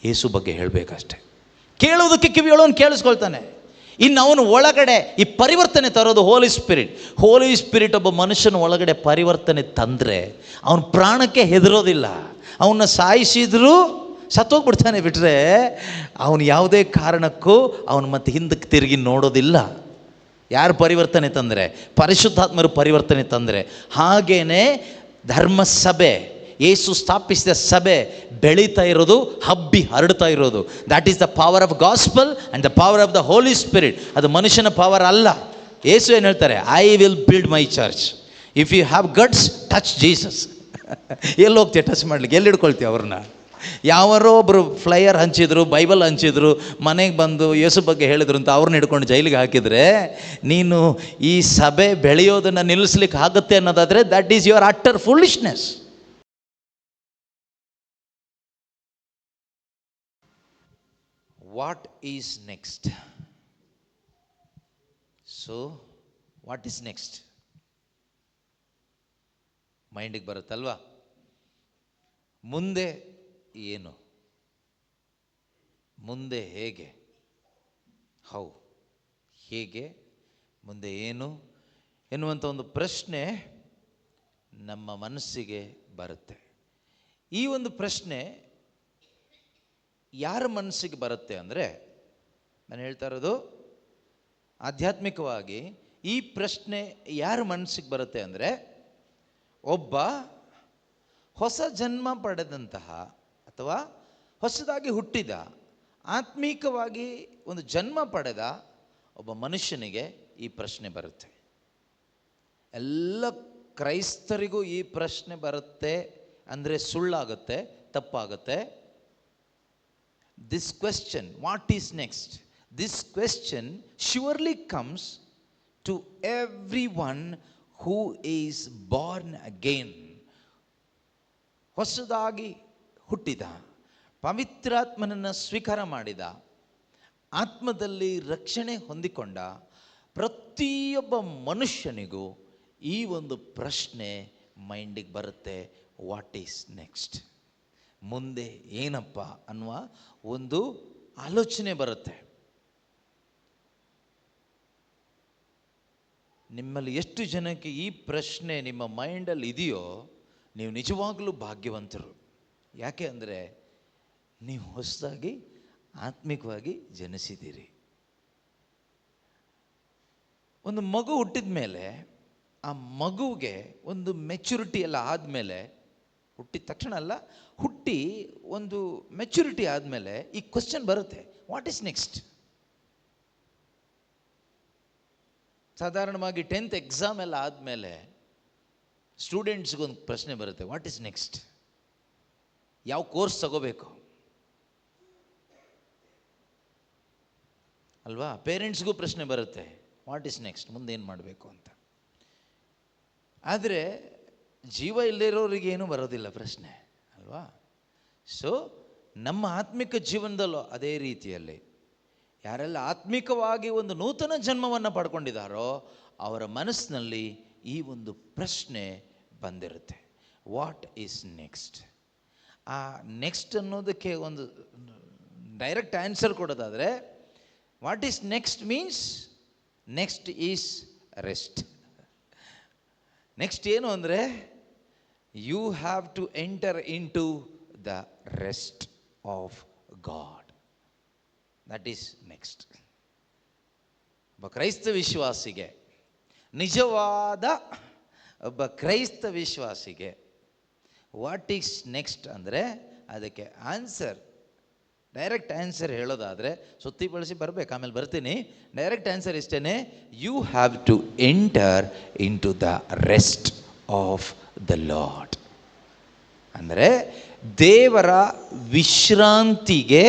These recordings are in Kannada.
ಯೇಸು ಬಗ್ಗೆ ಹೇಳಬೇಕಷ್ಟೆ. ಕೇಳೋದಕ್ಕೆ ಕಿವಿಯೊಳವನು ಕೇಳಿಸ್ಕೊಳ್ತಾನೆ. ಇನ್ನು ಅವನು ಒಳಗಡೆ ಈ ಪರಿವರ್ತನೆ ತರೋದು ಹೋಲಿ ಸ್ಪಿರಿಟ್ ಒಬ್ಬ ಮನುಷ್ಯನ ಒಳಗಡೆ ಪರಿವರ್ತನೆ ತಂದರೆ ಅವನ ಪ್ರಾಣಕ್ಕೆ ಹೆದರೋದಿಲ್ಲ. ಅವನ್ನ ಸಾಯಿಸಿದರೂ ಸತ್ತೋಗ್ಬಿಡ್ತಾನೆ, ಬಿಟ್ಟರೆ ಅವನು ಯಾವುದೇ ಕಾರಣಕ್ಕೂ ಅವನು ಮತ್ತೆ ಹಿಂದಕ್ಕೆ ತಿರುಗಿ ನೋಡೋದಿಲ್ಲ. ಯಾರು ಪರಿವರ್ತನೆ ತಂದರೆ? ಪರಿಶುದ್ಧಾತ್ಮರು ಪರಿವರ್ತನೆ ತಂದರೆ. ಹಾಗೇನೆ ಧರ್ಮಸಭೆ, ಯೇಸು ಸ್ಥಾಪಿಸಿದ ಸಭೆ ಬೆಳೀತಾ ಇರೋದು, ಹಬ್ಬಿ ಹರಡ್ತಾ ಇರೋದು. That is the power of gospel and the power of the Holi spirit. ಅದು ಮನುಷ್ಯನ ಪವರ್ ಅಲ್ಲ. ಯೇಸು ಏನು ಹೇಳ್ತಾರೆ? I will build my church. If you have guts, touch Jesus. ಎಲ್ಲಿ ಹೋಗ್ತೀಯ ಟಚ್ ಮಾಡಲಿಕ್ಕೆ? ಎಲ್ಲಿ ಹಿಡ್ಕೊಳ್ತೀವಿ ಅವ್ರನ್ನ? ಯಾರೋ ಒಬ್ಬರು ಫ್ಲೈಯರ್ ಹಂಚಿದ್ರು, ಬೈಬಲ್ ಹಂಚಿದ್ರು, ಮನೆಗೆ ಬಂದು ಯೇಸು ಬಗ್ಗೆ ಹೇಳಿದ್ರು ಅಂತ ಅವ್ರನ್ನ ಹಿಡ್ಕೊಂಡು ಜೈಲಿಗೆ ಹಾಕಿದರೆ ನೀನು ಈ ಸಭೆ ಬೆಳೆಯೋದನ್ನು ನಿಲ್ಲಿಸ್ಲಿಕ್ಕೆ ಆಗುತ್ತೆ ಅನ್ನೋದಾದರೆ that is your utter foolishness. What is next? So what is next ಮೈಂಡಿಗೆ ಬರುತ್ತಲ್ವಾ? ಮುಂದೆ ಏನು, ಮುಂದೆ ಹೇಗೆ, ಹೇಗೆ, ಮುಂದೆ ಏನು ಎನ್ನುವಂಥ ಒಂದು ಪ್ರಶ್ನೆ ನಮ್ಮ ಮನಸ್ಸಿಗೆ ಬರುತ್ತೆ. ಈ ಒಂದು ಪ್ರಶ್ನೆ ಯಾರ ಮನಸ್ಸಿಗೆ ಬರುತ್ತೆ ಅಂದರೆ, ನಾನು ಹೇಳ್ತಾ ಇರೋದು ಆಧ್ಯಾತ್ಮಿಕವಾಗಿ ಈ ಪ್ರಶ್ನೆ ಯಾರ ಮನಸ್ಸಿಗೆ ಬರುತ್ತೆ ಅಂದರೆ, ಒಬ್ಬ ಹೊಸ ಜನ್ಮ ಪಡೆದಂತಹ ಅಥವಾ ಹೊಸದಾಗಿ ಹುಟ್ಟಿದ, ಆತ್ಮೀಕವಾಗಿ ಒಂದು ಜನ್ಮ ಪಡೆದ ಒಬ್ಬ ಮನುಷ್ಯನಿಗೆ ಈ ಪ್ರಶ್ನೆ ಬರುತ್ತೆ. ಎಲ್ಲ ಕ್ರೈಸ್ತರಿಗೂ ಈ ಪ್ರಶ್ನೆ ಬರುತ್ತೆ ಅಂದರೆ ಸುಳ್ಳಾಗುತ್ತೆ, ತಪ್ಪಾಗುತ್ತೆ. This question, what is next, this question surely comes to everyone who is born again. ಹೊಸದಾಗಿ ಹುಟ್ಟಿದ, ಪವಿತ್ರಾತ್ಮನನ್ನು ಸ್ವೀಕಾರ ಮಾಡಿದ, ಆತ್ಮದಲ್ಲಿ ರಕ್ಷಣೆ ಹೊಂದಿಕೊಂಡ ಪ್ರತಿಯೊಬ್ಬ ಮನುಷ್ಯನಿಗೂ ಈ ಒಂದು ಪ್ರಶ್ನೆ ಮೈಂಡಿಗೆ ಬರುತ್ತೆ. What is next? ಮುಂದೆ ಏನಪ್ಪ ಅನ್ನುವ ಒಂದು ಆಲೋಚನೆ ಬರುತ್ತೆ. ನಿಮ್ಮಲ್ಲಿ ಎಷ್ಟು ಜನಕ್ಕೆ ಈ ಪ್ರಶ್ನೆ ನಿಮ್ಮ ಮೈಂಡಲ್ಲಿ ಇದೆಯೋ ನೀವು ನಿಜವಾಗಲೂ ಭಾಗ್ಯವಂತರು. ಯಾಕೆ ಅಂದರೆ ನೀವು ಹೊಸದಾಗಿ ಆತ್ಮಿಕವಾಗಿ ಜನಿಸಿದ್ದೀರಿ. ಒಂದು ಮಗು ಹುಟ್ಟಿದ ಮೇಲೆ ಆ ಮಗುವಿಗೆ ಒಂದು ಮೆಚುರಿಟಿ ಎಲ್ಲ ಆದಮೇಲೆ, ಹುಟ್ಟಿದ ತಕ್ಷಣ ಅಲ್ಲ, ಹುಟ್ಟಿ ಒಂದು ಮೆಚುರಿಟಿ ಆದಮೇಲೆ ಈ ಕ್ವಶನ್ ಬರುತ್ತೆ, ವಾಟ್ ಈಸ್ ನೆಕ್ಸ್ಟ್? ಸಾಧಾರಣವಾಗಿ 10th ಎಕ್ಸಾಮ್ ಎಲ್ಲ ಆದಮೇಲೆ ಸ್ಟೂಡೆಂಟ್ಸ್ಗೊಂದು ಪ್ರಶ್ನೆ ಬರುತ್ತೆ, ವಾಟ್ ಈಸ್ ನೆಕ್ಸ್ಟ್? ಯಾವ ಕೋರ್ಸ್ ತಗೋಬೇಕು ಅಲ್ವಾ? ಪೇರೆಂಟ್ಸ್ಗೂ ಪ್ರಶ್ನೆ ಬರುತ್ತೆ, ವಾಟ್ ಈಸ್ ನೆಕ್ಸ್ಟ್, ಮುಂದೆ ಏನು ಮಾಡಬೇಕು ಅಂತ. ಆದರೆ ಜೀವ ಇಲ್ಲದಿರೋರಿಗೆ ಏನೂ ಬರೋದಿಲ್ಲ ಪ್ರಶ್ನೆ ಅಲ್ವಾ? ಸೊ ನಮ್ಮ ಆತ್ಮಿಕ ಜೀವನದಲ್ಲೂ ಅದೇ ರೀತಿಯಲ್ಲಿ ಯಾರೆಲ್ಲ ಆತ್ಮಿಕವಾಗಿ ಒಂದು ನೂತನ ಜನ್ಮವನ್ನು ಪಡ್ಕೊಂಡಿದ್ದಾರೋ ಅವರ ಮನಸ್ಸಿನಲ್ಲಿ ಈ ಒಂದು ಪ್ರಶ್ನೆ ಬಂದಿರುತ್ತೆ, ವಾಟ್ ಈಸ್ ನೆಕ್ಸ್ಟ್? ಆ ನೆಕ್ಸ್ಟ್ ಅನ್ನೋದಕ್ಕೆ ಒಂದು ಡೈರೆಕ್ಟ್ ಆನ್ಸರ್ ಕೊಡೋದಾದರೆ, what is next means next is rest. Next ಏನು ಅಂದರೆ, you have to enter into the rest of God. That is next. ಒಬ್ಬ ಕ್ರೈಸ್ತ ವಿಶ್ವಾಸಿಗೆ, ನಿಜವಾದ ಒಬ್ಬ ಕ್ರೈಸ್ತ ವಿಶ್ವಾಸಿಗೆ ವಾಟ್ ಈಸ್ ನೆಕ್ಸ್ಟ್ ಅಂದರೆ ಅದಕ್ಕೆ ಆನ್ಸರ್, ಡೈರೆಕ್ಟ್ ಆನ್ಸರ್ ಹೇಳೋದಾದರೆ ಸುತ್ತಿ ಬಳಸಿ ಬರಬೇಕು, ಆಮೇಲೆ ಬರ್ತೀನಿ. ಡೈರೆಕ್ಟ್ ಆನ್ಸರ್ ಇಷ್ಟೇ, you have to enter into the rest of the Lord. ಅಂದರೆ ದೇವರ ವಿಶ್ರಾಂತಿಗೆ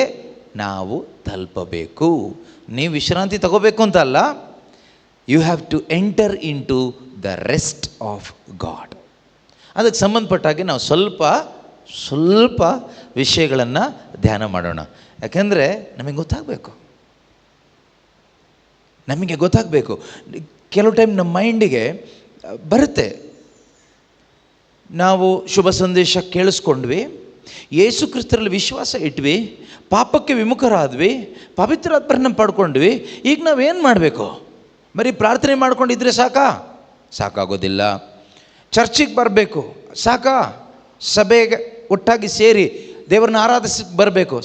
ನಾವು ತಲುಪಬೇಕು. ನೀವು ವಿಶ್ರಾಂತಿ ತಗೋಬೇಕು ಅಂತ ಅಲ್ಲ, you have to enter into the rest of God. ಅದಕ್ಕೆ ಸಂಬಂಧಪಟ್ಟಾಗೆ ನಾವು ಸ್ವಲ್ಪ ವಿಷಯಗಳನ್ನು ಧ್ಯಾನ ಮಾಡೋಣ. ಯಾಕೆಂದರೆ ನಮಗೆ ಗೊತ್ತಾಗಬೇಕು. ಕೆಲವು ಟೈಮ್ ನಮ್ಮ ಮೈಂಡಿಗೆ ಬರುತ್ತೆ, ನಾವು ಶುಭ ಸಂದೇಶ ಕೇಳಿಸ್ಕೊಂಡ್ವಿ, ಯೇಸು ಕ್ರಿಸ್ತರಲ್ಲಿ ವಿಶ್ವಾಸ ಇಟ್ವಿ, ಪಾಪಕ್ಕೆ ವಿಮುಖರಾದ್ವಿ, ಪವಿತ್ರಾತ್ಮರನ್ನ ಪಡ್ಕೊಂಡ್ವಿ. ಈಗ ನಾವೇನು ಮಾಡಬೇಕು? ಬರೀ ಪ್ರಾರ್ಥನೆ ಮಾಡ್ಕೊಂಡಿದ್ರೆ ಸಾಕಾಗೋದಿಲ್ಲ. ಚರ್ಚಿಗೆ ಬರಬೇಕು ಸಭೆಗೆ ಒಟ್ಟಾಗಿ ಸೇರಿ ದೇವರನ್ನ ಆರಾಧಿಸಕ್ಕೆ ಬರಬೇಕು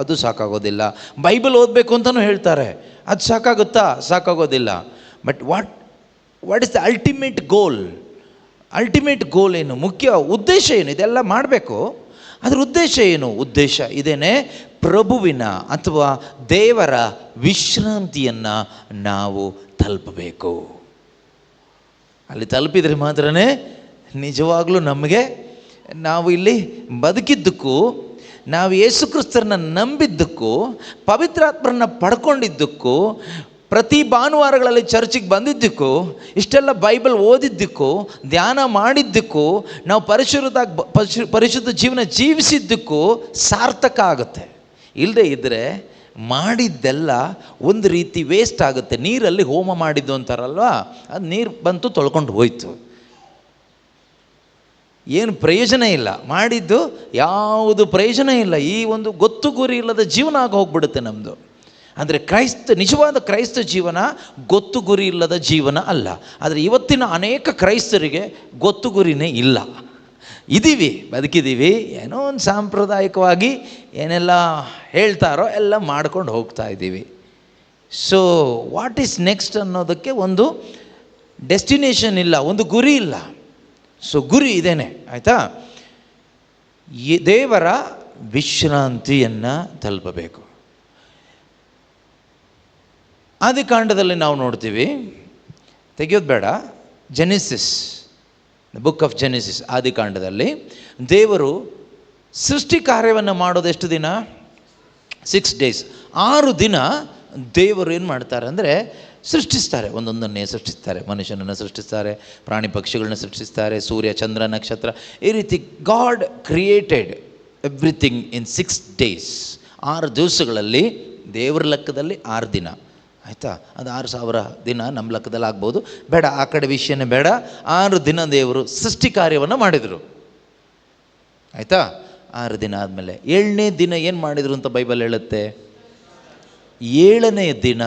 ಅದು ಸಾಕಾಗೋದಿಲ್ಲ. ಬೈಬಲ್ ಓದಬೇಕು ಅಂತಲೂ ಹೇಳ್ತಾರೆ, ಅದು ಸಾಕಾಗೋದಿಲ್ಲ. But what is the ultimate goal ಏನು? ಮುಖ್ಯ ಉದ್ದೇಶ ಏನು? ಇದೆಲ್ಲ ಮಾಡಬೇಕು, ಅದರ ಉದ್ದೇಶ ಏನು? ಉದ್ದೇಶ ಇದೇನೆ, ಪ್ರಭುವಿನ ಅಥವಾ ದೇವರ ವಿಶ್ರಾಂತಿಯನ್ನು ನಾವು ತಲುಪಬೇಕು. ಅಲ್ಲಿ ತಲುಪಿದರೆ ಮಾತ್ರ ನಿಜವಾಗ್ಲೂ ನಮಗೆ, ನಾವು ಇಲ್ಲಿ ಬದುಕಿದ್ದಕ್ಕೂ, ನಾವು ಯೇಸು ಕ್ರಿಸ್ತರನ್ನ ನಂಬಿದ್ದಕ್ಕೂ, ಪವಿತ್ರಾತ್ಮರನ್ನ ಪಡ್ಕೊಂಡಿದ್ದಕ್ಕೂ, ಪ್ರತಿ ಭಾನುವಾರಗಳಲ್ಲಿ ಚರ್ಚಿಗೆ ಬಂದಿದ್ದಕ್ಕೂ, ಇಷ್ಟೆಲ್ಲ ಬೈಬಲ್ ಓದಿದ್ದಕ್ಕೂ, ಧ್ಯಾನ ಮಾಡಿದ್ದಕ್ಕೂ, ನಾವು ಪರಿಶುದ್ಧ ಜೀವನ ಜೀವಿಸಿದ್ದಕ್ಕೂ ಸಾರ್ಥಕ ಆಗುತ್ತೆ. ಇಲ್ಲದೆ ಇದ್ದರೆ ಮಾಡಿದ್ದೆಲ್ಲ ಒಂದು ರೀತಿ ವೇಸ್ಟ್ ಆಗುತ್ತೆ. ನೀರಲ್ಲಿ ಹೋಮ ಮಾಡಿದ್ದು ಅಂತಾರಲ್ವ, ಅದು ನೀರು ಬಂತು ತೊಳ್ಕೊಂಡು ಹೋಯ್ತು, ಏನು ಪ್ರಯೋಜನ ಇಲ್ಲ. ಮಾಡಿದ್ದು ಯಾವುದು ಪ್ರಯೋಜನ ಇಲ್ಲ. ಈ ಒಂದು ಗೊತ್ತು ಗುರಿ ಇಲ್ಲದ ಜೀವನ ಆಗಿ ಹೋಗ್ಬಿಡುತ್ತೆ ನಮ್ಮದು. ಅಂದರೆ ನಿಜವಾದ ಕ್ರೈಸ್ತ ಜೀವನ ಗೊತ್ತು ಗುರಿ ಇಲ್ಲದ ಜೀವನ ಅಲ್ಲ. ಆದರೆ ಇವತ್ತಿನ ಅನೇಕ ಕ್ರೈಸ್ತರಿಗೆ ಗೊತ್ತು ಗುರಿನೇ ಇಲ್ಲ. ಬದುಕಿದ್ದೀವಿ, ಏನೋ ಒಂದು ಸಾಂಪ್ರದಾಯಿಕವಾಗಿ ಏನೆಲ್ಲ ಹೇಳ್ತಾರೋ ಎಲ್ಲ ಮಾಡ್ಕೊಂಡು ಹೋಗ್ತಾ ಇದ್ದೀವಿ. ಸೊ ವಾಟ್ ಈಸ್ ನೆಕ್ಸ್ಟ್ ಅನ್ನೋದಕ್ಕೆ ಒಂದು ಡೆಸ್ಟಿನೇಷನ್ ಇಲ್ಲ, ಒಂದು ಗುರಿ ಇಲ್ಲ. ಸೊ ಗುರಿ ಇದೇನೆ, ಆಯಿತಾ? ದೇವರ ವಿಶ್ರಾಂತಿಯನ್ನು ತಲುಪಬೇಕು. ಆದಿಕಾಂಡದಲ್ಲಿ ನಾವು ನೋಡ್ತೀವಿ, ತೆಗೆಯೋದು ಬೇಡ, ಜೆನೆಸಿಸ್, ಬುಕ್ ಆಫ್ ಜೆನೆಸಿಸ್, ಆದಿಕಾಂಡದಲ್ಲಿ ದೇವರು ಸೃಷ್ಟಿ ಕಾರ್ಯವನ್ನು ಮಾಡೋದು ಎಷ್ಟು ದಿನ? 6 days. 6 ದಿನ ದೇವರು ಏನು ಮಾಡ್ತಾರೆ ಅಂದರೆ ಸೃಷ್ಟಿಸ್ತಾರೆ, ಒಂದೊಂದನ್ನೇ ಸೃಷ್ಟಿಸ್ತಾರೆ. ಮನುಷ್ಯನನ್ನು ಸೃಷ್ಟಿಸ್ತಾರೆ, ಪ್ರಾಣಿ ಪಕ್ಷಿಗಳನ್ನ ಸೃಷ್ಟಿಸ್ತಾರೆ, ಸೂರ್ಯ ಚಂದ್ರ ನಕ್ಷತ್ರ, ಈ ರೀತಿ god created everything in 6 days. 6 ದಿವಸಗಳಲ್ಲಿ, ದೇವರ ಲೆಕ್ಕದಲ್ಲಿ 6 ದಿನ, ಆಯಿತಾ? ಅದು 6,000 ದಿನ ನಮ್ಮ ಲೆಕ್ಕದಲ್ಲಿ ಆಗ್ಬೋದು, ಬೇಡ, ಆ ಕಡೆ ವಿಷಯನೇ ಬೇಡ. 6 ದಿನ ದೇವರು ಸೃಷ್ಟಿ ಕಾರ್ಯವನ್ನು ಮಾಡಿದರು, ಆಯಿತಾ? 6 ದಿನ ಆದಮೇಲೆ 7ನೇ ದಿನ ಏನು ಮಾಡಿದರು ಅಂತ ಬೈಬಲ್ ಹೇಳುತ್ತೆ. 7ನೇ ದಿನ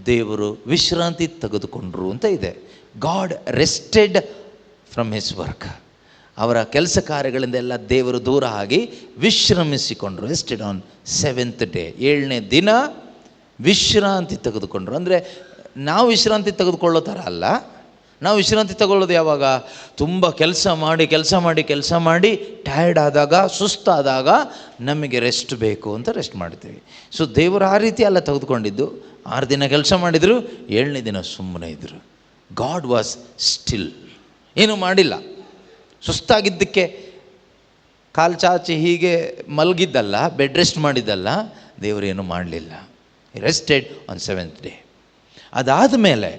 ದೇವರು ವಿಶ್ರಾಂತಿ ತೆಗೆದುಕೊಂಡ್ರು ಅಂತ ಇದೆ. God rested from his work. ಅವರ ಕೆಲಸ ಕಾರ್ಯಗಳಿಂದ ಎಲ್ಲ ದೇವರು ದೂರ ಆಗಿ ವಿಶ್ರಮಿಸಿಕೊಂಡ್ರು. Rested on 7th day. 7ನೇ ದಿನ ವಿಶ್ರಾಂತಿ ತೆಗೆದುಕೊಂಡ್ರು. ಅಂದರೆ ನಾವು ವಿಶ್ರಾಂತಿ ತೆಗೆದುಕೊಳ್ಳೋ ಥರ ಅಲ್ಲ. ನಾವು ವಿಶ್ರಾಂತಿ ತಗೊಳ್ಳೋದು ಯಾವಾಗ? ತುಂಬ ಕೆಲಸ ಮಾಡಿ ಟಯರ್ಡ್ ಆದಾಗ, ಸುಸ್ತಾದಾಗ ನಮಗೆ ರೆಸ್ಟ್ ಬೇಕು ಅಂತ ರೆಸ್ಟ್ ಮಾಡ್ತೀವಿ. ಸೊ ದೇವರು ಆ ರೀತಿ ಎಲ್ಲ ತೆಗೆದುಕೊಂಡಿದ್ದು. 6 ದಿನ ಕೆಲಸ ಮಾಡಿದರು, 7ನೇ ದಿನ ಸುಮ್ಮನೆ ಇದ್ದರು. ಗಾಡ್ ವಾಸ್ ಸ್ಟಿಲ್, ಏನೂ ಮಾಡಿಲ್ಲ. ಸುಸ್ತಾಗಿದ್ದಕ್ಕೆ ಕಾಲು ಚಾಚಿ ಹೀಗೆ ಮಲಗಿದ್ದಲ್ಲ, ಬೆಡ್ ರೆಸ್ಟ್ ಮಾಡಿದ್ದಲ್ಲ, ದೇವರೇನು ಮಾಡಲಿಲ್ಲ. Rested on 7th day. ಅದಾದ ಮೇಲೆ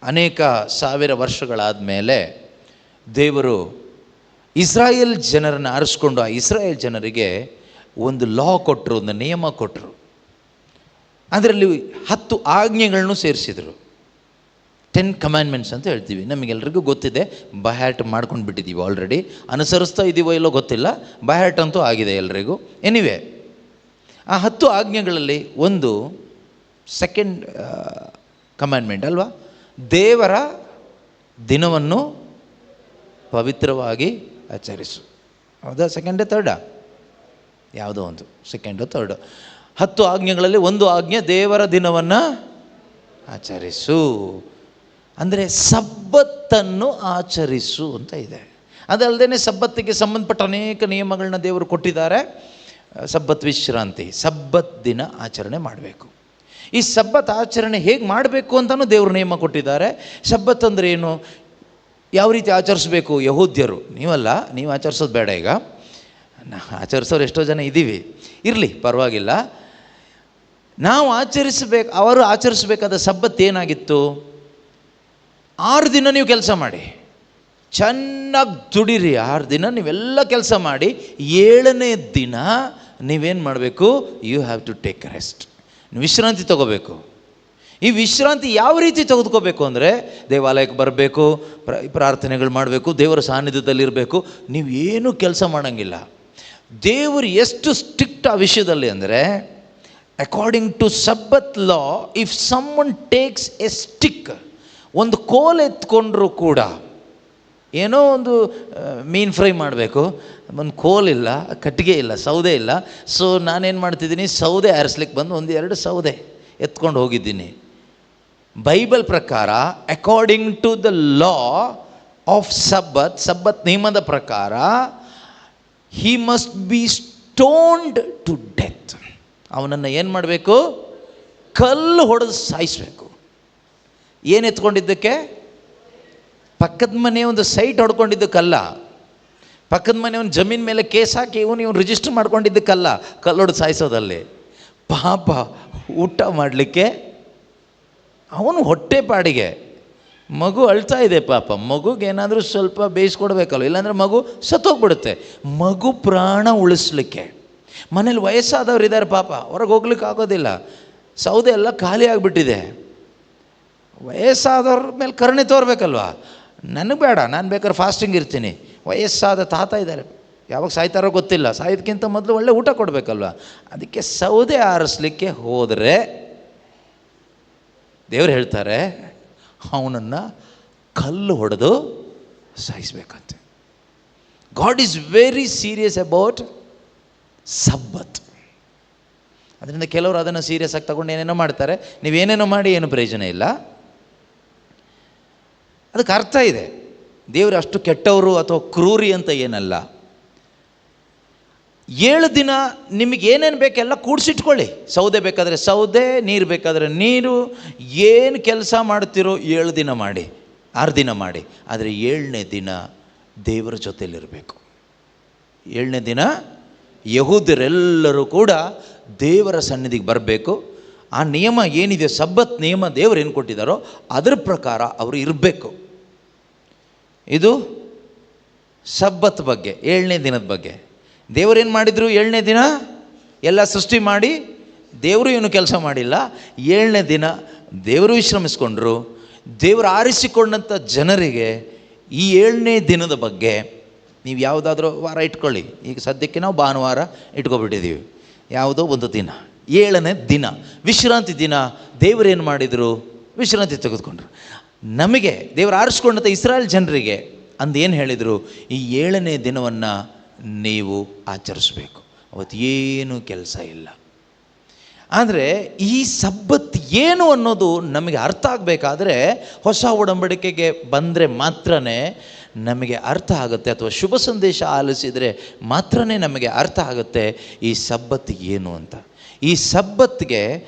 ಅನೇಕ ಸಾವಿರ ವರ್ಷಗಳಾದ ಮೇಲೆ ದೇವರು ಇಸ್ರಾಯೇಲ್ ಜನರನ್ನು ಆರಿಸ್ಕೊಂಡು, ಆ ಇಸ್ರಾಯೇಲ್ ಜನರಿಗೆ ಒಂದು ಲಾ ಕೊಟ್ಟರು, ಒಂದು ನಿಯಮ ಕೊಟ್ಟರು. ಅದರಲ್ಲಿ 10 ಆಜ್ಞೆಗಳನ್ನು ಸೇರಿಸಿದರು. 10 commandments ಅಂತ ಹೇಳ್ತೀವಿ. ನಮಗೆಲ್ಲರಿಗೂ ಗೊತ್ತಿದೆ, ಬಹ್ಯಾಟ್ ಮಾಡ್ಕೊಂಡು ಬಿಟ್ಟಿದ್ದೀವಿ ಆಲ್ರೆಡಿ. ಅನುಸರಿಸ್ತಾ ಇದ್ದೀವೋ ಇಲ್ಲೋ ಗೊತ್ತಿಲ್ಲ, ಬಹ್ಯಾಟ್ ಅಂತೂ ಆಗಿದೆ ಎಲ್ರಿಗೂ. ಎನಿವೆ, ಆ 10 ಆಜ್ಞೆಗಳಲ್ಲಿ ಒಂದು ಸೆಕೆಂಡ್ ಕಮ್ಯಾಂಡ್ಮೆಂಟ್ ಅಲ್ವಾ? ದೇವರ ದಿನವನ್ನು ಪವಿತ್ರವಾಗಿ ಆಚರಿಸು. ಹೌದಾ? ಸೆಕೆಂಡ್ ಥರ್ಡಾ? ಯಾವುದೋ ಒಂದು, ಸೆಕೆಂಡು ಥರ್ಡು. 10 ಆಜ್ಞೆಗಳಲ್ಲಿ ಒಂದು ಆಜ್ಞೆ ದೇವರ ದಿನವನ್ನು ಆಚರಿಸು, ಅಂದರೆ ಸಬ್ಬತ್ತನ್ನು ಆಚರಿಸು ಅಂತ ಇದೆ. ಅದಲ್ಲದೆ ಸಬ್ಬತ್ತಿಗೆ ಸಂಬಂಧಪಟ್ಟ ಅನೇಕ ನಿಯಮಗಳನ್ನ ದೇವರು ಕೊಟ್ಟಿದ್ದಾರೆ. ಸಬ್ಬತ್ ವಿಶ್ರಾಂತಿ, ಸಬ್ಬತ್ ದಿನ ಆಚರಣೆ ಮಾಡಬೇಕು. ಈ ಸಬ್ಬತ್ ಆಚರಣೆ ಹೇಗೆ ಮಾಡಬೇಕು ಅಂತಲೂ ದೇವರು ನಿಯಮ ಕೊಟ್ಟಿದ್ದಾರೆ. ಸಬ್ಬತ್ ಅಂದರೆ ಏನು, ಯಾವ ರೀತಿ ಆಚರಿಸ್ಬೇಕು? ಯಹೂದ್ಯರು, ನೀವಲ್ಲ, ನೀವು ಆಚರಿಸೋದು ಬೇಡ. ಈಗ ಆಚರಿಸೋರು ಎಷ್ಟೋ ಜನ ಇದ್ದೀವಿ, ಇರಲಿ ಪರವಾಗಿಲ್ಲ. ನಾವು ಅವರು ಆಚರಿಸಬೇಕಾದ ಸಬ್ಬತ್ ಏನಾಗಿತ್ತು? 6 ದಿನ ನೀವು ಕೆಲಸ ಮಾಡಿ, ಚೆನ್ನಾಗಿ ದುಡಿರಿ. 6 ದಿನ ನೀವೆಲ್ಲ ಕೆಲಸ ಮಾಡಿ, 7ನೇ ದಿನ ನೀವೇನು ಮಾಡಬೇಕು? You have to take rest. ವಿಶ್ರಾಂತಿ ತಗೋಬೇಕು. ಈ ವಿಶ್ರಾಂತಿ ಯಾವ ರೀತಿ ತೆಗೆದುಕೋಬೇಕು ಅಂದರೆ, ದೇವಾಲಯಕ್ಕೆ ಬರಬೇಕು, ಪ್ರಾರ್ಥನೆಗಳು ಮಾಡಬೇಕು, ದೇವರ ಸಾನ್ನಿಧ್ಯದಲ್ಲಿರಬೇಕು. ನೀವು ಏನೂ ಕೆಲಸ ಮಾಡೋಂಗಿಲ್ಲ. ದೇವರು ಎಷ್ಟು ಸ್ಟ್ರಿಕ್ಟ್ ಆ ವಿಷಯದಲ್ಲಿ ಅಂದರೆ, according to Sabbath law, if someone takes a stick, ಒಂದು ಕೋಲ್ ಎತ್ಕೊಂಡ್ರೂ ಕೂಡ, ಏನೋ ಒಂದು ಮೀನು ಫ್ರೈ ಮಾಡಬೇಕು, ಒಂದು ಕೋಲಿಲ್ಲ, ಕಟ್ಟಿಗೆ ಇಲ್ಲ, ಸೌದೆ ಇಲ್ಲ, ಸೊ ನಾನೇನು ಮಾಡ್ತಿದ್ದೀನಿ, ಸೌದೆ ಆರಿಸ್ಲಿಕ್ಕೆ ಬಂದು ಒಂದು 2 ಸೌದೆ ಎತ್ಕೊಂಡು ಹೋಗಿದ್ದೀನಿ. ಬೈಬಲ್ ಪ್ರಕಾರ according to the law of Sabbath ನಿಯಮದ ಪ್ರಕಾರ he must be stoned to death. ಅವನನ್ನು ಏನು ಮಾಡಬೇಕು? ಕಲ್ಲು ಹೊಡೆದು ಸಾಯಿಸಬೇಕು. ಏನು ಎತ್ಕೊಂಡಿದ್ದಕ್ಕೆ? ಪಕ್ಕದ ಮನೆ ಒಂದು ಸೈಟ್ ಹೊಡ್ಕೊಂಡಿದ್ದಕ್ಕಲ್ಲ, ಪಕ್ಕದ ಮನೆ ಒಂದು ಜಮೀನ್ ಮೇಲೆ ಕೇಸ್ ಹಾಕಿ ಇವನು ರಿಜಿಸ್ಟರ್ ಮಾಡ್ಕೊಂಡಿದ್ದಕ್ಕಲ್ಲ, ಕಲ್ಲು ಹೊಡೆದು ಸಾಯಿಸೋದಲ್ಲಿ. ಪಾಪ ಊಟ ಮಾಡಲಿಕ್ಕೆ ಅವನು ಹೊಟ್ಟೆ ಪಾಡಿಗೆ, ಮಗು ಅಳ್ತಾ ಇದೆ ಪಾಪ, ಮಗುಗೆ ಏನಾದರೂ ಸ್ವಲ್ಪ ಬೇಯಿಸ್ಕೊಡ್ಬೇಕಲ್ಲ, ಇಲ್ಲಾಂದರೆ ಮಗು ಸತ್ತೋಗ್ಬಿಡುತ್ತೆ. ಮಗು ಪ್ರಾಣ ಉಳಿಸ್ಲಿಕ್ಕೆ ಮನೇಲಿ ವಯಸ್ಸಾದವ್ರು ಇದ್ದಾರೆ ಪಾಪ, ಹೊರಗೆ ಹೋಗ್ಲಿಕ್ಕೆ ಆಗೋದಿಲ್ಲ, ಸೌದೆ ಎಲ್ಲ ಖಾಲಿ ಆಗಿಬಿಟ್ಟಿದೆ. ವಯಸ್ಸಾದವ್ರ ಮೇಲೆ ಕರುಣೆ ತೋರ್ಬೇಕಲ್ವ. ನನಗೆ ಬೇಡ, ನಾನು ಬೇಕಾದ್ರೆ ಫಾಸ್ಟಿಂಗ್ ಇರ್ತೀನಿ. ವಯಸ್ಸಾದ ತಾತ ಇದ್ದಾರೆ, ಯಾವಾಗ ಸಾಯ್ತಾರೋ ಗೊತ್ತಿಲ್ಲ, ಸಾಯೋದಕ್ಕಿಂತ ಮೊದಲು ಒಳ್ಳೆ ಊಟ ಕೊಡಬೇಕಲ್ವ. ಅದಕ್ಕೆ ಸೌದೆ ಆರಿಸ್ಲಿಕ್ಕೆ ಹೋದರೆ ದೇವ್ರು ಹೇಳ್ತಾರೆ ಅವನನ್ನು ಕಲ್ಲು ಹೊಡೆದು ಸಾಯಿಸ್ಬೇಕಂತೆ. God is very serious about Sabbath. ಅದರಿಂದ ಕೆಲವರು ಅದನ್ನು ಸೀರಿಯಸ್ ಆಗಿ ತಗೊಂಡು ಏನೇನೋ ಮಾಡ್ತಾರೆ. ನೀವೇನೇನೋ ಮಾಡಿ ಏನು ಪ್ರಯೋಜನ ಇಲ್ಲ. ಅದಕ್ಕೆ ಅರ್ಥ ಇದೆ. ದೇವರು ಅಷ್ಟು ಕೆಟ್ಟವರು ಅಥವಾ ಕ್ರೂರಿ ಅಂತ ಏನಲ್ಲ. 7 ದಿನ ನಿಮಗೆ ಏನೇನು ಬೇಕೆಲ್ಲ ಕೂಡಿಸಿಟ್ಕೊಳ್ಳಿ. ಸೌದೆ ಬೇಕಾದರೆ ಸೌದೆ, ನೀರು ಬೇಕಾದರೆ ನೀರು, ಏನು ಕೆಲಸ ಮಾಡ್ತಿರೋ 7 ದಿನ ಮಾಡಿ, 6 ದಿನ ಮಾಡಿ. ಆದರೆ 7ನೇ ದಿನ ದೇವರ ಜೊತೆಯಲ್ಲಿರಬೇಕು. 7ನೇ ದಿನ ಯಹೂದ್ಯರೆಲ್ಲರೂ ಕೂಡ ದೇವರ ಸನ್ನಿಧಿಗೆ ಬರಬೇಕು. ಆ ನಿಯಮ ಏನಿದೆ, ಸಬ್ಬತ್ ನಿಯಮ ದೇವರು ಏನು ಕೊಟ್ಟಿದ್ದಾರೋ ಅದರ ಪ್ರಕಾರ ಅವರು ಇರಬೇಕು. ಇದು ಸಬ್ಬತ್ ಬಗ್ಗೆ, 7ನೇ ದಿನದ ಬಗ್ಗೆ. ದೇವರೇನು ಮಾಡಿದರು? 7ನೇ ದಿನ ಎಲ್ಲ ಸೃಷ್ಟಿ ಮಾಡಿ ದೇವರು ಏನು ಕೆಲಸ ಮಾಡಿಲ್ಲ. 7ನೇ ದಿನ ದೇವರು ವಿಶ್ರಮಿಸ್ಕೊಂಡ್ರು. ದೇವರು ಆರಿಸಿಕೊಂಡಂಥ ಜನರಿಗೆ ಈ 7ನೇ ದಿನದ ಬಗ್ಗೆ ನೀವು ಯಾವುದಾದ್ರೂ ವಾರ ಇಟ್ಕೊಳ್ಳಿ. ಈಗ ಸದ್ಯಕ್ಕೆ ನಾವು ಭಾನುವಾರ ಇಟ್ಕೊಬಿಟ್ಟಿದ್ದೀವಿ. ಯಾವುದೋ ಒಂದು ದಿನ, 7ನೇ ದಿನ ವಿಶ್ರಾಂತಿ ದಿನ. ದೇವರೇನು ಮಾಡಿದರು? ವಿಶ್ರಾಂತಿ ತೆಗೆದುಕೊಂಡ್ರು. ನಮಗೆ ದೇವರು ಆರಿಸ್ಕೊಂಡಂಥ ಇಸ್ರಾಯೇಲ್ ಜನರಿಗೆ ಅಂದು ಏನು ಹೇಳಿದರು? ಈ 7ನೇ ದಿನವನ್ನು ನೀವು ಆಚರಿಸಬೇಕು, ಅವತ್ತು ಏನೂ ಕೆಲಸ ಇಲ್ಲ. ಆದರೆ ಈ ಸಬ್ಬತ್ ಏನು ಅನ್ನೋದು ನಮಗೆ ಅರ್ಥ ಆಗಬೇಕಾದ್ರೆ ಹೊಸ ಒಡಂಬಡಿಕೆಗೆ ಬಂದರೆ ಮಾತ್ರ ನಮಗೆ ಅರ್ಥ ಆಗುತ್ತೆ, ಅಥವಾ ಶುಭ ಸಂದೇಶ ಆಲಿಸಿದರೆ ಮಾತ್ರ ನಮಗೆ ಅರ್ಥ ಆಗುತ್ತೆ ಈ ಸಬ್ಬತ್ ಏನು ಅಂತ. ಈ ಸಬ್ಬತ್ಗೆ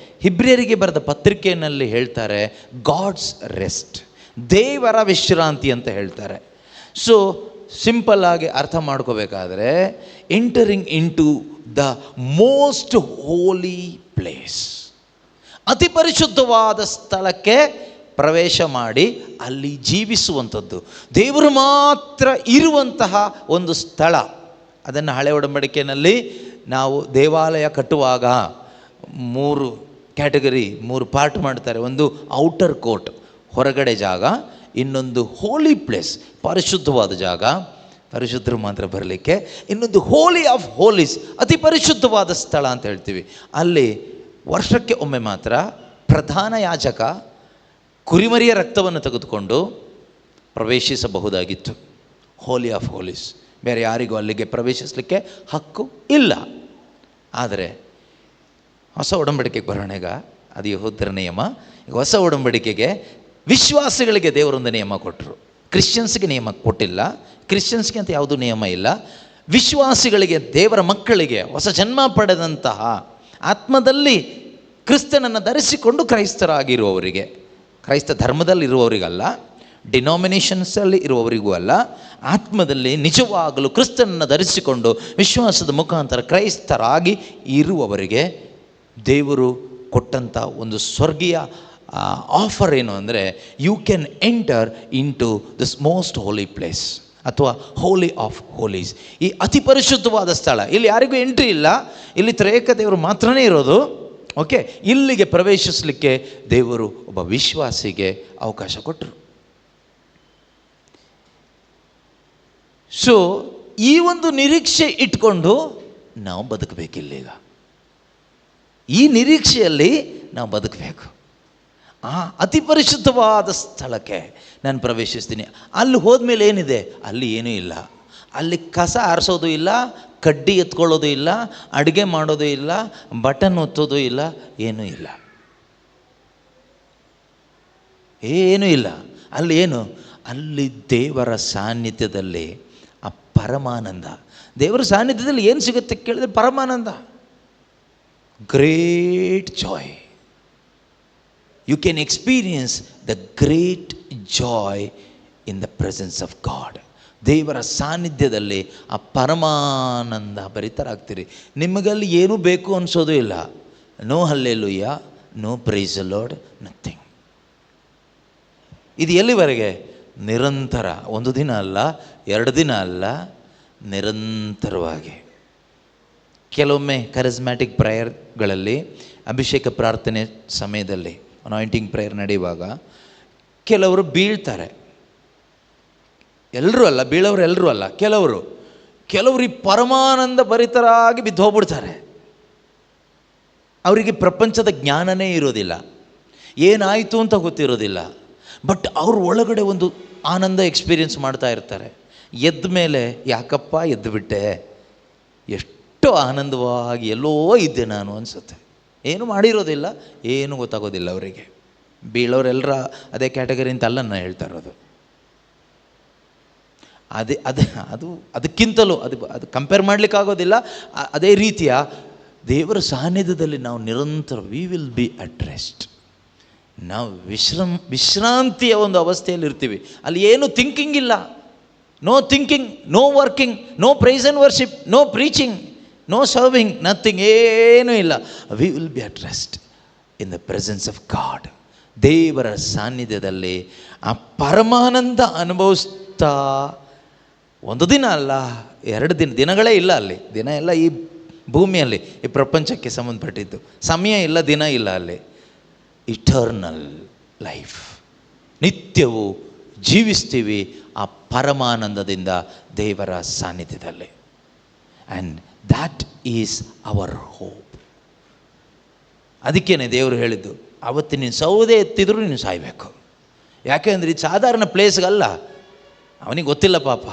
ಹಿಬ್ರಿಯರಿಗೆ ಬರೆದ ಪತ್ರಿಕೆಯಲ್ಲಿ ಹೇಳ್ತಾರೆ ಗಾಡ್ಸ್ ರೆಸ್ಟ್, ದೇವರ ವಿಶ್ರಾಂತಿ ಅಂತ ಹೇಳ್ತಾರೆ. ಸೊ ಸಿಂಪಲ್ ಆಗಿ ಅರ್ಥ ಮಾಡ್ಕೋಬೇಕಾದ್ರೆ entering into the most holy place, ಅತಿ ಪರಿಶುದ್ಧವಾದ ಸ್ಥಳಕ್ಕೆ ಪ್ರವೇಶ ಮಾಡಿ ಅಲ್ಲಿ ಜೀವಿಸುವಂಥದ್ದು, ದೇವರು ಮಾತ್ರ ಇರುವಂತಹ ಒಂದು ಸ್ಥಳ. ಅದನ್ನು ಹಳೆ ಒಡಂಬಡಿಕೆಯಲ್ಲಿ ನಾವು ದೇವಾಲಯ ಕಟ್ಟುವಾಗ 3 ಕ್ಯಾಟಗರಿ, 3 ಪಾರ್ಟ್ ಮಾಡ್ತಾರೆ. ಒಂದು ಔಟರ್ ಕೋರ್ಟ್, ಹೊರಗಡೆ ಜಾಗ. ಇನ್ನೊಂದು ಹೋಲಿ ಪ್ಲೇಸ್, ಪರಿಶುದ್ಧವಾದ ಜಾಗ, ಪರಿಶುದ್ಧರು ಮಾತ್ರ ಬರಲಿಕ್ಕೆ. ಇನ್ನೊಂದು ಹೋಲಿ ಆಫ್ ಹೋಲೀಸ್, ಅತಿ ಪರಿಶುದ್ಧವಾದ ಸ್ಥಳ ಅಂತ ಹೇಳ್ತೀವಿ. ಅಲ್ಲಿ ವರ್ಷಕ್ಕೆ ಒಮ್ಮೆ ಮಾತ್ರ ಪ್ರಧಾನ ಯಾಜಕ ಕುರಿಮರಿಯ ರಕ್ತವನ್ನು ತೆಗೆದುಕೊಂಡು ಪ್ರವೇಶಿಸಬಹುದಾಗಿತ್ತು. ಹೋಲಿ ಆಫ್ ಹೋಲೀಸ್, ಬೇರೆ ಯಾರಿಗೂ ಅಲ್ಲಿಗೆ ಪ್ರವೇಶಿಸಲಿಕ್ಕೆ ಹಕ್ಕು ಇಲ್ಲ. ಆದರೆ ಹೊಸ ಒಡಂಬಡಿಕೆಗೆ ಬರೋಣ. ಈಗ ಅದು ಯೆಹೂದ್ಯರ ನಿಯಮ. ಈಗ ಹೊಸ ಒಡಂಬಡಿಕೆಗೆ ವಿಶ್ವಾಸಿಗಳಿಗೆ ದೇವರೊಂದು ನಿಯಮ ಕೊಟ್ಟರು, ಕ್ರಿಶ್ಚಿಯನ್ಸ್ಗೆ ನಿಯಮ ಕೊಟ್ಟಿಲ್ಲ. ಕ್ರಿಶ್ಚಿಯನ್ಸ್ಗೆ ಅಂತ ಯಾವುದೂ ನಿಯಮ ಇಲ್ಲ. ವಿಶ್ವಾಸಿಗಳಿಗೆ, ದೇವರ ಮಕ್ಕಳಿಗೆ, ಹೊಸ ಜನ್ಮ ಪಡೆದಂತಹ ಆತ್ಮದಲ್ಲಿ ಕ್ರಿಸ್ತನನ್ನು ಧರಿಸಿಕೊಂಡು ಕ್ರೈಸ್ತರಾಗಿರುವವರಿಗೆ, ಕ್ರೈಸ್ತ ಧರ್ಮದಲ್ಲಿರುವವರಿಗಲ್ಲ, ಡಿನಾಮಿನೇಷನ್ಸಲ್ಲಿ ಇರುವವರಿಗೂ ಅಲ್ಲ, ಆತ್ಮದಲ್ಲಿ ನಿಜವಾಗಲೂ ಕ್ರಿಸ್ತನನ್ನು ಧರಿಸಿಕೊಂಡು ವಿಶ್ವಾಸದ ಮುಖಾಂತರ ಕ್ರೈಸ್ತರಾಗಿ ಇರುವವರಿಗೆ ದೇವರು ಕೊಟ್ಟಂಥ ಒಂದು ಸ್ವರ್ಗೀಯ ಆಫರ್ ಏನು ಅಂದರೆ, you can enter into this most holy place ಅಥವಾ ಹೋಲಿ ಆಫ್ ಹೋಲೀಸ್, ಈ ಅತಿ ಪರಿಶುದ್ಧವಾದ ಸ್ಥಳ. ಇಲ್ಲಿ ಯಾರಿಗೂ ಎಂಟ್ರಿ ಇಲ್ಲ, ಇಲ್ಲಿ ತ್ರೇಕ ದೇವರು ಮಾತ್ರನೇ ಇರೋದು. ಓಕೆ, ಇಲ್ಲಿಗೆ ಪ್ರವೇಶಿಸಲಿಕ್ಕೆ ದೇವರು ಒಬ್ಬ ವಿಶ್ವಾಸಿಗೆ ಅವಕಾಶ ಕೊಟ್ಟರು. ಸೊ ಈ ಒಂದು ನಿರೀಕ್ಷೆ ಇಟ್ಕೊಂಡು ನಾವು ಬದುಕಬೇಕಿಲ್ಲೀಗ. ಈ ನಿರೀಕ್ಷೆಯಲ್ಲಿ ನಾವು ಬದುಕಬೇಕು. ಆ ಅತಿ ಪರಿಶುದ್ಧವಾದ ಸ್ಥಳಕ್ಕೆ ನಾನು ಪ್ರವೇಶಿಸ್ತೀನಿ. ಅಲ್ಲಿ ಹೋದ್ಮೇಲೆ ಏನಿದೆ? ಅಲ್ಲಿ ಏನೂ ಇಲ್ಲ. ಅಲ್ಲಿ ಕಸ ಆರಿಸೋದು ಇಲ್ಲ, ಕಡ್ಡಿ ಎತ್ಕೊಳ್ಳೋದು ಇಲ್ಲ, ಅಡುಗೆ ಮಾಡೋದು ಇಲ್ಲ, ಬಟನ್ ಒತ್ತೋದು ಇಲ್ಲ, ಏನೂ ಇಲ್ಲ, ಏನೂ ಇಲ್ಲ. ಅಲ್ಲಿ ಏನು? ಅಲ್ಲಿ ದೇವರ ಸಾನ್ನಿಧ್ಯದಲ್ಲಿ ಆ ಪರಮಾನಂದ. ದೇವರ ಸಾನ್ನಿಧ್ಯದಲ್ಲಿ ಏನು ಸಿಗುತ್ತೆ ಕೇಳಿದ್ರೆ ಪರಮಾನಂದ, great joy. You can experience the great joy in the presence of God. ದೇವರ ಸಾನ್ನಿಧ್ಯದಲ್ಲಿ ಆ ಪರಮಾನಂದ ಭರಿತರಾಗ್ತೀರಿ. ನಿಮಗಲ್ಲಿ ಏನೂ ಬೇಕು ಅನಿಸೋದು ಇಲ್ಲ. No hallelujah, no praise the Lord, nothing. ಇದು ಎಲ್ಲಿವರೆಗೆ? ನಿರಂತರ. ಒಂದು ದಿನ ಅಲ್ಲ, 2 ದಿನ ಅಲ್ಲ, ನಿರಂತರವಾಗಿ. ಕೆಲವೊಮ್ಮೆ ಕರಿಸ್ಮ್ಯಾಟಿಕ್ ಪ್ರೇಯರ್ಗಳಲ್ಲಿ, ಅಭಿಷೇಕ ಪ್ರಾರ್ಥನೆ ಸಮಯದಲ್ಲಿ, ಅನಾಯಿಂಟಿಂಗ್ ಪ್ರೇಯರ್ ನಡೆಯುವಾಗ ಕೆಲವರು ಬೀಳ್ತಾರೆ. ಎಲ್ಲರೂ ಅಲ್ಲ, ಬೀಳೋರು ಎಲ್ಲರೂ ಅಲ್ಲ, ಕೆಲವರು ಈ ಪರಮಾನಂದ ಭರಿತರಾಗಿ ಬಿದ್ದು ಹೋಗ್ಬಿಡ್ತಾರೆ. ಅವರಿಗೆ ಪ್ರಪಂಚದ ಜ್ಞಾನನೇ ಇರೋದಿಲ್ಲ, ಏನಾಯಿತು ಅಂತ ಗೊತ್ತಿರೋದಿಲ್ಲ. ಬಟ್ ಅವ್ರ ಒಳಗಡೆ ಒಂದು ಆನಂದ ಎಕ್ಸ್ಪೀರಿಯನ್ಸ್ ಮಾಡ್ತಾ ಇರ್ತಾರೆ. ಎದ್ದ ಮೇಲೆ ಯಾಕಪ್ಪ ಎದ್ದು ಬಿಟ್ಟೆ, ಎಷ್ಟು ಆನಂದವಾಗಿ ಎಲ್ಲೋ ಇದ್ದೆ ನಾನು ಅನಿಸುತ್ತೆ. ಏನು ಮಾಡಿರೋದಿಲ್ಲ, ಏನು ಗೊತ್ತಾಗೋದಿಲ್ಲ ಅವರಿಗೆ. ಬೀಳೋರೆಲ್ಲರ ಅದೇ ಕ್ಯಾಟಗರಿ ಅಂತ ಅಲ್ಲ ನಾನು ಹೇಳ್ತಾ ಇರೋದು. ಅದಕ್ಕಿಂತಲೂ ಅದು ಕಂಪೇರ್ ಮಾಡಲಿಕ್ಕಾಗೋದಿಲ್ಲ. ಅದೇ ರೀತಿಯ ದೇವರ ಸಾನ್ನಿಧ್ಯದಲ್ಲಿ ನಾವು ನಿರಂತರ we will be at rest. ನಾವು ವಿಶ್ರಾಂತಿಯ ಒಂದು ಅವಸ್ಥೆಯಲ್ಲಿ ಇರ್ತೀವಿ. ಅಲ್ಲಿ ಏನು ಥಿಂಕಿಂಗ್ ಇಲ್ಲ. No thinking, no working, no praise and worship, no preaching, no serving, nothing, ಏನೂ ಇಲ್ಲ. We will be at rest in the presence of God. ದೇವರ ಸಾನ್ನಿಧ್ಯದಲ್ಲಿ ಆ ಪರಮಾನಂದ ಅನುಭವಿಸ್ತಾ ಒಂದು ದಿನ ಅಲ್ಲ, 2 ದಿನಗಳೇ ಇಲ್ಲ. ಅಲ್ಲಿ ದಿನ ಎಲ್ಲ ಈ ಭೂಮಿಯಲ್ಲಿ, ಈ ಪ್ರಪಂಚಕ್ಕೆ ಸಂಬಂಧಪಟ್ಟಿದ್ದು. ಸಮಯ ಇಲ್ಲ, ದಿನ ಇಲ್ಲ. ಅಲ್ಲಿ ಇಟರ್ನಲ್ ಲೈಫ್, ನಿತ್ಯವೂ ಜೀವಿಸ್ತೀವಿ ಆ ಪರಮಾನಂದದಿಂದ ದೇವರ ಸಾನ್ನಿಧ್ಯದಲ್ಲಿ. And that is our hope. ಅದಕ್ಕೇನೆ ದೇವರು ಹೇಳಿದ್ದು, ಅವತ್ತು ನೀನು ಸೌದೆ ಎತ್ತಿದ್ರೂ ನೀನು ಸಾಯಬೇಕು. ಯಾಕೆಂದರೆ ಇದು ಸಾಧಾರಣ ಪ್ಲೇಸ್ಗಲ್ಲ. ಅವನಿಗೆ ಗೊತ್ತಿಲ್ಲ ಪಾಪ.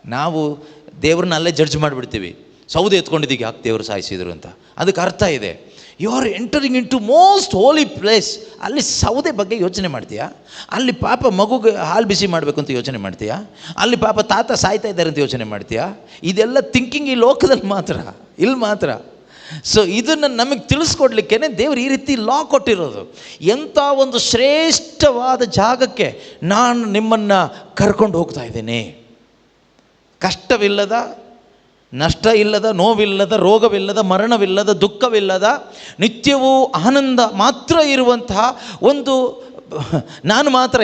ನಾವು ದೇವ್ರನ್ನ ಅಲ್ಲೇ ಜಡ್ಜ್ ಮಾಡಿಬಿಡ್ತೀವಿ. ಸೌದೆ ಎತ್ಕೊಂಡಿದ್ದೀವಿ, ಯಾಕೆ ದೇವರು ಸಾಯಿಸಿದ್ರು ಅಂತ. ಅದಕ್ಕೆ ಅರ್ಥ ಇದೆ. You are entering into most holy place. ಅಲ್ಲಿ ಸೌದೆ ಬಗ್ಗೆ ಯೋಚನೆ ಮಾಡ್ತೀಯಾ? ಅಲ್ಲಿ ಪಾಪ ಮಗುಗೆ ಹಾಲು ಬಿಸಿ ಮಾಡಬೇಕು ಅಂತ ಯೋಚನೆ ಮಾಡ್ತೀಯಾ? ಅಲ್ಲಿ ಪಾಪ ತಾತ ಸಾಯ್ತಾ ಇದ್ದಾರೆ ಅಂತ ಯೋಚನೆ ಮಾಡ್ತೀಯಾ? ಇದೆಲ್ಲ ಥಿಂಕಿಂಗ್ ಈ ಲೋಕದಲ್ಲಿ ಮಾತ್ರ, ಇಲ್ಲಿ ಮಾತ್ರ. ಸೊ ಇದನ್ನು ನಮಗೆ ತಿಳಿಸ್ಕೊಡ್ಲಿಕ್ಕೇ ದೇವರು ಈ ರೀತಿ ಲಾ ಕೊಟ್ಟಿರೋದು. ಎಂಥ ಒಂದು ಶ್ರೇಷ್ಠವಾದ ಜಾಗಕ್ಕೆ ನಾನು ನಿಮ್ಮನ್ನು ಕರ್ಕೊಂಡು ಹೋಗ್ತಾ ಇದ್ದೇನೆ. ಕಷ್ಟವಿಲ್ಲದ, ನಷ್ಟ ಇಲ್ಲದ, ನೋವಿಲ್ಲದ, ರೋಗವಿಲ್ಲದ, ಮರಣವಿಲ್ಲದ, ದುಃಖವಿಲ್ಲದ, ನಿತ್ಯವೂ ಆನಂದ ಮಾತ್ರ ಇರುವಂತಹ ಒಂದು, ನಾನು ಮಾತ್ರ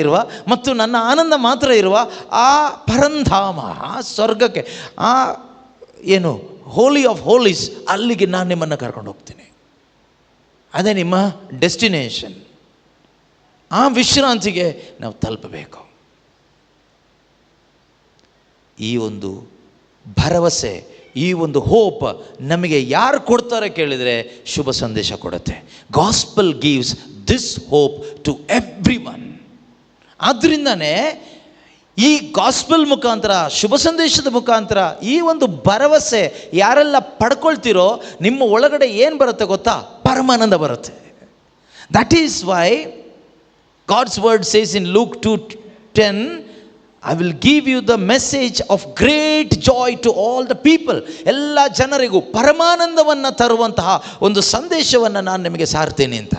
ಇರುವ ಮತ್ತು ನನ್ನ ಆನಂದ ಮಾತ್ರ ಇರುವ ಆ ಪರಂಧಾಮ, ಆ ಸ್ವರ್ಗಕ್ಕೆ, ಆ ಏನು ಹೋಲಿ ಆಫ್ ಹೋಲೀಸ್, ಅಲ್ಲಿಗೆ ನಾನು ನಿಮ್ಮನ್ನು ಕರ್ಕೊಂಡು ಹೋಗ್ತೀನಿ. ಅದೇ ನಿಮ್ಮ ಡೆಸ್ಟಿನೇಷನ್. ಆ ವಿಶ್ರಾಂತಿಗೆ ನಾವು ತಲುಪಬೇಕು. ಈ ಒಂದು ಭರವಸೆ, ಈ ಒಂದು ಹೋಪ್ ನಮಗೆ ಯಾರು ಕೊಡ್ತಾರೆ ಕೇಳಿದರೆ ಶುಭ ಸಂದೇಶ ಕೊಡುತ್ತೆ. Gospel gives this hope to everyone. ಆದ್ದರಿಂದನೇ ಈ ಗಾಸ್ಪಲ್ ಮುಖಾಂತರ, ಶುಭ ಸಂದೇಶದ ಮುಖಾಂತರ ಈ ಒಂದು ಭರವಸೆ ಯಾರೆಲ್ಲ ಪಡ್ಕೊಳ್ತಿರೋ ನಿಮ್ಮ ಒಳಗಡೆ ಏನು ಬರುತ್ತೆ ಗೊತ್ತಾ? ಪರಮಾನಂದ ಬರುತ್ತೆ. That is why God's word says in Luke 2:10, I will give you the message of great joy to all the people. ಎಲ್ಲ ಜನರಿಗೂ ಪರಮಾನಂದವನ್ನು ತರುವಂತಹ ಒಂದು ಸಂದೇಶವನ್ನು ನಾನು ನಿಮಗೆ ಸಾರ್ತೇನೆ ಅಂತ.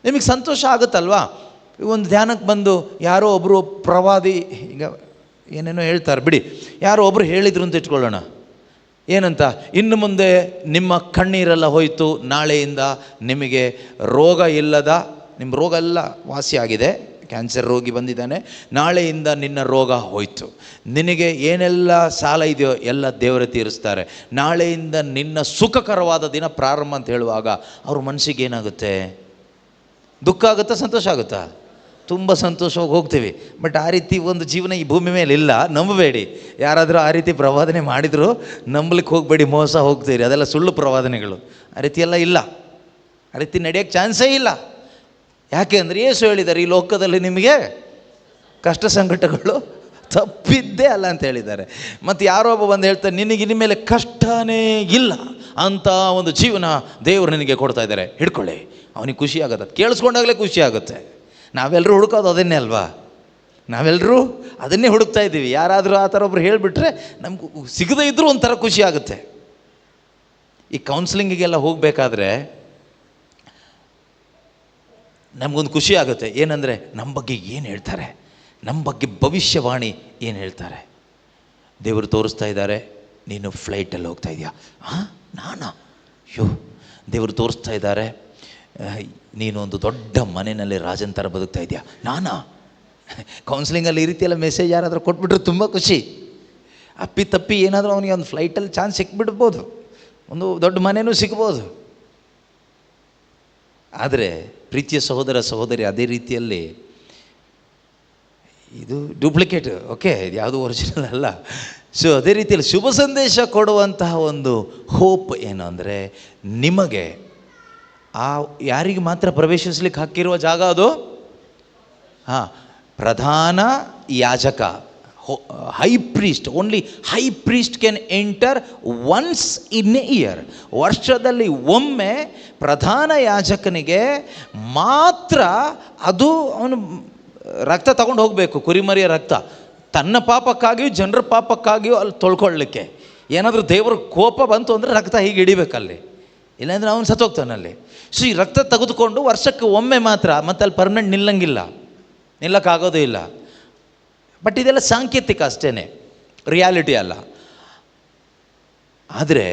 ನಿಮಗೆ ಸಂತೋಷ ಆಗುತ್ತಲ್ವಾ? ಒಂದು ಧ್ಯಾನಕ್ಕೆ ಬಂದು ಯಾರೋ ಒಬ್ಬರು ಪ್ರವಾದಿ, ಈಗ ಏನೇನೋ ಹೇಳ್ತಾರೆ ಬಿಡಿ, ಯಾರೋ ಒಬ್ಬರು ಹೇಳಿದ್ರು ಅಂತ ಇಟ್ಕೊಳ್ಳೋಣ. ಏನಂತ? ಇನ್ನು ಮುಂದೆ ನಿಮ್ಮ ಕಣ್ಣೀರೆಲ್ಲ ಹೋಯಿತು, ನಾಳೆಯಿಂದ ನಿಮಗೆ ರೋಗ ಇಲ್ಲದ, ನಿಮ್ಮ ರೋಗ ಎಲ್ಲ ವಾಸಿಯಾಗಿದೆ, ಕ್ಯಾನ್ಸರ್ ರೋಗಿ ಬಂದಿದ್ದಾನೆ, ನಾಳೆಯಿಂದ ನಿನ್ನ ರೋಗ ಹೋಯಿತು, ನಿನಗೆ ಏನೆಲ್ಲ ಸಾಲ ಇದೆಯೋ ಎಲ್ಲ ದೇವರೇ ತೀರಿಸ್ತಾರೆ, ನಾಳೆಯಿಂದ ನಿನ್ನ ಸುಖಕರವಾದ ದಿನ ಪ್ರಾರಂಭ ಅಂತ ಹೇಳುವಾಗ ಅವ್ರ ಮನಸ್ಸಿಗೆ ಏನಾಗುತ್ತೆ? ದುಃಖ ಆಗುತ್ತಾ? ಸಂತೋಷ ಆಗುತ್ತಾ? ತುಂಬ ಸಂತೋಷವಾಗಿ ಹೋಗ್ತೀವಿ. ಬಟ್ ಆ ರೀತಿ ಒಂದು ಜೀವನ ಈ ಭೂಮಿ ಮೇಲೆ ಇಲ್ಲ, ನಂಬಬೇಡಿ. ಯಾರಾದರೂ ಆ ರೀತಿ ಪ್ರವಾದನೆ ಮಾಡಿದರೂ ನಂಬಲಿಕ್ಕೆ ಹೋಗಬೇಡಿ, ಮೋಸ ಹೋಗ್ತೀರಿ. ಅದೆಲ್ಲ ಸುಳ್ಳು ಪ್ರವಾದನೆಗಳು. ಆ ರೀತಿ ಎಲ್ಲ ಇಲ್ಲ, ಆ ರೀತಿ ನಡೆಯೋಕ್ಕೆ ಚಾನ್ಸೇ ಇಲ್ಲ. ಯಾಕೆ ಅಂದರೆ ಯೇಸು ಹೇಳಿದ್ದಾರೆ, ಈ ಲೋಕದಲ್ಲಿ ನಿಮಗೆ ಕಷ್ಟ ಸಂಕಟಗಳು ತಪ್ಪಿದ್ದೇ ಅಲ್ಲ ಅಂತ ಹೇಳಿದ್ದಾರೆ. ಮತ್ತು ಯಾರೋ ಒಬ್ಬ ಬಂದು ಹೇಳ್ತಾರೆ, ನಿನಗೆ ಇನ್ಮೇಲೆ ಕಷ್ಟನೇ ಇಲ್ಲ ಅಂತ ಒಂದು ಜೀವನ ದೇವರು ನಿನಗೆ ಕೊಡ್ತಾ ಇದ್ದಾರೆ, ಹಿಡ್ಕೊಳ್ಳಿ. ಅವನಿಗೆ ಖುಷಿ ಆಗುತ್ತೆ, ಕೇಳಿಸ್ಕೊಂಡಾಗಲೇ ಖುಷಿ ಆಗುತ್ತೆ. ನಾವೆಲ್ಲರೂ ಹುಡುಕೋದು ಅದನ್ನೇ ಅಲ್ವಾ? ನಾವೆಲ್ಲರೂ ಅದನ್ನೇ ಹುಡುಕ್ತಾ ಇದ್ದೀವಿ. ಯಾರಾದರೂ ಆ ಥರ ಒಬ್ರು ಹೇಳಿಬಿಟ್ರೆ ನಮ್ಗೆ ಸಿಗದೇ ಇದ್ದರೂ ಒಂಥರ ಖುಷಿ ಆಗುತ್ತೆ. ಈ ಕೌನ್ಸಿಲಿಂಗಿಗೆಲ್ಲ ಹೋಗಬೇಕಾದ್ರೆ ನಮಗೊಂದು ಖುಷಿ ಆಗುತ್ತೆ. ಏನಂದರೆ ನಮ್ಮ ಬಗ್ಗೆ ಏನು ಹೇಳ್ತಾರೆ, ನಮ್ಮ ಬಗ್ಗೆ ಭವಿಷ್ಯವಾಣಿ ಏನು ಹೇಳ್ತಾರೆ. ದೇವರು ತೋರಿಸ್ತಾ ಇದ್ದಾರೆ, ನೀನು ಫ್ಲೈಟಲ್ಲಿ ಹೋಗ್ತಾ ಇದೆಯಾ? ಹಾಂ, ನಾನಾ? ಅಯ್ಯೋ. ದೇವರು ತೋರಿಸ್ತಾ ಇದ್ದಾರೆ, ನೀನು ಒಂದು ದೊಡ್ಡ ಮನೆಯಲ್ಲಿ ರಾಜನ ಥರ ಬದುಕ್ತಾ ಇದೆಯಾ? ನಾನಾ? ಕೌನ್ಸಿಲಿಂಗಲ್ಲಿ ಈ ರೀತಿಯೆಲ್ಲ ಮೆಸೇಜ್ ಯಾರಾದರೂ ಕೊಟ್ಬಿಟ್ರೆ ತುಂಬ ಖುಷಿ. ಅಪ್ಪಿ ತಪ್ಪಿ ಏನಾದರೂ ಅವನಿಗೆ ಒಂದು ಫ್ಲೈಟಲ್ಲಿ ಚಾನ್ಸ್ ಸಿಕ್ಬಿಡ್ಬೋದು, ಒಂದು ದೊಡ್ಡ ಮನೆಯೂ ಸಿಗ್ಬೋದು. ಆದರೆ ಪ್ರೀತಿಯ ಸಹೋದರ ಸಹೋದರಿ, ಅದೇ ರೀತಿಯಲ್ಲಿ ಇದು ಡೂಪ್ಲಿಕೇಟ್, ಓಕೆ, ಇದು ಯಾವುದು ಒರಿಜಿನಲ್ ಅಲ್ಲ. ಸೊ ಅದೇ ರೀತಿಯಲ್ಲಿ ಶುಭ ಸಂದೇಶ ಕೊಡುವಂತಹ ಒಂದು ಹೋಪ್ ಏನು ಅಂದರೆ, ನಿಮಗೆ ಆ ಯಾರಿಗೆ ಮಾತ್ರ ಪ್ರವೇಶಿಸ್ಲಿಕ್ಕೆ ಹಾಕಿರುವ ಜಾಗ ಅದು ಪ್ರಧಾನ ಯಾಜಕ, high priest. Only high priest can enter once in a year. ವರ್ಷದಲ್ಲಿ ಒಮ್ಮೆ ಪ್ರಧಾನ ಯಾಜಕನಿಗೆ ಮಾತ್ರ ಅದು ಅವನು ರಕ್ತ ತಗೊಂಡು ಹೋಗಬೇಕು, ಕುರಿಮರಿಯ ರಕ್ತ. ತನ್ನ ಪಾಪಕ್ಕಾಗಿಯೂ ಜನರ ಪಾಪಕ್ಕಾಗಿಯೂ ಅಲ್ಲಿ ತೊಳ್ಕೊಳ್ಳಿಕ್ಕೆ. ಏನಾದರೂ ದೇವರ ಕೋಪ ಬಂತು ಅಂದರೆ ರಕ್ತ ಹೀಗೆ ಹಿಡಿಬೇಕಲ್ಲಿ, ಇಲ್ಲಾಂದರೆ ಅವನು ಸತ್ತೋಗ್ತಾನಲ್ಲಿ. ಸೊ ಈ ರಕ್ತ ತೆಗೆದುಕೊಂಡು ವರ್ಷಕ್ಕೆ ಒಮ್ಮೆ ಮಾತ್ರ, ಮತ್ತು ಅಲ್ಲಿ ಪರ್ಮನೆಂಟ್ ನಿಲ್ಲಕ್ಕಾಗೋದು ಇಲ್ಲ. ಬಟ್ ಇದೆಲ್ಲ ಸಾಂಕೇತಿಕ ಅಷ್ಟೇ, ರಿಯಾಲಿಟಿ ಅಲ್ಲ. ಆದರೆ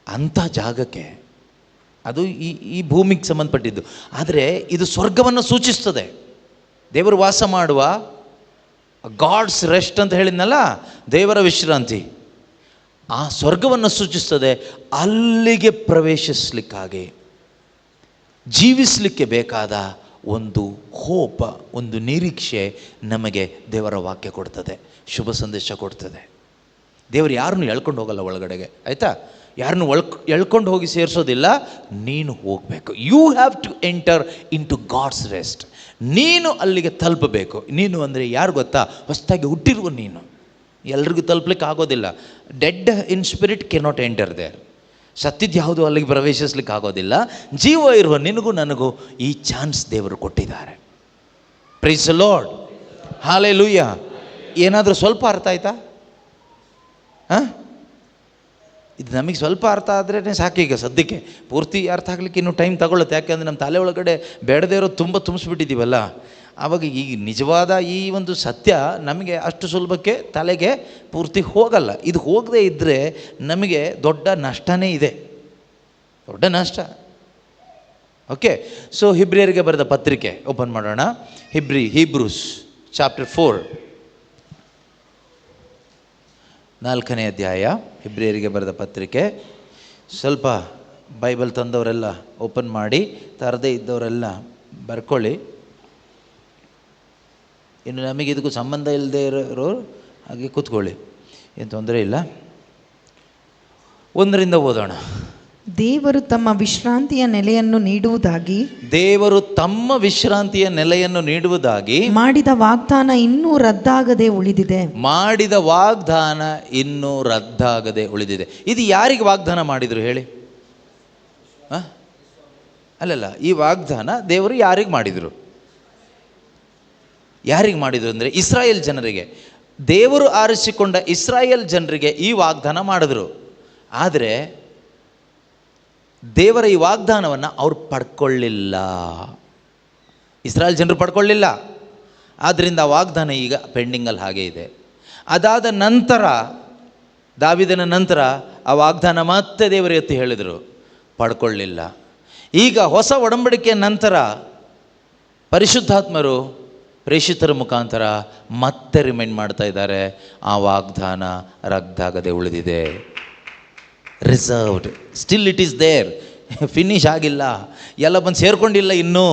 ಅಂಥ ಜಾಗಕ್ಕೆ ಅದು ಈ ಭೂಮಿಗೆ ಸಂಬಂಧಪಟ್ಟಿದ್ದು. ಆದರೆ ಇದು ಸ್ವರ್ಗವನ್ನು ಸೂಚಿಸ್ತದೆ. ದೇವರು ವಾಸ ಮಾಡುವ ಗಾಡ್ಸ್ ರೆಸ್ಟ್ ಅಂತ ಹೇಳಿದ್ನಲ್ಲ, ದೇವರ ವಿಶ್ರಾಂತಿ, ಆ ಸ್ವರ್ಗವನ್ನು ಸೂಚಿಸ್ತದೆ. ಅಲ್ಲಿಗೆ ಪ್ರವೇಶಿಸಲಿಕ್ಕಾಗಿ ಜೀವಿಸಲಿಕ್ಕೆ ಬೇಕಾದ ಒಂದು ಹೋಪ, ಒಂದು ನಿರೀಕ್ಷೆ ನಮಗೆ ದೇವರ ವಾಕ್ಯ ಕೊಡ್ತದೆ, ಶುಭ ಸಂದೇಶ ಕೊಡ್ತದೆ. ದೇವರು ಯಾರನ್ನು ಎಳ್ಕೊಂಡು ಹೋಗಲ್ಲ ಒಳಗಡೆಗೆ, ಆಯಿತಾ? ಯಾರನ್ನು ಎಳ್ಕೊಂಡು ಹೋಗಿ ಸೇರಿಸೋದಿಲ್ಲ. ನೀನು ಹೋಗಬೇಕು. You have to enter into God's rest. ನೀನು ಅಲ್ಲಿಗೆ ತಲುಪಬೇಕು. ನೀನು ಅಂದರೆ ಯಾರು ಗೊತ್ತಾ? ಹೊಸದಾಗಿ ಹುಟ್ಟಿರುವ ನೀನು. ಎಲ್ರಿಗೂ ತಲುಪಲಿಕ್ಕೆ ಆಗೋದಿಲ್ಲ. Dead in spirit cannot enter there. ಸತ್ತಿದ್ದು ಯಾವುದು ಅಲ್ಲಿಗೆ ಪ್ರವೇಶಿಸ್ಲಿಕ್ಕೆ ಆಗೋದಿಲ್ಲ. ಜೀವ ಇರುವ ನಿನಗೂ ನನಗೂ ಈ ಚಾನ್ಸ್ ದೇವರು ಕೊಟ್ಟಿದ್ದಾರೆ. Praise the Lord, hallelujah. ಏನಾದರೂ ಸ್ವಲ್ಪ ಅರ್ಥ ಆಯ್ತಾ? ಇದು ನಮಗೆ ಸ್ವಲ್ಪ ಅರ್ಥ ಆದ್ರೇ ಸಾಕೀಗ ಸದ್ಯಕ್ಕೆ. ಪೂರ್ತಿ ಅರ್ಥ ಆಗಲಿಕ್ಕೆ ಇನ್ನೂ ಟೈಮ್ ತಗೊಳ್ಳುತ್ತೆ. ಯಾಕೆಂದರೆ ನಮ್ಮ ತಲೆ ಒಳಗಡೆ ಬೇಡದೇ ಇರೋ ತುಂಬ ತುಂಬಿಸ್ಬಿಟ್ಟಿದ್ದೀವಲ್ಲ. ಆವಾಗ ಈ ನಿಜವಾದ ಈ ಒಂದು ಸತ್ಯ ನಮಗೆ ಅಷ್ಟು ಸುಲಭಕ್ಕೆ ತಲೆಗೆ ಪೂರ್ತಿ ಹೋಗಲ್ಲ. ಇದು ಹೋಗದೇ ಇದ್ದರೆ ನಮಗೆ ದೊಡ್ಡ ನಷ್ಟನೇ ಇದೆ, ದೊಡ್ಡ ನಷ್ಟ. ಓಕೆ, ಸೊ ಹಿಬ್ರಿಯರಿಗೆ ಬರೆದ ಪತ್ರಿಕೆ ಓಪನ್ ಮಾಡೋಣ. ಹೀಬ್ರೂಸ್ ಚಾಪ್ಟರ್ 4, 4ನೇ ಅಧ್ಯಾಯ. ಹಿಬ್ರಿಯರಿಗೆ ಬರೆದ ಪತ್ರಿಕೆ. ಸ್ವಲ್ಪ ಬೈಬಲ್ ತಂದವರೆಲ್ಲ ಓಪನ್ ಮಾಡಿ, ತರದೇ ಇದ್ದವರೆಲ್ಲ ಬರ್ಕೊಳ್ಳಿ. ಇನ್ನು ನಮಗೆ ಇದಕ್ಕೂ ಸಂಬಂಧ ಇಲ್ಲದೆ ಇರೋರು ಹಾಗೆ ಕೂತ್ಕೊಳ್ಳಿ, ಏನು ತೊಂದರೆ ಇಲ್ಲ. 1ರಿಂದ ಓದೋಣ. ದೇವರು ತಮ್ಮ ವಿಶ್ರಾಂತಿಯ ನೆಲೆಯನ್ನು ನೀಡುವುದಾಗಿ, ದೇವರು ತಮ್ಮ ವಿಶ್ರಾಂತಿಯ ನೆಲೆಯನ್ನು ನೀಡುವುದಾಗಿ ಮಾಡಿದ ವಾಗ್ದಾನ ಇನ್ನೂ ರದ್ದಾಗದೆ ಉಳಿದಿದೆ. ಮಾಡಿದ ವಾಗ್ದಾನ ಇನ್ನೂ ರದ್ದಾಗದೆ ಉಳಿದಿದೆ. ಇದು ಯಾರಿಗೆ ವಾಗ್ದಾನ ಮಾಡಿದರು ಹೇಳಿ? ಅಲ್ಲಲ್ಲ, ಈ ವಾಗ್ದಾನ ದೇವರು ಯಾರಿಗೆ ಮಾಡಿದರು? ಯಾರಿಗೆ ಮಾಡಿದರು ಅಂದರೆ ಇಸ್ರಾಯೇಲ್ ಜನರಿಗೆ. ದೇವರು ಆರಿಸಿಕೊಂಡ ಇಸ್ರಾಯೇಲ್ ಜನರಿಗೆ ಈ ವಾಗ್ದಾನ ಮಾಡಿದ್ರು. ಆದರೆ ದೇವರ ಈ ವಾಗ್ದಾನವನ್ನು ಅವ್ರು ಪಡ್ಕೊಳ್ಳಿಲ್ಲ. ಇಸ್ರಾಯೇಲ್ ಜನರು ಪಡ್ಕೊಳ್ಳಿಲ್ಲ. ಆದ್ದರಿಂದ ವಾಗ್ದಾನ ಈಗ ಪೆಂಡಿಂಗಲ್ಲಿ ಹಾಗೆ ಇದೆ. ಅದಾದ ನಂತರ, ದಾವೀದನ ನಂತರ ಆ ವಾಗ್ದಾನ ಮತ್ತೆ ದೇವರು ಎತ್ತಿ ಹೇಳಿದರು, ಪಡ್ಕೊಳ್ಳಿಲ್ಲ. ಈಗ ಹೊಸ ಒಡಂಬಡಿಕೆಯ ನಂತರ ಪರಿಶುದ್ಧಾತ್ಮರು ಪ್ರೇಷಿತರ ಮುಖಾಂತರ ಮತ್ತೆ ರಿಮೈಂಡ್ ಮಾಡ್ತಾ ಇದ್ದಾರೆ, ಆ ವಾಗ್ದಾನ ರದ್ದಾಗದೆ ಉಳಿದಿದೆ. Reserved, still it is there. Finish ಆಗಿಲ್ಲ, ಎಲ್ಲ ಬಂದು ಸೇರ್ಕೊಂಡಿಲ್ಲ, ಇನ್ನೂ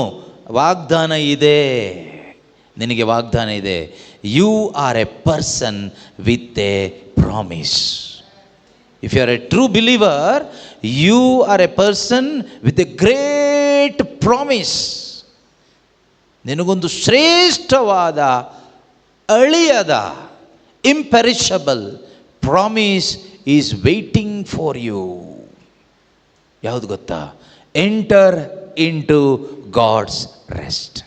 ವಾಗ್ದಾನ ಇದೆ. ನಿನಗೆ ವಾಗ್ದಾನ ಇದೆ. You are a person with a promise. If you are a true believer, you are a person with a great promise. ನಿನಗೊಂದು ಶ್ರೇಷ್ಠವಾದ, ಅಳಿಯದ, imperishable promise is waiting for you. ಯಾವುದು ಗೊತ್ತಾ? Enter into God's rest.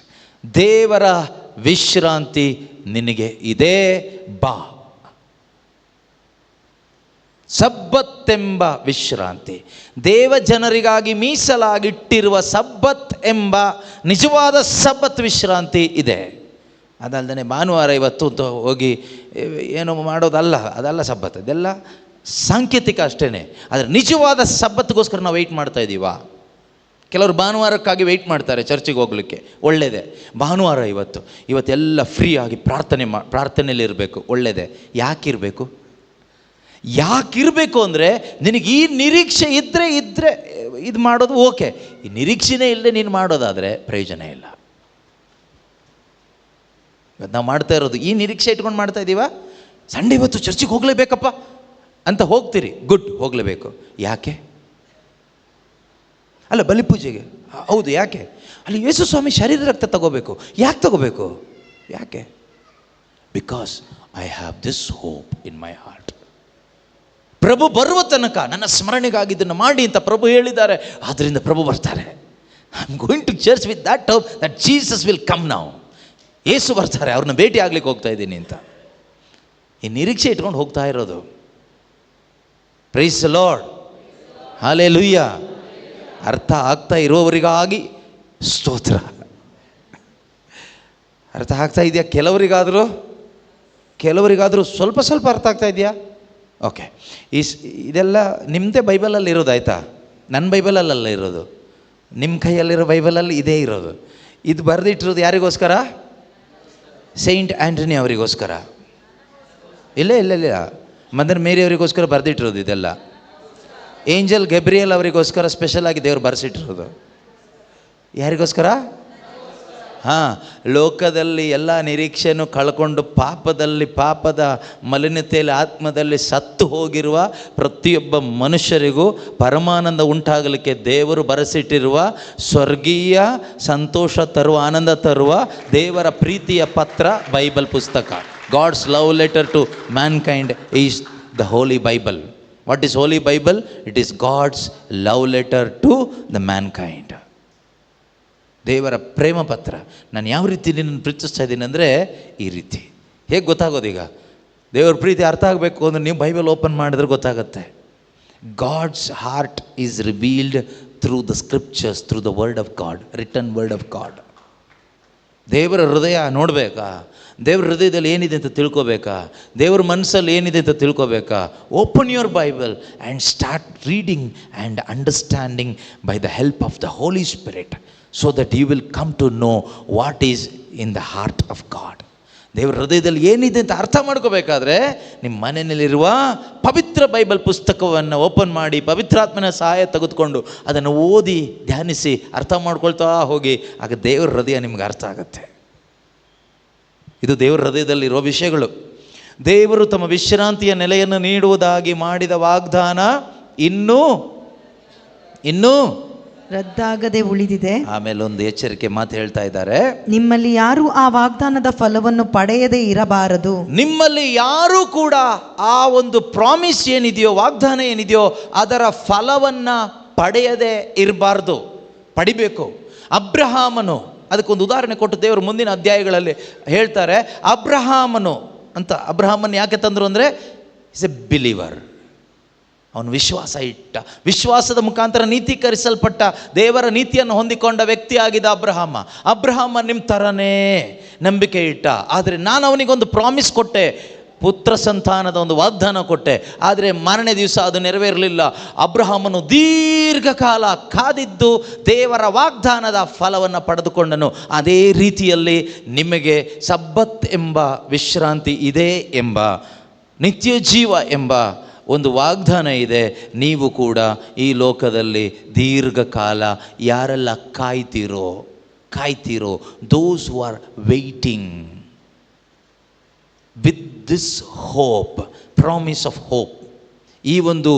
ದೇವರ ವಿಶ್ರಾಂತಿ ನಿನಗೆ ಇದೆ, ಬಾ. ಸಬ್ಬತ್ತೆಂಬ ವಿಶ್ರಾಂತಿ, ದೇವ ಜನರಿಗಾಗಿ ಮೀಸಲಾಗಿಟ್ಟಿರುವ ಸಬ್ಬತ್ ಎಂಬ ನಿಜವಾದ ಸಬ್ಬತ್ ವಿಶ್ರಾಂತಿ ಇದೆ. ಅದಲ್ಲದೆ ಭಾನುವಾರ ಇವತ್ತು ಅಂತ ಹೋಗಿ ಏನು ಮಾಡೋದಲ್ಲ, ಅದಲ್ಲ ಸಬ್ಬತ್. ಅದೆಲ್ಲ ಸಾಂಕೇತಿಕ ಅಷ್ಟೇ. ಆದರೆ ನಿಜವಾದ ಸಬ್ಬತ್ಗೋಸ್ಕರ ನಾವು ವೆಯ್ಟ್ ಮಾಡ್ತಾ ಇದ್ದೀವಾ? ಕೆಲವರು ಭಾನುವಾರಕ್ಕಾಗಿ ವೆಯ್ಟ್ ಮಾಡ್ತಾರೆ ಚರ್ಚಿಗೆ ಹೋಗಲಿಕ್ಕೆ, ಒಳ್ಳೆಯದೇ. ಭಾನುವಾರ ಇವತ್ತೆಲ್ಲ ಫ್ರೀ ಆಗಿ ಪ್ರಾರ್ಥನೆಯಲ್ಲಿ ಇರಬೇಕು, ಒಳ್ಳೆಯದೇ. ಯಾಕಿರಬೇಕು ಅಂದರೆ ನಿನಗೆ ಈ ನಿರೀಕ್ಷೆ ಇದ್ದರೆ ಇದು ಮಾಡೋದು ಓಕೆ. ಈ ನಿರೀಕ್ಷೆನೇ ಇಲ್ಲದೆ ನೀನು ಮಾಡೋದಾದರೆ ಪ್ರಯೋಜನ ಇಲ್ಲ. ಇವತ್ತು ನಾವು ಮಾಡ್ತಾ ಇರೋದು ಈ ನಿರೀಕ್ಷೆ ಇಟ್ಕೊಂಡು ಮಾಡ್ತಾ ಇದ್ದೀವ. ಸಂಡೇ ಇವತ್ತು ಚರ್ಚಿಗೆ ಹೋಗಲೇಬೇಕಪ್ಪ ಅಂತ ಹೋಗ್ತೀರಿ, ಗುಡ್, ಹೋಗಲೇಬೇಕು. ಯಾಕೆ? ಅಲ್ಲ, ಬಲಿಪೂಜೆಗೆ, ಹೌದು, ಯಾಕೆ? ಅಲ್ಲಿ ಯೇಸು ಸ್ವಾಮಿ ಶರೀರ ರಕ್ತ ತಗೋಬೇಕು, ಯಾಕೆ ತಗೋಬೇಕು? ಯಾಕೆ? Because I have this hope in my heart. ಪ್ರಭು ಬರುವ ತನಕ ನನ್ನ ಸ್ಮರಣೆಗಾಗಿ ಇದನ್ನು ಮಾಡಿ ಅಂತ ಪ್ರಭು ಹೇಳಿದ್ದಾರೆ. ಆದ್ದರಿಂದ ಪ್ರಭು ಬರ್ತಾರೆ. I am going to church with that hope that Jesus will come now. ಯೇಸು ಬರ್ತಾರೆ, ಅವ್ರನ್ನ ಭೇಟಿ ಆಗ್ಲಿಕ್ಕೆ ಹೋಗ್ತಾ ಇದ್ದೀನಿ ಅಂತ ಈ ನಿರೀಕ್ಷೆ ಇಟ್ಕೊಂಡು ಹೋಗ್ತಾ ಇರೋದು. Praise the Lord, hallelujah. ಅರ್ಥ ಆಗ್ತಾ ಇರೋವರಿಗಾಗಿ ಸ್ತೋತ್ರ. ಅರ್ಥ ಆಗ್ತಾ ಇದೆಯಾ? ಕೆಲವರಿಗಾದರೂ ಸ್ವಲ್ಪ ಅರ್ಥ ಆಗ್ತಾ ಇದೆಯಾ? ಓಕೆ. ಇದೆಲ್ಲ ನಿಮ್ಮದೇ ಬೈಬಲಲ್ಲಿ ಇರೋದು, ಆಯಿತಾ? ನನ್ನ ಬೈಬಲಲ್ಲ ಇರೋದು, ನಿಮ್ಮ ಕೈಯಲ್ಲಿರೋ ಬೈಬಲಲ್ಲಿ ಇದೇ ಇರೋದು. ಇದು ಬರೆದಿಟ್ಟಿರೋದು ಯಾರಿಗೋಸ್ಕರ? ಸೈಂಟ್ ಆ್ಯಂಟನಿ ಅವರಿಗೋಸ್ಕರ. ಇಲ್ಲ ಮದರ್ ಮೇರಿ ಅವರಿಗೋಸ್ಕರ ಬರೆದಿಟ್ಟಿರೋದು ಇದೆಲ್ಲ. ಏಂಜಲ್ ಗೆಬ್ರಿಯಲ್ ಅವರಿಗೋಸ್ಕರ ಸ್ಪೆಷಲ್ ಆಗಿ ದೇವರು ಬರೆಸಿಟ್ಟಿರೋದು. ಯಾರಿಗೋಸ್ಕರ? ಲೋಕದಲ್ಲಿ ಎಲ್ಲ ನಿರೀಕ್ಷೆಯನ್ನು ಕಳ್ಕೊಂಡು ಪಾಪದ ಮಲಿನತೆಯಲ್ಲಿ ಆತ್ಮದಲ್ಲಿ ಸತ್ತು ಹೋಗಿರುವ ಪ್ರತಿಯೊಬ್ಬ ಮನುಷ್ಯರಿಗೂ ಪರಮಾನಂದ ಉಂಟಾಗಲಿಕ್ಕೆ ದೇವರು ಬರೆಸಿಟ್ಟಿರುವ ಸ್ವರ್ಗೀಯ ಸಂತೋಷ ತರುವ, ಆನಂದ ತರುವ ದೇವರ ಪ್ರೀತಿಯ ಪತ್ರ ಬೈಬಲ್ ಪುಸ್ತಕ. God's love letter to mankind is the holy Bible. What is holy Bible? It is God's love letter to the mankind. ದೇವರ ಪ್ರೇಮ ಪತ್ರ. ನಾನು ಯಾವ ರೀತಿ ನಿನ್ನನ್ನು ಪ್ರೀತಿಸ್ತಾ ಇದ್ದೀನಿ ಅಂದರೆ ಈ ರೀತಿ. ಹೇಗೆ ಗೊತ್ತಾಗೋದೀಗ? ದೇವರ ಪ್ರೀತಿ ಅರ್ಥ ಆಗಬೇಕು ಅಂದರೆ ನೀವು ಬೈಬಲ್ ಓಪನ್ ಮಾಡಿದ್ರೆ ಗೊತ್ತಾಗುತ್ತೆ. God's heart is revealed through the scriptures, through the word of God, return word of God. ದೇವರ ಹೃದಯ ನೋಡಬೇಕಾ? ದೇವರ ಹೃದಯದಲ್ಲಿ ಏನಿದೆ ಅಂತ ತಿಳ್ಕೊಬೇಕಾ? ದೇವರ ಮನಸ್ಸಲ್ಲಿ ಏನಿದೆ ಅಂತ ತಿಳ್ಕೊಬೇಕಾ? Open your Bible and start reading and understanding by the help of the Holi Spirit, so that you will come to know what is in the heart of God. ದೇವರ ಹೃದಯದಲ್ಲಿ ಏನಿದೆ ಅಂತ ಅರ್ಥ ಮಾಡ್ಕೋಬೇಕಾದ್ರೆ ನಿಮ್ಮ ಮನೆಯಲ್ಲಿರುವ ಪವಿತ್ರ ಬೈಬಲ್ ಪುಸ್ತಕವನ್ನು ಓಪನ್ ಮಾಡಿ ಪವಿತ್ರಾತ್ಮನ ಸಹಾಯ ತೆಗೆದುಕೊಂಡು ಅದನ್ನು ಓದಿ ಧ್ಯಾನಿಸಿ ಅರ್ಥ ಮಾಡ್ಕೊಳ್ತಾ ಹೋಗಿ. ಆಗ ದೇವರ ಹೃದಯ ನಿಮ್ಗೆ ಅರ್ಥ ಆಗುತ್ತೆ. ಇದು ದೇವರ ಹೃದಯದಲ್ಲಿರೋ ವಿಷಯಗಳು. ದೇವರು ತಮ್ಮ ವಿಶ್ರಾಂತಿಯ ನೆಲೆಯನ್ನು ನೀಡುವುದಾಗಿ ಮಾಡಿದ ವಾಗ್ದಾನ ಇನ್ನೂ ರದ್ದಾಗದೆ ಉಳಿದಿದೆ. ಆಮೇಲೆ ಒಂದು ಎಚ್ಚರಿಕೆ ಮಾತು ಹೇಳ್ತಾ ಇದ್ದಾರೆ, ನಿಮ್ಮಲ್ಲಿ ಯಾರು ಆ ವಾಗ್ದಾನದ ಫಲವನ್ನು ಪಡೆಯದೇ ಇರಬಾರದು. ನಿಮ್ಮಲ್ಲಿ ಯಾರು ಕೂಡ ಆ ಒಂದು ಪ್ರಾಮಿಸ್ ಏನಿದೆಯೋ, ವಾಗ್ದಾನ ಏನಿದೆಯೋ ಅದರ ಫಲವನ್ನು ಪಡೆಯದೇ ಇರಬಾರ್ದು, ಪಡಿಬೇಕು. ಅಬ್ರಹಾಮನು, ಅದಕ್ಕೊಂದು ಉದಾಹರಣೆ ಕೊಟ್ಟು ದೇವರು ಮುಂದಿನ ಅಧ್ಯಾಯಗಳಲ್ಲಿ ಹೇಳ್ತಾರೆ. ಅಬ್ರಹಾಮನ್ ಯಾಕೆ ತಂದರು ಅಂದರೆ ಇಸ್ ಎ ಬಿಲೀವರ್. ಅವನು ವಿಶ್ವಾಸ ಇಟ್ಟ, ವಿಶ್ವಾಸದ ಮುಖಾಂತರ ನೀತೀಕರಿಸಲ್ಪಟ್ಟ, ದೇವರ ನೀತಿಯನ್ನು ಹೊಂದಿಕೊಂಡ ವ್ಯಕ್ತಿಯಾಗಿದ್ದ ಅಬ್ರಹಾಮ ನಿಮ್ಮ ಥರನೇ ನಂಬಿಕೆ ಇಟ್ಟ. ಆದರೆ ನಾನು ಅವನಿಗೊಂದು ಪ್ರಾಮಿಸ್ ಕೊಟ್ಟೆ, ಪುತ್ರ ಸಂತಾನದ ಒಂದು ವಾಗ್ದಾನ ಕೊಟ್ಟೆ. ಆದರೆ ಮಾರನೇ ದಿವಸ ಅದು ನೆರವೇರಲಿಲ್ಲ. ಅಬ್ರಹಾಮನು ದೀರ್ಘಕಾಲ ಕಾದಿದ್ದು ದೇವರ ವಾಗ್ದಾನದ ಫಲವನ್ನು ಪಡೆದುಕೊಂಡನು. ಅದೇ ರೀತಿಯಲ್ಲಿ ನಿಮಗೆ ಸಬ್ಬತ್ ಎಂಬ ವಿಶ್ರಾಂತಿ ಇದೆ ಎಂಬ, ನಿತ್ಯ ಜೀವ ಎಂಬ ಒಂದು ವಾಗ್ದಾನ ಇದೆ. ನೀವು ಕೂಡ ಈ ಲೋಕದಲ್ಲಿ ದೀರ್ಘಕಾಲ ಯಾರೆಲ್ಲ ಕಾಯ್ತೀರೋ, ಕಾಯ್ತಿರೋ, those who are waiting with this hope, promise of hope, ಈ ಒಂದು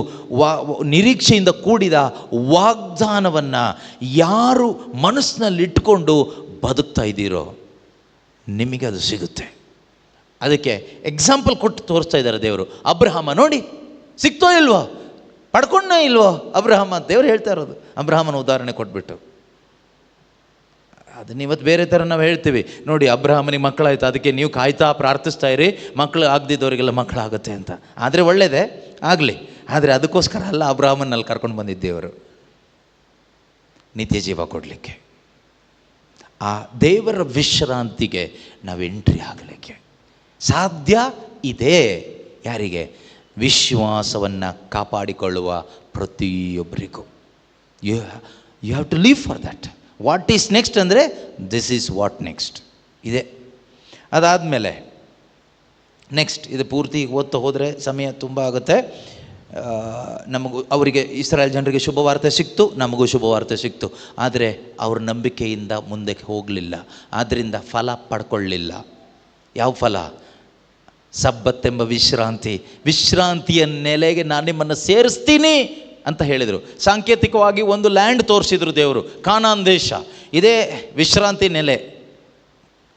ನಿರೀಕ್ಷೆಯಿಂದ ಕೂಡಿದ ವಾಗ್ದಾನವನ್ನು ಯಾರು ಮನಸ್ಸಿನಲ್ಲಿ ಇಟ್ಕೊಂಡು ಬದುಕ್ತಾ ಇದ್ದೀರೋ ನಿಮಗೆ ಅದು ಸಿಗುತ್ತೆ. ಅದಕ್ಕೆ ಎಕ್ಸಾಂಪಲ್ ಕೊಟ್ಟು ತೋರಿಸ್ತಾ ಇದ್ದಾರೆ ದೇವರು. ಅಬ್ರಹಾಮ ನೋಡಿ, ಸಿಕ್ತೋ ಇಲ್ವೋ, ಪಡ್ಕೊಂಡೇ ಇಲ್ವೋ ಅಬ್ರಹಾಮ, ದೇವರು ಹೇಳ್ತಾ ಇರೋದು. ಅಬ್ರಹಾಮನ ಉದಾಹರಣೆ ಕೊಟ್ಬಿಟ್ಟು ಅದನ್ನ ಇವತ್ತು ಬೇರೆ ಥರ ನಾವು ಹೇಳ್ತೀವಿ ನೋಡಿ, ಅಬ್ರಹಾಮನಿಗೆ ಮಕ್ಕಳಾಯ್ತು, ಅದಕ್ಕೆ ನೀವು ಕಾಯ್ತಾ ಪ್ರಾರ್ಥಿಸ್ತಾ ಇರಿ, ಮಕ್ಕಳು ಆಗದಿದ್ದವರಿಗೆಲ್ಲ ಮಕ್ಕಳಾಗುತ್ತೆ ಅಂತ. ಆದರೆ ಒಳ್ಳೆಯದೇ ಆಗಲಿ, ಆದರೆ ಅದಕ್ಕೋಸ್ಕರ ಅಲ್ಲ ಅಬ್ರಹಾಮನಲ್ಲಿ ಕರ್ಕೊಂಡು ಬಂದಿದ್ದೇವರು, ನಿತ್ಯ ಜೀವ ಕೊಡಲಿಕ್ಕೆ, ಆ ದೇವರ ವಿಶ್ರಾಂತಿಗೆ ನಾವು ಎಂಟ್ರಿ ಆಗಲಿಕ್ಕೆ ಸಾಧ್ಯ ಇದೆ. ಯಾರಿಗೆ? ವಿಶ್ವಾಸವನ್ನು ಕಾಪಾಡಿಕೊಳ್ಳುವ ಪ್ರತಿಯೊಬ್ಬರಿಗೂ. You have to leave for that. What is next ಅಂದರೆ ದಿಸ್ ಈಸ್ ವಾಟ್ ನೆಕ್ಸ್ಟ್ ಇದೆ. ಅದಾದಮೇಲೆ ನೆಕ್ಸ್ಟ್ ಇದು ಪೂರ್ತಿ ಓದ್ತಾ ಹೋದರೆ ಸಮಯ ತುಂಬ ಆಗುತ್ತೆ. ಅವರಿಗೆ ಇಸ್ರಾಯೇಲ್ ಜನರಿಗೆ ಶುಭವಾರ್ತೆ ಸಿಕ್ತು, ನಮಗೂ ಶುಭವಾರ್ತೆ ಸಿಕ್ತು. ಆದರೆ ಅವ್ರ ನಂಬಿಕೆಯಿಂದ ಮುಂದಕ್ಕೆ ಹೋಗಲಿಲ್ಲ, ಆದ್ದರಿಂದ ಫಲ ಪಡ್ಕೊಳ್ಳಿಲ್ಲ. ಯಾವ ಫಲ? ಸಬ್ಬತ್ತೆಂಬ ವಿಶ್ರಾಂತಿಯ ನೆಲೆಗೆ ನಾನು ನಿಮ್ಮನ್ನು ಸೇರಿಸ್ತೀನಿ ಅಂತ ಹೇಳಿದರು. ಸಾಂಕೇತಿಕವಾಗಿ ಒಂದು ಲ್ಯಾಂಡ್ ತೋರಿಸಿದ್ರು ದೇವರು, ಕಾನಾನ್ ದೇಶ. ಇದೇ ವಿಶ್ರಾಂತಿ ನೆಲೆ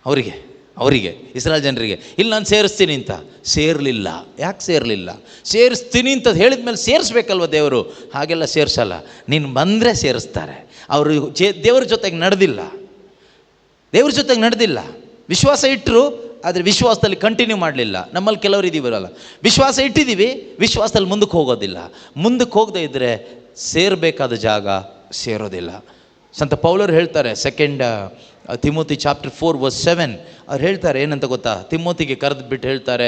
ಅವರಿಗೆ ಇಸ್ರಾಯೇಲ್ ಜನರಿಗೆ. ಇಲ್ಲಿ ನಾನು ಸೇರಿಸ್ತೀನಿ ಅಂತ ಸೇರಲಿಲ್ಲ. ಯಾಕೆ ಸೇರಲಿಲ್ಲ? ಸೇರಿಸ್ತೀನಿ ಅಂತ ಹೇಳಿದ ಮೇಲೆ ಸೇರಿಸ್ಬೇಕಲ್ವ ದೇವರು? ಹಾಗೆಲ್ಲ ಸೇರಿಸಲ್ಲ, ನೀನು ಬಂದರೆ ಸೇರಿಸ್ತಾರೆ. ಅವರು ದೇವ್ರ ಜೊತೆಗೆ ನಡೆದಿಲ್ಲ. ವಿಶ್ವಾಸ ಇಟ್ಟರು, ಆದರೆ ವಿಶ್ವಾಸದಲ್ಲಿ ಕಂಟಿನ್ಯೂ ಮಾಡಲಿಲ್ಲ. ನಮ್ಮಲ್ಲಿ ಕೆಲವರು ಇದ್ದೀವಲ್ಲ, ವಿಶ್ವಾಸ ಇಟ್ಟಿದ್ದೀವಿ, ವಿಶ್ವಾಸದಲ್ಲಿ ಮುಂದಕ್ಕೆ ಹೋಗೋದಿಲ್ಲ. ಮುಂದಕ್ಕೆ ಹೋಗದೇ ಇದ್ದರೆ ಸೇರಬೇಕಾದ ಜಾಗ ಸೇರೋದಿಲ್ಲ. ಸಂತ ಪೌಲರು ಹೇಳ್ತಾರೆ, 2 ತಿಮೋತಿ ಚಾಪ್ಟರ್ 4:7 ಅವ್ರು ಹೇಳ್ತಾರೆ ಏನಂತ ಗೊತ್ತಾ? ತಿಮೋತಿಗೆ ಕರೆದುಬಿಟ್ಟು ಹೇಳ್ತಾರೆ,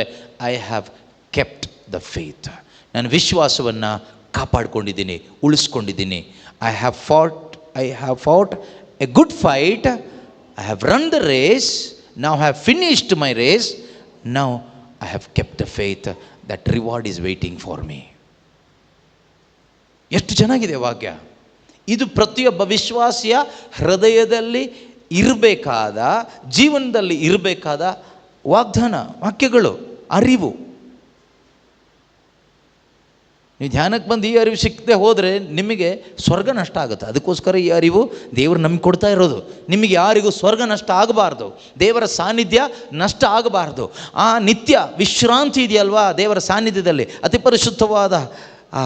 I have kept the faith. ನಾನು ವಿಶ್ವಾಸವನ್ನು ಕಾಪಾಡಿಕೊಂಡಿದ್ದೀನಿ, ಉಳಿಸ್ಕೊಂಡಿದ್ದೀನಿ. I have fought a good fight, I have run the race, now I have finished my race, now I have kept the faith, that reward is waiting for me. ಎಷ್ಟು ಚೆನ್ನಾಗಿದೆ ವಾಕ್ಯ ಇದು. ಪ್ರತಿಯೊಬ್ಬ ವಿಶ್ವಾಸಿಯ ಹೃದಯದಲ್ಲಿ ಇರಬೇಕಾದ, ಜೀವನದಲ್ಲಿ ಇರಬೇಕಾದ ವಾಗ್ದಾನ, ವಾಕ್ಯಗಳು, ಅರಿವು. ನೀವು ಧ್ಯಾನಕ್ಕೆ ಬಂದು ಈ ಅರಿವು ಸಿಕ್ಕದೆ ಹೋದರೆ ನಿಮಗೆ ಸ್ವರ್ಗ ನಷ್ಟ ಆಗುತ್ತೆ. ಅದಕ್ಕೋಸ್ಕರ ಈ ಅರಿವು ದೇವರು ನಮಗೆ ಕೊಡ್ತಾ ಇರೋದು. ನಿಮಗೆ ಯಾರಿಗೂ ಸ್ವರ್ಗ ನಷ್ಟ ಆಗಬಾರ್ದು, ದೇವರ ಸಾನ್ನಿಧ್ಯ ನಷ್ಟ ಆಗಬಾರ್ದು. ಆ ನಿತ್ಯ ವಿಶ್ರಾಂತಿ ಇದೆಯಲ್ವಾ ದೇವರ ಸಾನ್ನಿಧ್ಯದಲ್ಲಿ, ಅತಿ ಪರಿಶುದ್ಧವಾದ ಆ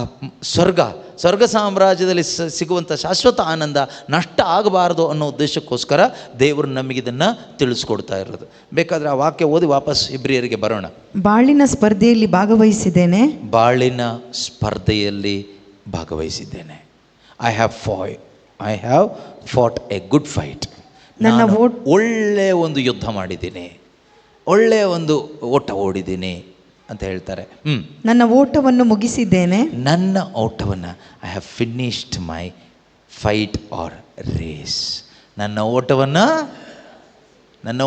ಸ್ವರ್ಗ ಸಾಮ್ರಾಜ್ಯದಲ್ಲಿ ಸಿಗುವಂಥ ಶಾಶ್ವತ ಆನಂದ ನಷ್ಟ ಆಗಬಾರ್ದು ಅನ್ನೋ ಉದ್ದೇಶಕ್ಕೋಸ್ಕರ ದೇವರು ನಮಗಿದನ್ನು ತಿಳಿಸ್ಕೊಡ್ತಾ ಇರೋದು. ಬೇಕಾದರೆ ಆ ವಾಕ್ಯ ಓದಿ ವಾಪಸ್ ಇಬ್ರಿಯರಿಗೆ ಬರೋಣ. ಬಾಳಿನ ಸ್ಪರ್ಧೆಯಲ್ಲಿ ಭಾಗವಹಿಸಿದ್ದೇನೆ. I have fought a good fight. ನಾನು ಒಳ್ಳೆಯ ಒಂದು ಯುದ್ಧ ಮಾಡಿದ್ದೀನಿ, ಒಳ್ಳೆಯ ಒಂದು ಓಟ ಓಡಿದ್ದೀನಿ ಅಂತ ಹೇಳ್ತಾರೆ. ನನ್ನ ಓಟವನ್ನು ಮುಗಿಸಿದ್ದೇನೆ. ನನ್ನ ಓಟವನ್ನು I have finished my fight or race. ನನ್ನ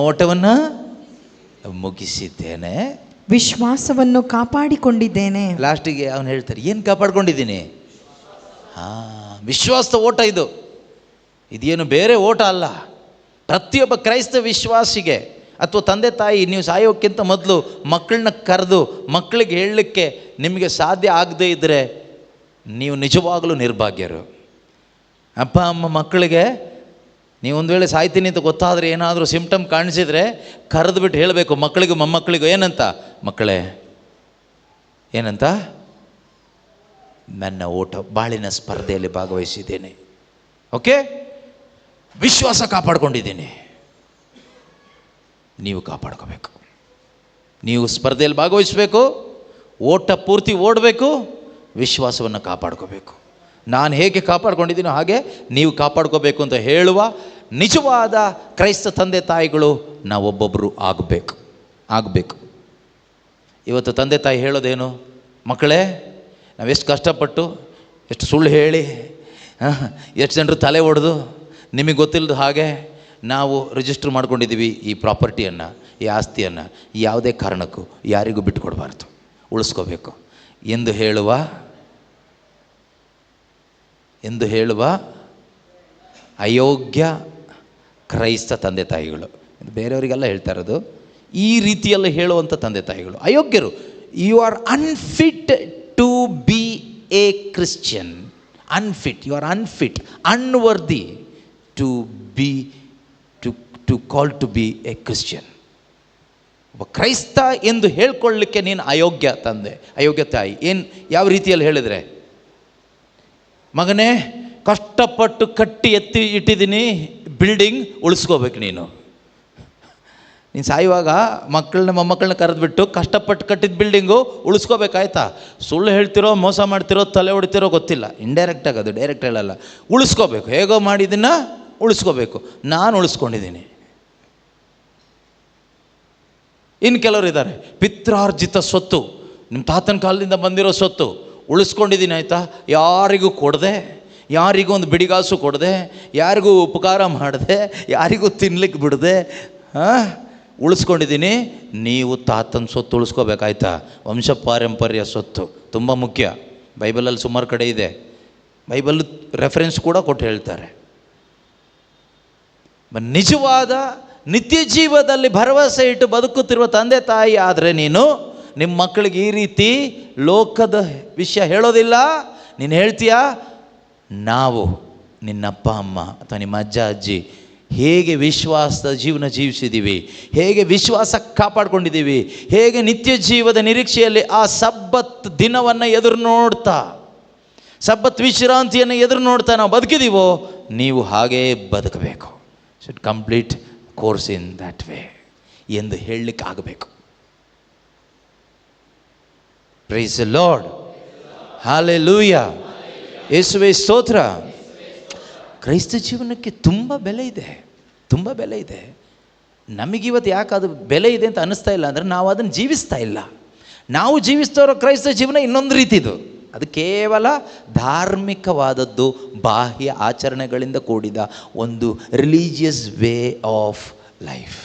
ಓಟವನ್ನು ಮುಗಿಸಿದ್ದೇನೆ, ವಿಶ್ವಾಸವನ್ನು ಕಾಪಾಡಿಕೊಂಡಿದ್ದೇನೆ. ಲಾಸ್ಟಿಗೆ ಅವನು ಹೇಳ್ತಾರೆ, ಏನು ಕಾಪಾಡ್ಕೊಂಡಿದ್ದೀನಿ? ವಿಶ್ವಾಸದ ಓಟ ಇದೇನು ಬೇರೆ ಓಟ ಅಲ್ಲ. ಪ್ರತಿಯೊಬ್ಬ ಕ್ರೈಸ್ತ ವಿಶ್ವಾಸಿಗೆ ಅಥವಾ ತಂದೆ ತಾಯಿ, ನೀವು ಸಾಯೋಕ್ಕಿಂತ ಮೊದಲು ಮಕ್ಕಳನ್ನ ಕರೆದು ಮಕ್ಕಳಿಗೆ ಹೇಳಲಿಕ್ಕೆ ನಿಮಗೆ ಸಾಧ್ಯ ಆಗದೇ ಇದ್ದರೆ ನೀವು ನಿಜವಾಗಲೂ ನಿರ್ಭಾಗ್ಯರು. ಅಪ್ಪ ಅಮ್ಮ ಮಕ್ಕಳಿಗೆ ನೀವು ಒಂದು ವೇಳೆ ಸಾಯ್ತೀನಿ ಅಂತ ಗೊತ್ತಾದರೆ, ಏನಾದರೂ ಸಿಂಪ್ಟಮ್ ಕಾಣಿಸಿದರೆ ಕರೆದುಬಿಟ್ಟು ಹೇಳಬೇಕು ಮಕ್ಕಳಿಗೂ ಮೊಮ್ಮಕ್ಕಳಿಗೂ. ಏನಂತ? ಮಕ್ಕಳೇ, ಏನಂತ? ನನ್ನ ಬಾಳಿನ ಸ್ಪರ್ಧೆಯಲ್ಲಿ ಭಾಗವಹಿಸಿದ್ದೇನೆ. ಓಕೆ, ವಿಶ್ವಾಸ ಕಾಪಾಡ್ಕೊಂಡಿದ್ದೀನಿ. ನೀವು ಕಾಪಾಡ್ಕೋಬೇಕು. ನೀವು ಸ್ಪರ್ಧೆಯಲ್ಲಿ ಭಾಗವಹಿಸಬೇಕು, ಓಟ ಪೂರ್ತಿ ಓಡಬೇಕು, ವಿಶ್ವಾಸವನ್ನು ಕಾಪಾಡ್ಕೋಬೇಕು. ನಾನು ಹೇಗೆ ಕಾಪಾಡ್ಕೊಂಡಿದ್ದೀನೋ ಹಾಗೆ ನೀವು ಕಾಪಾಡ್ಕೋಬೇಕು ಅಂತ ಹೇಳುವ ನಿಜವಾದ ಕ್ರೈಸ್ತ ತಂದೆ ತಾಯಿಗಳು ನಾವೊಬ್ಬೊಬ್ಬರು ಆಗಬೇಕು. ಇವತ್ತು ತಂದೆ ತಾಯಿ ಹೇಳೋದೇನು? ಮಕ್ಕಳೇ, ನಾವೆಷ್ಟು ಕಷ್ಟಪಟ್ಟು, ಎಷ್ಟು ಸುಳ್ಳು ಹೇಳಿ, ಎಷ್ಟು ಜನರು ತಲೆ ಒಡೆದು, ನಿಮಗೆ ಗೊತ್ತಿಲ್ಲದ ಹಾಗೆ ನಾವು ರಿಜಿಸ್ಟರ್ ಮಾಡ್ಕೊಂಡಿದ್ದೀವಿ ಈ ಪ್ರಾಪರ್ಟಿಯನ್ನು, ಈ ಆಸ್ತಿಯನ್ನು. ಯಾವುದೇ ಕಾರಣಕ್ಕೂ ಯಾರಿಗೂ ಬಿಟ್ಟುಕೊಡಬಾರ್ದು, ಉಳಿಸ್ಕೋಬೇಕು ಎಂದು ಹೇಳುವ ಅಯೋಗ್ಯ ಕ್ರೈಸ್ತ ತಂದೆ ತಾಯಿಗಳು, ಬೇರೆಯವರಿಗೆಲ್ಲ ಹೇಳ್ತಾ ಇರೋದು, ಈ ರೀತಿಯಲ್ಲಿ ಹೇಳುವಂಥ ತಂದೆ ತಾಯಿಗಳು ಅಯೋಗ್ಯರು. You are unfit to be a Christian. Unfit, you are unfit, unworthy to be to call to be a Christian. ಒಬ್ಬ ಕ್ರೈಸ್ತ ಎಂದು ಹೇಳ್ಕೊಳ್ಳಿಕ್ಕೆ ನೀನು ಅಯೋಗ್ಯ ತಂದೆ, ಅಯೋಗ್ಯ ತಾಯಿ. ಏನು, ಯಾವ ರೀತಿಯಲ್ಲಿ ಹೇಳಿದರೆ, ಮಗನೇ ಕಷ್ಟಪಟ್ಟು ಕಟ್ಟಿ ಎತ್ತಿ ಇಟ್ಟಿದ್ದೀನಿ ಬಿಲ್ಡಿಂಗ್, ಉಳಿಸ್ಕೋಬೇಕು ನೀನು ಸಾಯುವಾಗ ಮೊಮ್ಮಕ್ಕಳನ್ನ ಕರೆದ್ಬಿಟ್ಟು ಕಷ್ಟಪಟ್ಟು ಕಟ್ಟಿದ ಬಿಲ್ಡಿಂಗು ಉಳಿಸ್ಕೋಬೇಕಾಯ್ತಾ? ಸುಳ್ಳು ಹೇಳ್ತಿರೋ, ಮೋಸ ಮಾಡ್ತಿರೋ, ತಲೆ ಹೊಡಿತಿರೋ ಗೊತ್ತಿಲ್ಲ, ಇಂಡೈರೆಕ್ಟಾಗಿ ಅದು, ಡೈರೆಕ್ಟ್ ಹೇಳಲ್ಲ. ಉಳಿಸ್ಕೋಬೇಕು, ಹೇಗೋ ಮಾಡಿದ್ದನ್ನು ಉಳಿಸ್ಕೋಬೇಕು. ನಾನು ಉಳಿಸ್ಕೊಂಡಿದ್ದೀನಿ. ಇನ್ನು ಕೆಲವರು ಇದ್ದಾರೆ, ಪಿತ್ರಾರ್ಜಿತ ಸ್ವತ್ತು, ನಿಮ್ಮ ತಾತನ ಕಾಲದಿಂದ ಬಂದಿರೋ ಸ್ವತ್ತು ಉಳಿಸ್ಕೊಂಡಿದ್ದೀನಿ ಆಯಿತಾ, ಯಾರಿಗೂ ಕೊಡದೆ, ಯಾರಿಗೂ ಒಂದು ಬಿಡಿಗಾಸು ಕೊಡದೆ, ಯಾರಿಗೂ ಉಪಕಾರ ಮಾಡದೆ, ಯಾರಿಗೂ ತಿನ್ಲಿಕ್ಕೆ ಬಿಡದೆ ಉಳಿಸ್ಕೊಂಡಿದ್ದೀನಿ. ನೀವು ತಾತನ ಸ್ವತ್ತು ಉಳಿಸ್ಕೋಬೇಕಾಯ್ತಾ? ವಂಶ ಪಾರಂಪರ್ಯ ಸ್ವತ್ತು ತುಂಬ ಮುಖ್ಯ. ಬೈಬಲಲ್ಲಿ ಸುಮಾರು ಕಡೆ ಇದೆ, ಬೈಬಲ್ ರೆಫರೆನ್ಸ್ ಕೂಡ ಕೊಟ್ಟು ಹೇಳ್ತಾರೆ. ನಿಜವಾದ ನಿತ್ಯ ಜೀವದಲ್ಲಿ ಭರವಸೆ ಇಟ್ಟು ಬದುಕುತ್ತಿರುವ ತಂದೆ ತಾಯಿ ಆದರೆ ನೀನು ನಿಮ್ಮ ಮಕ್ಕಳಿಗೆ ಈ ರೀತಿ ಲೋಕದ ವಿಷಯ ಹೇಳೋದಿಲ್ಲ. ನೀನು ಹೇಳ್ತೀಯಾ, ನಾವು ನಿನ್ನಪ್ಪ ಅಮ್ಮ ಅಥವಾ ನಿಮ್ಮ ಅಜ್ಜ ಅಜ್ಜಿ ಹೇಗೆ ವಿಶ್ವಾಸದ ಜೀವನ ಜೀವಿಸಿದ್ದೀವಿ, ಹೇಗೆ ವಿಶ್ವಾಸ ಕಾಪಾಡ್ಕೊಂಡಿದ್ದೀವಿ, ಹೇಗೆ ನಿತ್ಯ ಜೀವದ ನಿರೀಕ್ಷೆಯಲ್ಲಿ ಆ ಸಬ್ಬತ್ ದಿನವನ್ನು ಎದುರು ನೋಡ್ತಾ, ಸಬ್ಬತ್ ವಿಶ್ರಾಂತಿಯನ್ನು ಎದುರು ನೋಡ್ತಾ ನಾವು ಬದುಕಿದ್ದೀವೋ, ನೀವು ಹಾಗೇ ಬದುಕಬೇಕು. Should complete course in that way ಎಂದು ಹೇಳಲಿಕ್ಕೆ ಆಗಬೇಕು. ಪ್ರೈಸ್ ದಿ ಲಾರ್ಡ್, ಹಲ್ಲೆಲೂಯಾ, ಯೇಸುವೇ ಸ್ತೋತ್ರ. ಕ್ರೈಸ್ತ ಜೀವನಕ್ಕೆ ತುಂಬ ಬೆಲೆ ಇದೆ, ತುಂಬ ಬೆಲೆ ಇದೆ. ನಮಗಿವತ್ತು ಯಾಕೆ ಅದು ಬೆಲೆ ಇದೆ ಅಂತ ಅನ್ನಿಸ್ತಾ ಇಲ್ಲ ಅಂದರೆ ನಾವು ಅದನ್ನು ಜೀವಿಸ್ತಾ ಇಲ್ಲ. ನಾವು ಜೀವಿಸ್ತಾ ಇರೋ ಕ್ರೈಸ್ತ ಜೀವನ ಇನ್ನೊಂದು ರೀತಿದು. ಅದು ಕೇವಲ ಧಾರ್ಮಿಕವಾದದ್ದು, ಬಾಹ್ಯ ಆಚರಣೆಗಳಿಂದ ಕೂಡಿದ ಒಂದು religious way of life,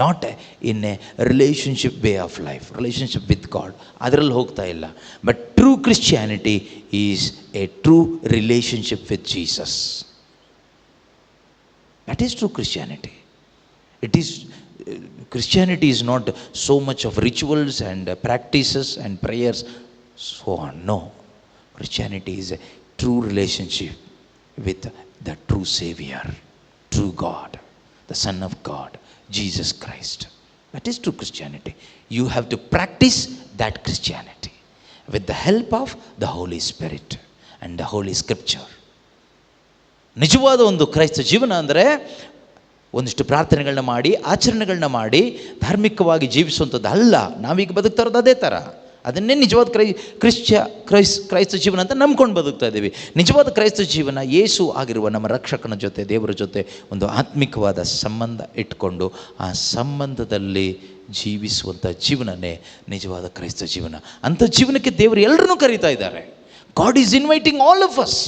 not in a relationship way of life, relationship with god. ಅದರಲ್ಲಿ ಹೋಗ್ತಾ ಇಲ್ಲ. But true Christianity is A true relationship with Jesus. That is true Christianity. It is Christianity is not so much of rituals and practices and prayers, so on. No, Christianity is a true relationship with the true Savior, true God, the Son of God, Jesus Christ. That is true Christianity. You have to practice that Christianity with the help of the Holy Spirit and the Holy Scripture. ನಿಜವಾದ ಒಂದು ಕ್ರೈಸ್ತ ಜೀವನ ಅಂದರೆ ಒಂದಿಷ್ಟು ಪ್ರಾರ್ಥನೆಗಳನ್ನ ಮಾಡಿ, ಆಚರಣೆಗಳನ್ನ ಮಾಡಿ ಧಾರ್ಮಿಕವಾಗಿ ಜೀವಿಸುವಂಥದ್ದು ಅಲ್ಲ. ನಾವೀಗ ಬದುಕ್ತಾ ಇರೋದು ಅದೇ ಥರ. ಅದನ್ನೇ ನಿಜವಾದ ಕ್ರೈಸ್ತ ಜೀವನ ಅಂತ ನಂಬ್ಕೊಂಡು ಬದುಕ್ತಾ ಇದ್ದೀವಿ. ನಿಜವಾದ ಕ್ರೈಸ್ತ ಜೀವನ ಯೇಸು ಆಗಿರುವ ನಮ್ಮ ರಕ್ಷಕನ ಜೊತೆ, ದೇವರ ಜೊತೆ ಒಂದು ಆತ್ಮಿಕವಾದ ಸಂಬಂಧ ಇಟ್ಕೊಂಡು ಆ ಸಂಬಂಧದಲ್ಲಿ ಜೀವಿಸುವಂಥ ಜೀವನನೇ ನಿಜವಾದ ಕ್ರೈಸ್ತ ಜೀವನ. ಅಂಥ ಜೀವನಕ್ಕೆ ದೇವರು ಎಲ್ಲರನ್ನೂ ಕರೀತಾ ಇದ್ದಾರೆ. God is inviting all of us.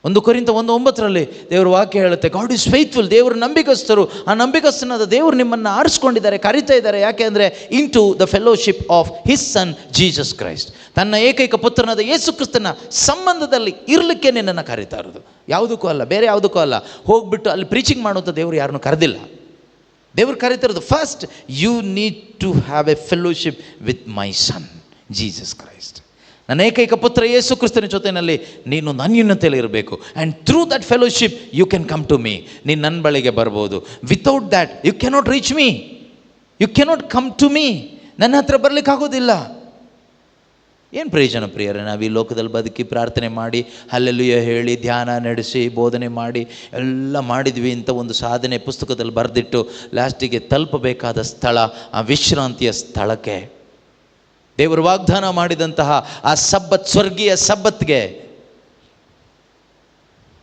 1 ಕೊರಿಂಥ 1:9 ದೇವರ ವಾಕ್ಯ ಹೇಳುತ್ತೆ, ಗಾಡ್ ಈಸ್ ಫೇತ್ಫುಲ್. ದೇವರು ನಂಬಿಕಸ್ಥರು. ಆ ನಂಬಿಕಸ್ಥನಾದ ದೇವರು ನಿಮ್ಮನ್ನು ಆರಿಸ್ಕೊಂಡಿದ್ದಾರೆ, ಕರೀತಾ ಇದ್ದಾರೆ. ಯಾಕೆ ಅಂದರೆ into the fellowship of his son Jesus Christ. ತನ್ನ ಏಕೈಕ ಪುತ್ರನಾದ ಯೇಸು ಕ್ರಿಸ್ತನ ಸಂಬಂಧದಲ್ಲಿ ಇರಲಿಕ್ಕೆ ನಿನ್ನನ್ನು ಕರೀತಾ ಇರೋದು, ಯಾವುದಕ್ಕೂ ಅಲ್ಲ, ಬೇರೆ ಯಾವುದಕ್ಕೂ ಅಲ್ಲ. ಹೋಗ್ಬಿಟ್ಟು ಅಲ್ಲಿ ಪ್ರೀಚಿಂಗ್ ಮಾಡುವಂಥ ದೇವರು ಯಾರನ್ನೂ ಕರೆದಿಲ್ಲ. ದೇವರು ಕರೀತಿರೋದು, first you need to have a fellowship with my son Jesus Christ. ನನ್ನ ಏಕೈಕ ಪುತ್ರ ಯೇಸು ಕ್ರಿಸ್ತನ ಜೊತೆಯಲ್ಲಿ ನೀನೊಂದು ಅನ್ಯೋನ್ಯತೆಯಲ್ಲಿ ಇರಬೇಕು. And through that fellowship you can come to me. ನೀನು ನನ್ನ ಬಳಿಗೆ ಬರ್ಬೋದು. Without that you cannot reach me, you cannot come to me. ನನ್ನ ಹತ್ರ ಬರಲಿಕ್ಕೆ ಆಗೋದಿಲ್ಲ. ಏನು ಪ್ರಯೋಜನ ಪ್ರಿಯರೇ? ನಾವು ಈ ಲೋಕದಲ್ಲಿ ಬದುಕಿ ಪ್ರಾರ್ಥನೆ ಮಾಡಿ, ಹಲ್ಲೆಲೂಯಾ ಹೇಳಿ, ಧ್ಯಾನ ನಡೆಸಿ, ಬೋಧನೆ ಮಾಡಿ ಎಲ್ಲ ಮಾಡಿದ್ವಿ ಅಂತ ಒಂದು ಸಾಧನೆ ಪುಸ್ತಕದಲ್ಲಿ ಬರೆದಿಟ್ಟು ಲಾಸ್ಟಿಗೆ ತಲುಪಬೇಕಾದ ಸ್ಥಳ, ಆ ವಿಶ್ರಾಂತಿಯ ಸ್ಥಳಕ್ಕೆ, ದೇವರು ವಾಗ್ದಾನ ಮಾಡಿದಂತಹ ಆ ಸಬ್ಬತ್, ಸ್ವರ್ಗೀಯ ಸಬ್ಬತ್ಗೆ,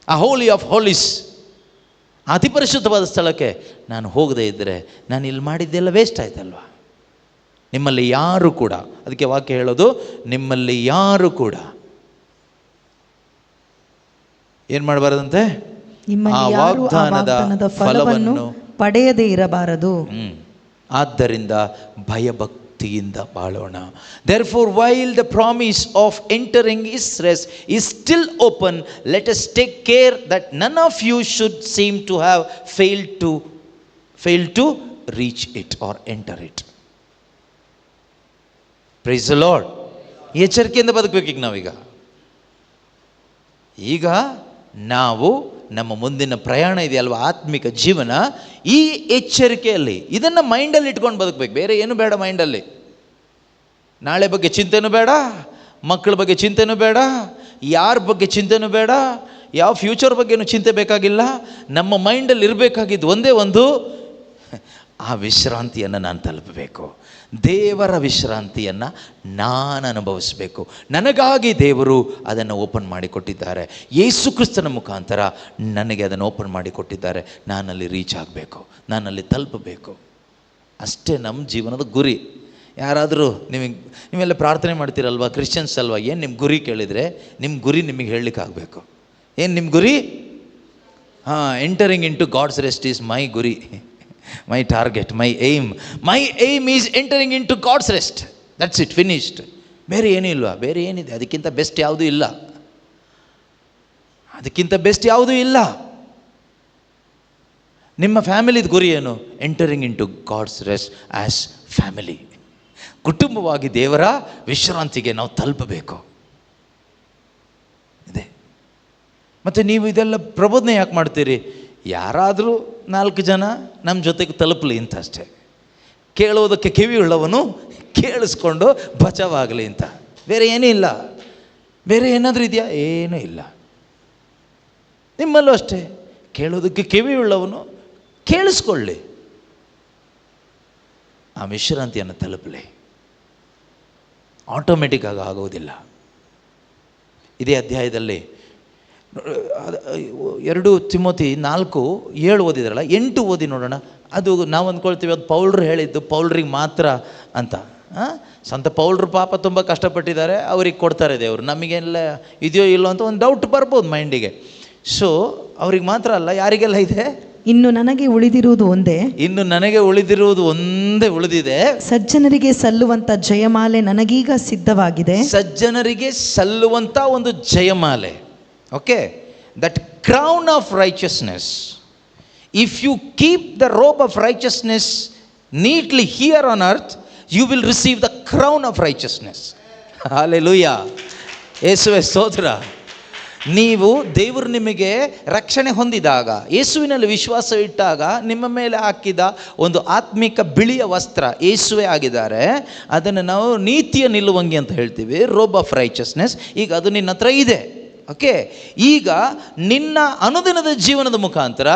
ಆ ಹೋಲಿ ಆಫ್ ಹೋಲಿಸ್, ಅತಿ ಪರಿಶುದ್ಧವಾದ ಸ್ಥಳಕ್ಕೆ ನಾನು ಹೋಗದೇ ಇದ್ದರೆ ನಾನು ಇಲ್ಲಿ ಮಾಡಿದ್ದೆಲ್ಲ ವೇಸ್ಟ್ ಆಯ್ತಲ್ವ? ನಿಮ್ಮಲ್ಲಿ ಯಾರು ಕೂಡ, ಅದಕ್ಕೆ ವಾಕ್ಯ ಹೇಳೋದು, ನಿಮ್ಮಲ್ಲಿ ಯಾರು ಕೂಡ ಏನು ಮಾಡಬಾರದಂತೆ? ಆ ವಾಗ್ದಾನದ ಫಲವನ್ನು ಪಡೆಯದೇ ಇರಬಾರದು. ಆದ್ದರಿಂದ ಭಯಭಕ್ತಿ ತೃಪ್ತಿಯಿಂದ ಬಾಳೋಣ. Therefore, while the promise of entering his rest is still open, let us take care that none of you should seem to have failed to reach it or enter it. Praise the Lord. ಎಚ್ಚರಿಕೆಯಿಂದ ಬದುಕಬೇಕು. ಈಗ ನಾವು ನಮ್ಮ ಮುಂದಿನ ಪ್ರಯಾಣ ಇದೆಯಲ್ವ, ಆತ್ಮಿಕ ಜೀವನ, ಈ ಎಚ್ಚರಿಕೆಯಲ್ಲಿ ಇದನ್ನು ಮೈಂಡಲ್ಲಿ ಇಟ್ಕೊಂಡು ಬದುಕಬೇಕು. ಬೇರೆ ಏನು ಬೇಡ ಮೈಂಡಲ್ಲಿ. ನಾಳೆ ಬಗ್ಗೆ ಚಿಂತೆನೂ ಬೇಡ, ಮಕ್ಕಳ ಬಗ್ಗೆ ಚಿಂತೆನೂ ಬೇಡ, ಯಾರ ಬಗ್ಗೆ ಚಿಂತೆನೂ ಬೇಡ, ಯಾವ ಫ್ಯೂಚರ್ ಬಗ್ಗೆನೂ ಚಿಂತೆ ಬೇಕಾಗಿಲ್ಲ. ನಮ್ಮ ಮೈಂಡಲ್ಲಿ ಇರಬೇಕಾಗಿದ್ದು ಒಂದೇ ಒಂದು, ಆ ವಿಶ್ರಾಂತಿಯನ್ನು ನಾನು ತಲುಪಬೇಕು. ದೇವರ ವಿಶ್ರಾಂತಿಯನ್ನು ನಾನು ಅನುಭವಿಸಬೇಕು. ನನಗಾಗಿ ದೇವರು ಅದನ್ನು ಓಪನ್ ಮಾಡಿಕೊಟ್ಟಿದ್ದಾರೆ. ಯೇಸು ಕ್ರಿಸ್ತನ ಮುಖಾಂತರ ನನಗೆ ಅದನ್ನು ಓಪನ್ ಮಾಡಿಕೊಟ್ಟಿದ್ದಾರೆ. ನಾನಲ್ಲಿ ರೀಚ್ ಆಗಬೇಕು, ನಾನಲ್ಲಿ ತಲುಪಬೇಕು. ಅಷ್ಟೇ ನಮ್ಮ ಜೀವನದ ಗುರಿ. ಯಾರಾದರೂ ನೀವೆಲ್ಲ ಪ್ರಾರ್ಥನೆ ಮಾಡ್ತೀರಲ್ವ, ಕ್ರಿಶ್ಚಿಯನ್ಸ್ ಅಲ್ವಾ, ಏನು ನಿಮ್ಮ ಗುರಿ ಕೇಳಿದರೆ ನಿಮ್ಮ ಗುರಿ ನಿಮಗೆ ಹೇಳಲಿಕ್ಕಾಗಬೇಕು. ಏನು ನಿಮ್ಮ ಗುರಿ? Entering into God's rest is my ಗುರಿ, my target, my aim is entering into God's rest. That's it, finished. ಬೇರೆ ಏನೂ ಇಲ್ವಾ? ಬೇರೆ ಏನಿದೆ? ಅದಕ್ಕಿಂತ ಬೆಸ್ಟ್ ಯಾವುದೂ ಇಲ್ಲ, ಅದಕ್ಕಿಂತ ಬೆಸ್ಟ್ ಯಾವುದೂ ಇಲ್ಲ. ನಿಮ್ಮ ಫ್ಯಾಮಿಲಿದ ಗುರಿ ಏನು? Entering into God's rest as family. ಕುಟುಂಬವಾಗಿ ದೇವರ ವಿಶ್ರಾಂತಿಗೆ ನಾವು ತಲುಪಬೇಕು ಇದೆ. ಮತ್ತು ನೀವು ಇದೆಲ್ಲ ಪ್ರಬೋಧನೆ ಯಾಕೆ ಮಾಡ್ತೀರಿ? ಯಾರಾದರೂ 4 ಜನ ನಮ್ಮ ಜೊತೆಗೆ ತಲುಪಲಿ ಅಂತ ಅಷ್ಟೇ. ಕೇಳುವುದಕ್ಕೆ ಕಿವಿಯುಳ್ಳವನು ಕೇಳಿಸ್ಕೊಂಡು ಬಚಾವಾಗಲಿ ಅಂತ. ಬೇರೆ ಏನೂ ಇಲ್ಲ. ಬೇರೆ ಏನಾದರೂ ಇದೆಯಾ? ಏನೂ ಇಲ್ಲ. ನಿಮ್ಮಲ್ಲೂ ಅಷ್ಟೇ, ಕೇಳೋದಕ್ಕೆ ಕಿವಿಯುಳ್ಳವನು ಕೇಳಿಸ್ಕೊಳ್ಳಿ, ಆ ವಿಶ್ರಾಂತಿಯನ್ನು ತಲುಪಲಿ. ಆಟೋಮೆಟಿಕ್ಕಾಗಿ ಆಗೋದಿಲ್ಲ. ಇದೇ ಅಧ್ಯಾಯದಲ್ಲಿ 2 ತಿಮೋತಿ 4:7 ಓದಿದ್ರಲ್ಲ, 8 ಓದಿ ನೋಡೋಣ. ಅದು ನಾವು ಅಂದ್ಕೊಳ್ತೀವಿ ಅದು ಪೌಲ್ರು ಹೇಳಿದ್ದು, ಪೌಲ್ರಿಗೆ ಮಾತ್ರ ಅಂತ. ಸಂತ ಪೌಲ್ರು ಪಾಪ ತುಂಬ ಕಷ್ಟಪಟ್ಟಿದ್ದಾರೆ, ಅವ್ರಿಗೆ ಕೊಡ್ತಾರೆ ದೇವರು. ನಮಗೆಲ್ಲ ಇದೆಯೋ ಇಲ್ಲೋ ಅಂತ ಒಂದು ಡೌಟ್ ಬರ್ಬೋದು ಮೈಂಡಿಗೆ. ಸೊ ಅವ್ರಿಗೆ ಮಾತ್ರ ಅಲ್ಲ, ಯಾರಿಗೆಲ್ಲ ಇದೆ? ಇನ್ನು ನನಗೆ ಉಳಿದಿರುವುದು ಒಂದೇ ಉಳಿದಿದೆ. ಸಜ್ಜನರಿಗೆ ಸಲ್ಲುವಂತ ಜಯಮಾಲೆ ನನಗೀಗ ಸಿದ್ಧವಾಗಿದೆ. ಸಜ್ಜನರಿಗೆ ಸಲ್ಲುವಂಥ ಒಂದು ಜಯಮಾಲೆ. Okay, that crown of righteousness, if you keep the robe of righteousness neatly here on earth, you will receive the crown of righteousness. Hallelujah. ಯೇಸುವೇ ಸ್ತೋತ್ರ. ನೀವು ದೇವರು ನಿಮಗೆ ರಕ್ಷಣೆ ಹೊಂದಿದಾಗ, ಯೇಸುವಿನಲ್ಲಿ ವಿಶ್ವಾಸ ಇಟ್ಟಾಗ ನಿಮ್ಮ ಮೇಲೆ ಹಾಕಿದ ಒಂದು ಆತ್ಮಿಕ ಬಿಳಿಯ ವಸ್ತ್ರ ಯೇಸುವೇ ಆಗಿದ್ದಾರೆ. ಅದನ್ನು ನಾವು ನೀತಿಯ ನಿಲುವಂಗಿ ಅಂತ ಹೇಳ್ತೀವಿ, ರೋಬ್ ಆಫ್ ರೈಚಸ್ನೆಸ್. ಈಗ ಅದು ನಿನ್ನ ಹತ್ರ ಇದೆ. ಓಕೆ, ಈಗ ನಿನ್ನ ಅನುದಿನದ ಜೀವನದ ಮುಖಾಂತರ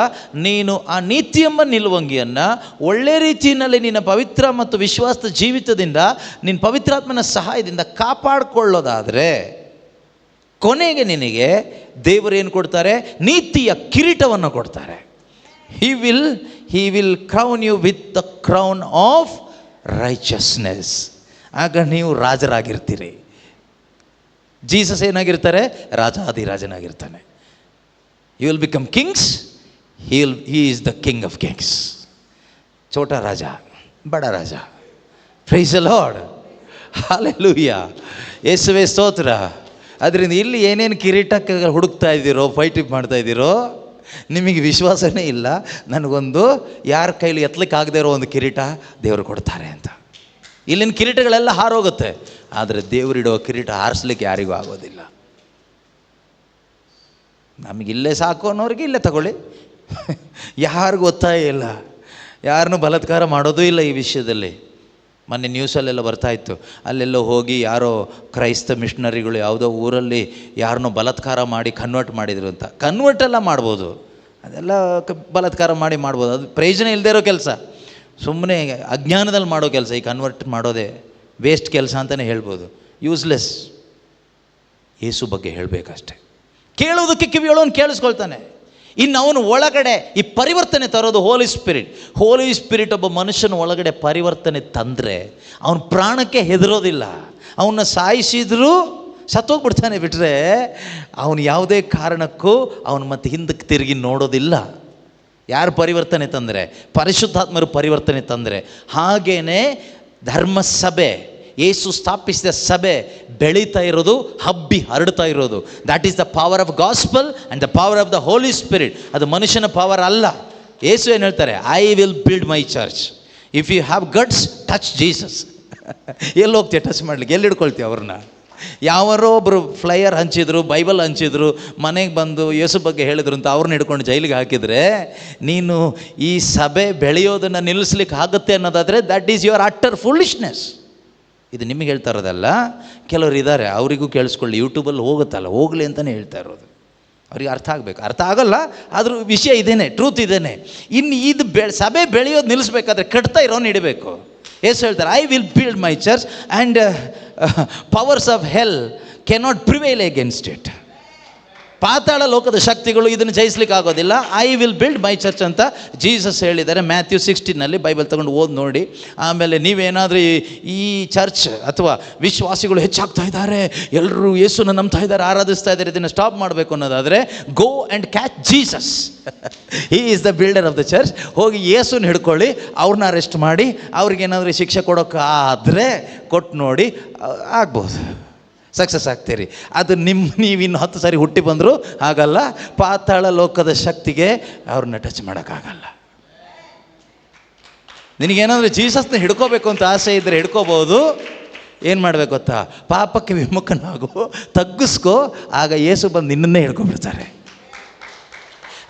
ನೀನು ಆ ನೀತಿಯೆಂಬ ನಿಲುವಂಗಿಯನ್ನು ಒಳ್ಳೆ ರೀತಿಯಲ್ಲಿ ನಿನ್ನ ಪವಿತ್ರ ಮತ್ತು ವಿಶ್ವಾಸದ ಜೀವಿತದಿಂದ ನಿನ್ನ ಪವಿತ್ರಾತ್ಮನ ಸಹಾಯದಿಂದ ಕಾಪಾಡಿಕೊಳ್ಳೋದಾದರೆ ಕೊನೆಗೆ ನಿನಗೆ ದೇವರು ಏನು ಕೊಡ್ತಾರೆ? ನೀತಿಯ ಕಿರೀಟವನ್ನು ಕೊಡ್ತಾರೆ. He will crown you with the crown of righteousness. ಆಗ ನೀವು ರಾಜರಾಗಿರ್ತೀರಿ. ಜೀಸಸ್ ಏನಾಗಿರ್ತಾರೆ? ರಾಜಾದಿರಾಜನಾಗಿರ್ತಾನೆ. You will become kings. He is the king of kings. ಛೋಟಾ ರಾಜ, ಬಡ ರಾಜ. Praise the Lord. ಹಲ್ಲೆಲೂಯಾ. ಯೇಸುವೇ ಸ್ತೋತ್ರ. ಅದರಿಂದ ಇಲ್ಲಿ ಏನೇನು ಕಿರೀಟಕ್ಕೆ ಹುಡುಕ್ತಾ ಇದ್ದೀರೋ, ಫೈಟ್ ಮಾಡ್ತಾ ಇದ್ದೀರೋ, ನಿಮಗೆ ವಿಶ್ವಾಸನೇ ಇಲ್ಲ ನನಗೊಂದು ಯಾರ ಕೈಲಿ ಎತ್ತಲಿಕ್ಕೆ ಆಗದೆ ಇರೋ ಒಂದು ಕಿರೀಟ ದೇವರು ಕೊಡ್ತಾರೆ ಅಂತ. ಇಲ್ಲಿನ ಕಿರೀಟಗಳೆಲ್ಲ ಹಾರೋಗುತ್ತೆ, ಆದರೆ ದೇವರಿಡೋ ಕಿರೀಟ ಹಾರಿಸ್ಲಿಕ್ಕೆ ಯಾರಿಗೂ ಆಗೋದಿಲ್ಲ. ನಮಗಿಲ್ಲೇ ಸಾಕು ಅನ್ನೋರಿಗೆ ಇಲ್ಲೇ ತಗೊಳ್ಳಿ, ಯಾರಿಗೂ ಒತ್ತಾಯ ಇಲ್ಲ, ಯಾರನ್ನೂ ಬಲಾತ್ಕಾರ ಮಾಡೋದೂ ಇಲ್ಲ ಈ ವಿಷಯದಲ್ಲಿ. ಮೊನ್ನೆ ನ್ಯೂಸಲ್ಲೆಲ್ಲ ಬರ್ತಾಯಿತ್ತು, ಅಲ್ಲೆಲ್ಲೋ ಹೋಗಿ ಯಾರೋ ಕ್ರೈಸ್ತ ಮಿಷನರಿಗಳು ಯಾವುದೋ ಊರಲ್ಲಿ ಯಾರನ್ನೋ ಬಲಾತ್ಕಾರ ಮಾಡಿ ಕನ್ವರ್ಟ್ ಮಾಡಿದರು ಅಂತ. ಕನ್ವರ್ಟ್ ಎಲ್ಲ ಮಾಡ್ಬೋದು, ಅದೆಲ್ಲ ಬಲಾತ್ಕಾರ ಮಾಡ್ಬೋದು, ಅದು ಪ್ರಯೋಜನ ಇಲ್ಲದೇ ಇರೋ ಕೆಲಸ, ಸುಮ್ಮನೆ ಅಜ್ಞಾನದಲ್ಲಿ ಮಾಡೋ ಕೆಲಸ. ಈ ಕನ್ವರ್ಟ್ ಮಾಡೋದೇ ವೇಸ್ಟ್ ಕೆಲಸ ಅಂತಲೇ ಹೇಳ್ಬೋದು, ಯೂಸ್ಲೆಸ್. ಯೇಸು ಬಗ್ಗೆ ಹೇಳಬೇಕಷ್ಟೆ. ಕೇಳೋದಕ್ಕೆ ಕಿವಿಯೊಳವನು ಕೇಳಿಸ್ಕೊಳ್ತಾನೆ. ಇನ್ನು ಅವನು ಒಳಗಡೆ ಈ ಪರಿವರ್ತನೆ ತರೋದು ಹೋಲಿ ಸ್ಪಿರಿಟ್ ಒಬ್ಬ ಮನುಷ್ಯನ ಒಳಗಡೆ ಪರಿವರ್ತನೆ ತಂದರೆ ಅವನ ಪ್ರಾಣಕ್ಕೆ ಹೆದರೋದಿಲ್ಲ. ಅವನ್ನ ಸಾಯಿಸಿದರೂ ಸತ್ತೋಗ್ಬಿಡ್ತಾನೆ, ಬಿಟ್ಟರೆ ಅವನು ಯಾವುದೇ ಕಾರಣಕ್ಕೂ ಅವನು ಮತ್ತೆ ಹಿಂದಕ್ಕೆ ತಿರುಗಿ ನೋಡೋದಿಲ್ಲ. ಯಾರು ಪರಿವರ್ತನೆ ತಂದರೆ? ಪರಿಶುದ್ಧಾತ್ಮರು ಪರಿವರ್ತನೆ ತಂದರೆ. ಹಾಗೇ ಧರ್ಮಸಭೆ, ಯೇಸು ಸ್ಥಾಪಿಸಿದ ಸಭೆ ಬೆಳೀತಾ ಇರೋದು, ಹಬ್ಬಿ ಹರಡ್ತಾ ಇರೋದು. That is the power of gospel and the power of the Holi spirit. ಅದು ಮನುಷ್ಯನ ಪವರ್ ಅಲ್ಲ. ಯೇಸು ಏನು ಹೇಳ್ತಾರೆ? I will build my church. If you have guts, touch Jesus. ಎಲ್ಲಿ ಹೋಗ್ತೀಯ ಟಚ್ ಮಾಡ್ಲಿಕ್ಕೆ? ಎಲ್ಲಿ ಹಿಡ್ಕೊಳ್ತೀವಿ ಅವ್ರನ್ನ? ಯಾರೋ ಒಬ್ಬರು ಫ್ಲೈಯರ್ ಹಂಚಿದ್ರು, ಬೈಬಲ್ ಹಂಚಿದ್ರು, ಮನೆಗೆ ಬಂದು ಯೇಸು ಬಗ್ಗೆ ಹೇಳಿದ್ರು ಅಂತ ಅವ್ರನ್ನ ಹಿಡ್ಕೊಂಡು ಜೈಲಿಗೆ ಹಾಕಿದರೆ, ನೀನು ಈ ಸಭೆ ಬೆಳೆಯೋದನ್ನು ನಿಲ್ಲಿಸ್ಲಿಕ್ಕೆ ಆಗುತ್ತೆ ಅನ್ನೋದಾದರೆ that is your utter foolishness. ಇದು ನಿಮಗೆ ಹೇಳ್ತಾ ಇರೋದಲ್ಲ, ಕೆಲವರು ಇದ್ದಾರೆ, ಅವರಿಗೂ ಕೇಳಿಸ್ಕೊಳ್ಳಿ. ಯೂಟ್ಯೂಬಲ್ಲಿ ಹೋಗುತ್ತಲ್ಲ, ಹೋಗಲಿ ಅಂತಲೇ ಹೇಳ್ತಾ ಇರೋದು. ಅವ್ರಿಗೆ ಅರ್ಥ ಆಗಬೇಕು. ಅರ್ಥ ಆಗೋಲ್ಲ, ಆದರೂ ವಿಷಯ ಇದೇನೆ, ಟ್ರೂತ್ ಇದೇನೆ. ಇನ್ನು ಇದು ಸಭೆ ಬೆಳೆಯೋದು ನಿಲ್ಲಿಸ್ಬೇಕಾದ್ರೆ ಕಟ್ತಾ ಇರೋನು ಇಡಬೇಕು. ಯೇಸು ಹೇಳ್ತಾರೆ, I will build my church and powers of hell cannot prevail against it. ಪಾತಾಳ ಲೋಕದ ಶಕ್ತಿಗಳು ಇದನ್ನು ಜಯಿಸ್ಲಿಕ್ಕೆ ಆಗೋದಿಲ್ಲ. I will build my church ಅಂತ ಜೀಸಸ್ ಹೇಳಿದ್ದಾರೆ. ಮ್ಯಾಥ್ಯೂ 16 ಬೈಬಲ್ ತಗೊಂಡು ಓದಿ ನೋಡಿ. ಆಮೇಲೆ ನೀವೇನಾದರೂ ಈ ಚರ್ಚ್ ಅಥವಾ ವಿಶ್ವಾಸಿಗಳು ಹೆಚ್ಚಾಗ್ತಾ ಇದ್ದಾರೆ, ಎಲ್ಲರೂ ಯೇಸುನ ನಂಬ್ತಾ ಇದ್ದಾರೆ, ಆರಾಧಿಸ್ತಾ ಇದ್ದಾರೆ, ಇದನ್ನು ಸ್ಟಾಪ್ ಮಾಡಬೇಕು ಅನ್ನೋದಾದರೆ go and catch Jesus. He is the builder of the church. ಹೋಗಿ ಯೇಸುನ ಹಿಡ್ಕೊಳ್ಳಿ, ಅವ್ರನ್ನ ಅರೆಸ್ಟ್ ಮಾಡಿ ಅವ್ರಿಗೇನಾದರೂ ಶಿಕ್ಷೆ ಕೊಡೋಕ್ಕಾದರೆ ಕೊಟ್ಟು ನೋಡಿ, ಆಗ್ಬೋದು, ಸಕ್ಸಸ್ ಆಗ್ತೀರಿ. ಅದು ನೀವಿನ್ನು 10 ಸಾರಿ ಹುಟ್ಟಿ ಬಂದರೂ ಆಗಲ್ಲ. ಪಾತಾಳ ಲೋಕದ ಶಕ್ತಿಗೆ ಅವ್ರನ್ನ ಟಚ್ ಮಾಡೋಕ್ಕಾಗಲ್ಲ. ನಿನಗೇನಾದರೂ ಜೀಸಸ್ನ ಹಿಡ್ಕೋಬೇಕು ಅಂತ ಆಸೆ ಇದ್ದರೆ ಹಿಡ್ಕೋಬೋದು. ಏನು ಮಾಡಬೇಕು ಗೊತ್ತಾ? ಪಾಪಕ್ಕೆ ವಿಮುಖನಾಗು, ತಗ್ಗಿಸ್ಕೋ, ಆಗ ಯೇಸು ಬಂದು ನಿನ್ನನ್ನೇ ಹಿಡ್ಕೊಂಡ್ಬಿಡ್ತಾರೆ.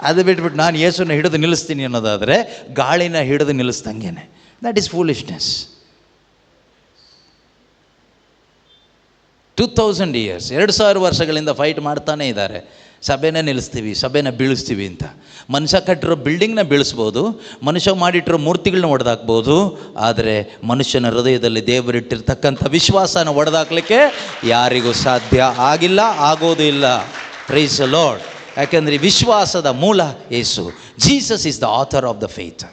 ಅದು ಬಿಟ್ಬಿಟ್ಟು ನಾನು ಯೇಸುನ ಹಿಡಿದು ನಿಲ್ಲಿಸ್ತೀನಿ ಅನ್ನೋದಾದರೆ ಗಾಳಿನ ಹಿಡಿದು ನಿಲ್ಲಿಸ್ದಂಗೆನೆ. That is foolishness. 2000 years, 2000 ವರ್ಷಗಳಿಂದ ಫೈಟ್ ಮಾಡ್ತಾನೇ ಇದ್ದಾರೆ. ಸಭೆನೇ ನಿಲ್ಲಿಸ್ತೀವಿ, ಸಭೆನ ಬೀಳಿಸ್ತೀವಿ ಅಂತ. ಮನುಷ್ಯ ಕಟ್ಟಿರೋ ಬಿಲ್ಡಿಂಗ್ನ ಬೀಳಿಸ್ಬೋದು, ಮನುಷ್ಯ ಮಾಡಿಟ್ಟಿರೋ ಮೂರ್ತಿಗಳನ್ನ ಒಡೆದಾಕ್ಬೋದು, ಆದರೆ ಮನುಷ್ಯನ ಹೃದಯದಲ್ಲಿ ದೇವರಿಟ್ಟಿರ್ತಕ್ಕಂಥ ವಿಶ್ವಾಸನ ಒಡೆದಾಕ್ಲಿಕ್ಕೆ ಯಾರಿಗೂ ಸಾಧ್ಯ ಆಗಿಲ್ಲ, ಆಗೋದು ಇಲ್ಲ. Praise the Lord. ಯಾಕೆಂದರೆ ವಿಶ್ವಾಸದ ಮೂಲ ಯೇಸು. Jesus is the author of the faith.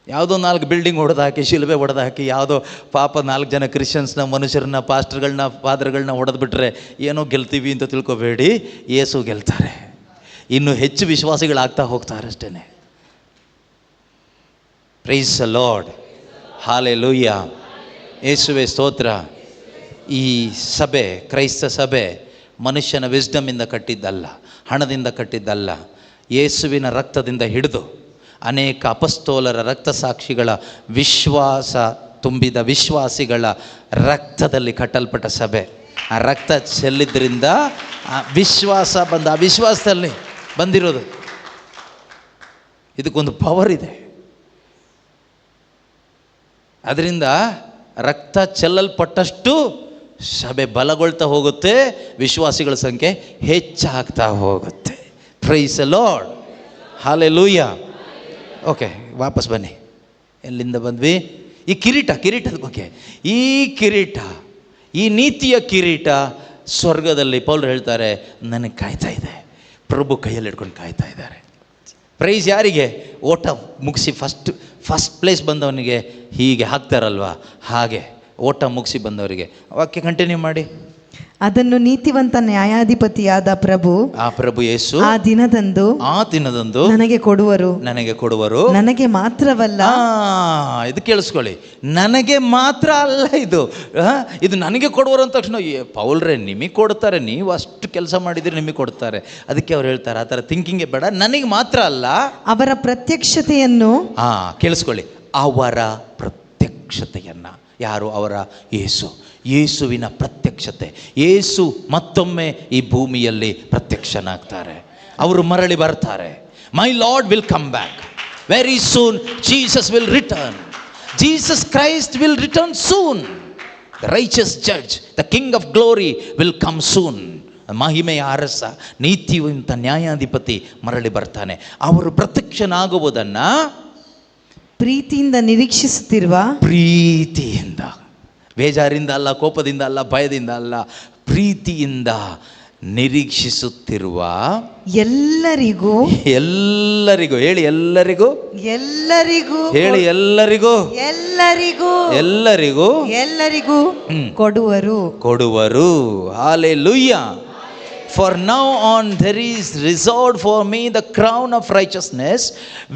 ಯಾವುದೋ 4 ಬಿಲ್ಡಿಂಗ್ ಹೊಡೆದಾಕಿ, ಶಿಲುಬೆ ಹೊಡೆದಾಕಿ, ಯಾವುದೋ ಪಾಪ 4 ಜನ ಕ್ರಿಶ್ಚಿಯನ್ಸ್ನ ಮನುಷ್ಯರನ್ನ, ಪಾಸ್ಟರ್ಗಳನ್ನ, ಫಾದರ್ಗಳನ್ನ ಹೊಡೆದ್ಬಿಟ್ರೆ ಏನೋ ಗೆಲ್ತೀವಿ ಅಂತ ತಿಳ್ಕೊಬೇಡಿ. ಯೇಸು ಗೆಲ್ತಾರೆ. ಇನ್ನು ಹೆಚ್ಚು ವಿಶ್ವಾಸಿಗಳಾಗ್ತಾ ಹೋಗ್ತಾರೆ ಅಷ್ಟೇ. Price the lord. ಹಾಲೆಲೂಯಾ. ಯೇಸುವೆ ಸ್ತೋತ್ರ. ಈ ಸಭೆ, ಕ್ರೈಸ್ತ ಸಭೆ ಮನುಷ್ಯನ ವಿಸ್ಡಮಿಂದ ಕಟ್ಟಿದ್ದಲ್ಲ, ಹಣದಿಂದ ಕಟ್ಟಿದ್ದಲ್ಲ. ಯೇಸುವಿನ ರಕ್ತದಿಂದ ಹಿಡಿದು ಅನೇಕ ಅಪಸ್ತೋಲರ ರಕ್ತಸಾಕ್ಷಿಗಳ ವಿಶ್ವಾಸ ತುಂಬಿದ ವಿಶ್ವಾಸಿಗಳ ರಕ್ತದಲ್ಲಿ ಕಟ್ಟಲ್ಪಟ್ಟ ಸಭೆ. ಆ ರಕ್ತ ಚೆಲ್ಲಿದ್ರಿಂದ ಆ ವಿಶ್ವಾಸ ಬಂದ, ಆ ವಿಶ್ವಾಸದಲ್ಲಿ ಬಂದಿರೋದು. ಇದಕ್ಕೊಂದು ಪವರ್ ಇದೆ. ಅದರಿಂದ ರಕ್ತ ಚೆಲ್ಲಲ್ಪಟ್ಟಷ್ಟು ಸಭೆ ಬಲಗೊಳ್ತಾ ಹೋಗುತ್ತೆ, ವಿಶ್ವಾಸಿಗಳ ಸಂಖ್ಯೆ ಹೆಚ್ಚಾಗ್ತಾ ಹೋಗುತ್ತೆ. Price the lord. Hallelujah. Okay, ವಾಪಸ್ ಬನ್ನಿ. ಎಲ್ಲಿಂದ ಬಂದ್ವಿ? ಈ ಕಿರೀಟದ ಬಗ್ಗೆ. ಈ ಕಿರೀಟ, ಈ ನೀತಿಯ ಕಿರೀಟ ಸ್ವರ್ಗದಲ್ಲಿ ಪೌಲರು ಹೇಳ್ತಾರೆ ನನಗೆ ಕಾಯ್ತಾ ಇದೆ. ಪ್ರಭು ಕೈಯಲ್ಲಿ ಹಿಡ್ಕೊಂಡು ಕಾಯ್ತಾ ಇದ್ದಾರೆ. ಪ್ರೈಸ್ ಯಾರಿಗೆ? ಓಟ ಮುಗಿಸಿ ಫಸ್ಟ್ ಪ್ಲೇಸ್ ಬಂದವನಿಗೆ ಹೀಗೆ ಹಾಕ್ತಾರಲ್ವ, ಹಾಗೆ ಓಟ ಮುಗಿಸಿ ಬಂದವರಿಗೆ. ವಾಕ್ಯ ಕಂಟಿನ್ಯೂ ಮಾಡಿ. ಅದನ್ನು ನೀತಿವಂತ ನ್ಯಾಯಾಧಿಪತಿಯಾದ ಪ್ರಭು, ಆ ಪ್ರಭು ಯೇಸು ಆ ದಿನದಂದು ನನಗೆ ಕೊಡುವರು. ನನಗೆ ಮಾತ್ರವಲ್ಲ. ಇದು ಕೇಳಿಸ್ಕೊಳ್ಳಿ, ನನಗೆ ಮಾತ್ರ ಅಲ್ಲ, ಇದು ನನಗೆ ಕೊಡುವರು ಅಂತ ತಕ್ಷಣ ಪೌಲ್ರೆ ನಿಮಗೆ ಕೊಡ್ತಾರೆ, ನೀವು ಅಷ್ಟು ಕೆಲಸ ಮಾಡಿದ್ರೆ ನಿಮಗೆ ಕೊಡ್ತಾರೆ. ಅದಕ್ಕೆ ಅವ್ರು ಹೇಳ್ತಾರೆ ಆ ಥರ ಥಿಂಕಿಂಗೇ ಬೇಡ. ನನಗೆ ಮಾತ್ರ ಅಲ್ಲ, ಅವರ ಪ್ರತ್ಯಕ್ಷತೆಯನ್ನು. ಕೇಳಿಸ್ಕೊಳ್ಳಿ, ಅವರ ಪ್ರತ್ಯಕ್ಷತೆಯನ್ನು. ಯಾರು? ಅವರ ಯೇಸುವಿನ ಪ್ರತ್ಯಕ್ಷತೆ. ಯೇಸು ಮತ್ತೊಮ್ಮೆ ಈ ಭೂಮಿಯಲ್ಲಿ ಪ್ರತ್ಯಕ್ಷನಾಗ್ತಾರೆ. ಅವರು ಮರಳಿ ಬರ್ತಾರೆ. My lord will come back very soon. Jesus will return. Jesus Christ will return soon. The righteous judge, the king of glory will come soon. ಮಹಿಮೆಯ ಅರಸ, ನೀತಿವಂತ ನ್ಯಾಯಾಧಿಪತಿ ಮರಳಿ ಬರ್ತಾನೆ. ಅವರು ಪ್ರತ್ಯಕ್ಷನಾಗುವುದನ್ನು ಪ್ರೀತಿಯಿಂದ ನಿರೀಕ್ಷಿಸುತ್ತಿರುವ, ಪ್ರೀತಿಯಿಂದ, ಬೇಜಾರಿಂದ ಅಲ್ಲ, ಕೋಪದಿಂದ ಅಲ್ಲ, ಭಯದಿಂದ ಅಲ್ಲ, ಪ್ರೀತಿಯಿಂದ ನಿರೀಕ್ಷಿಸುತ್ತಿರುವ ಎಲ್ಲರಿಗೂ ಹೇಳಿ, ಎಲ್ಲರಿಗೂ ಹೇಳಿ, ಎಲ್ಲರಿಗೂ ಕೊಡುವರು. Hallelujah. For now on there is reserved for me the crown of righteousness,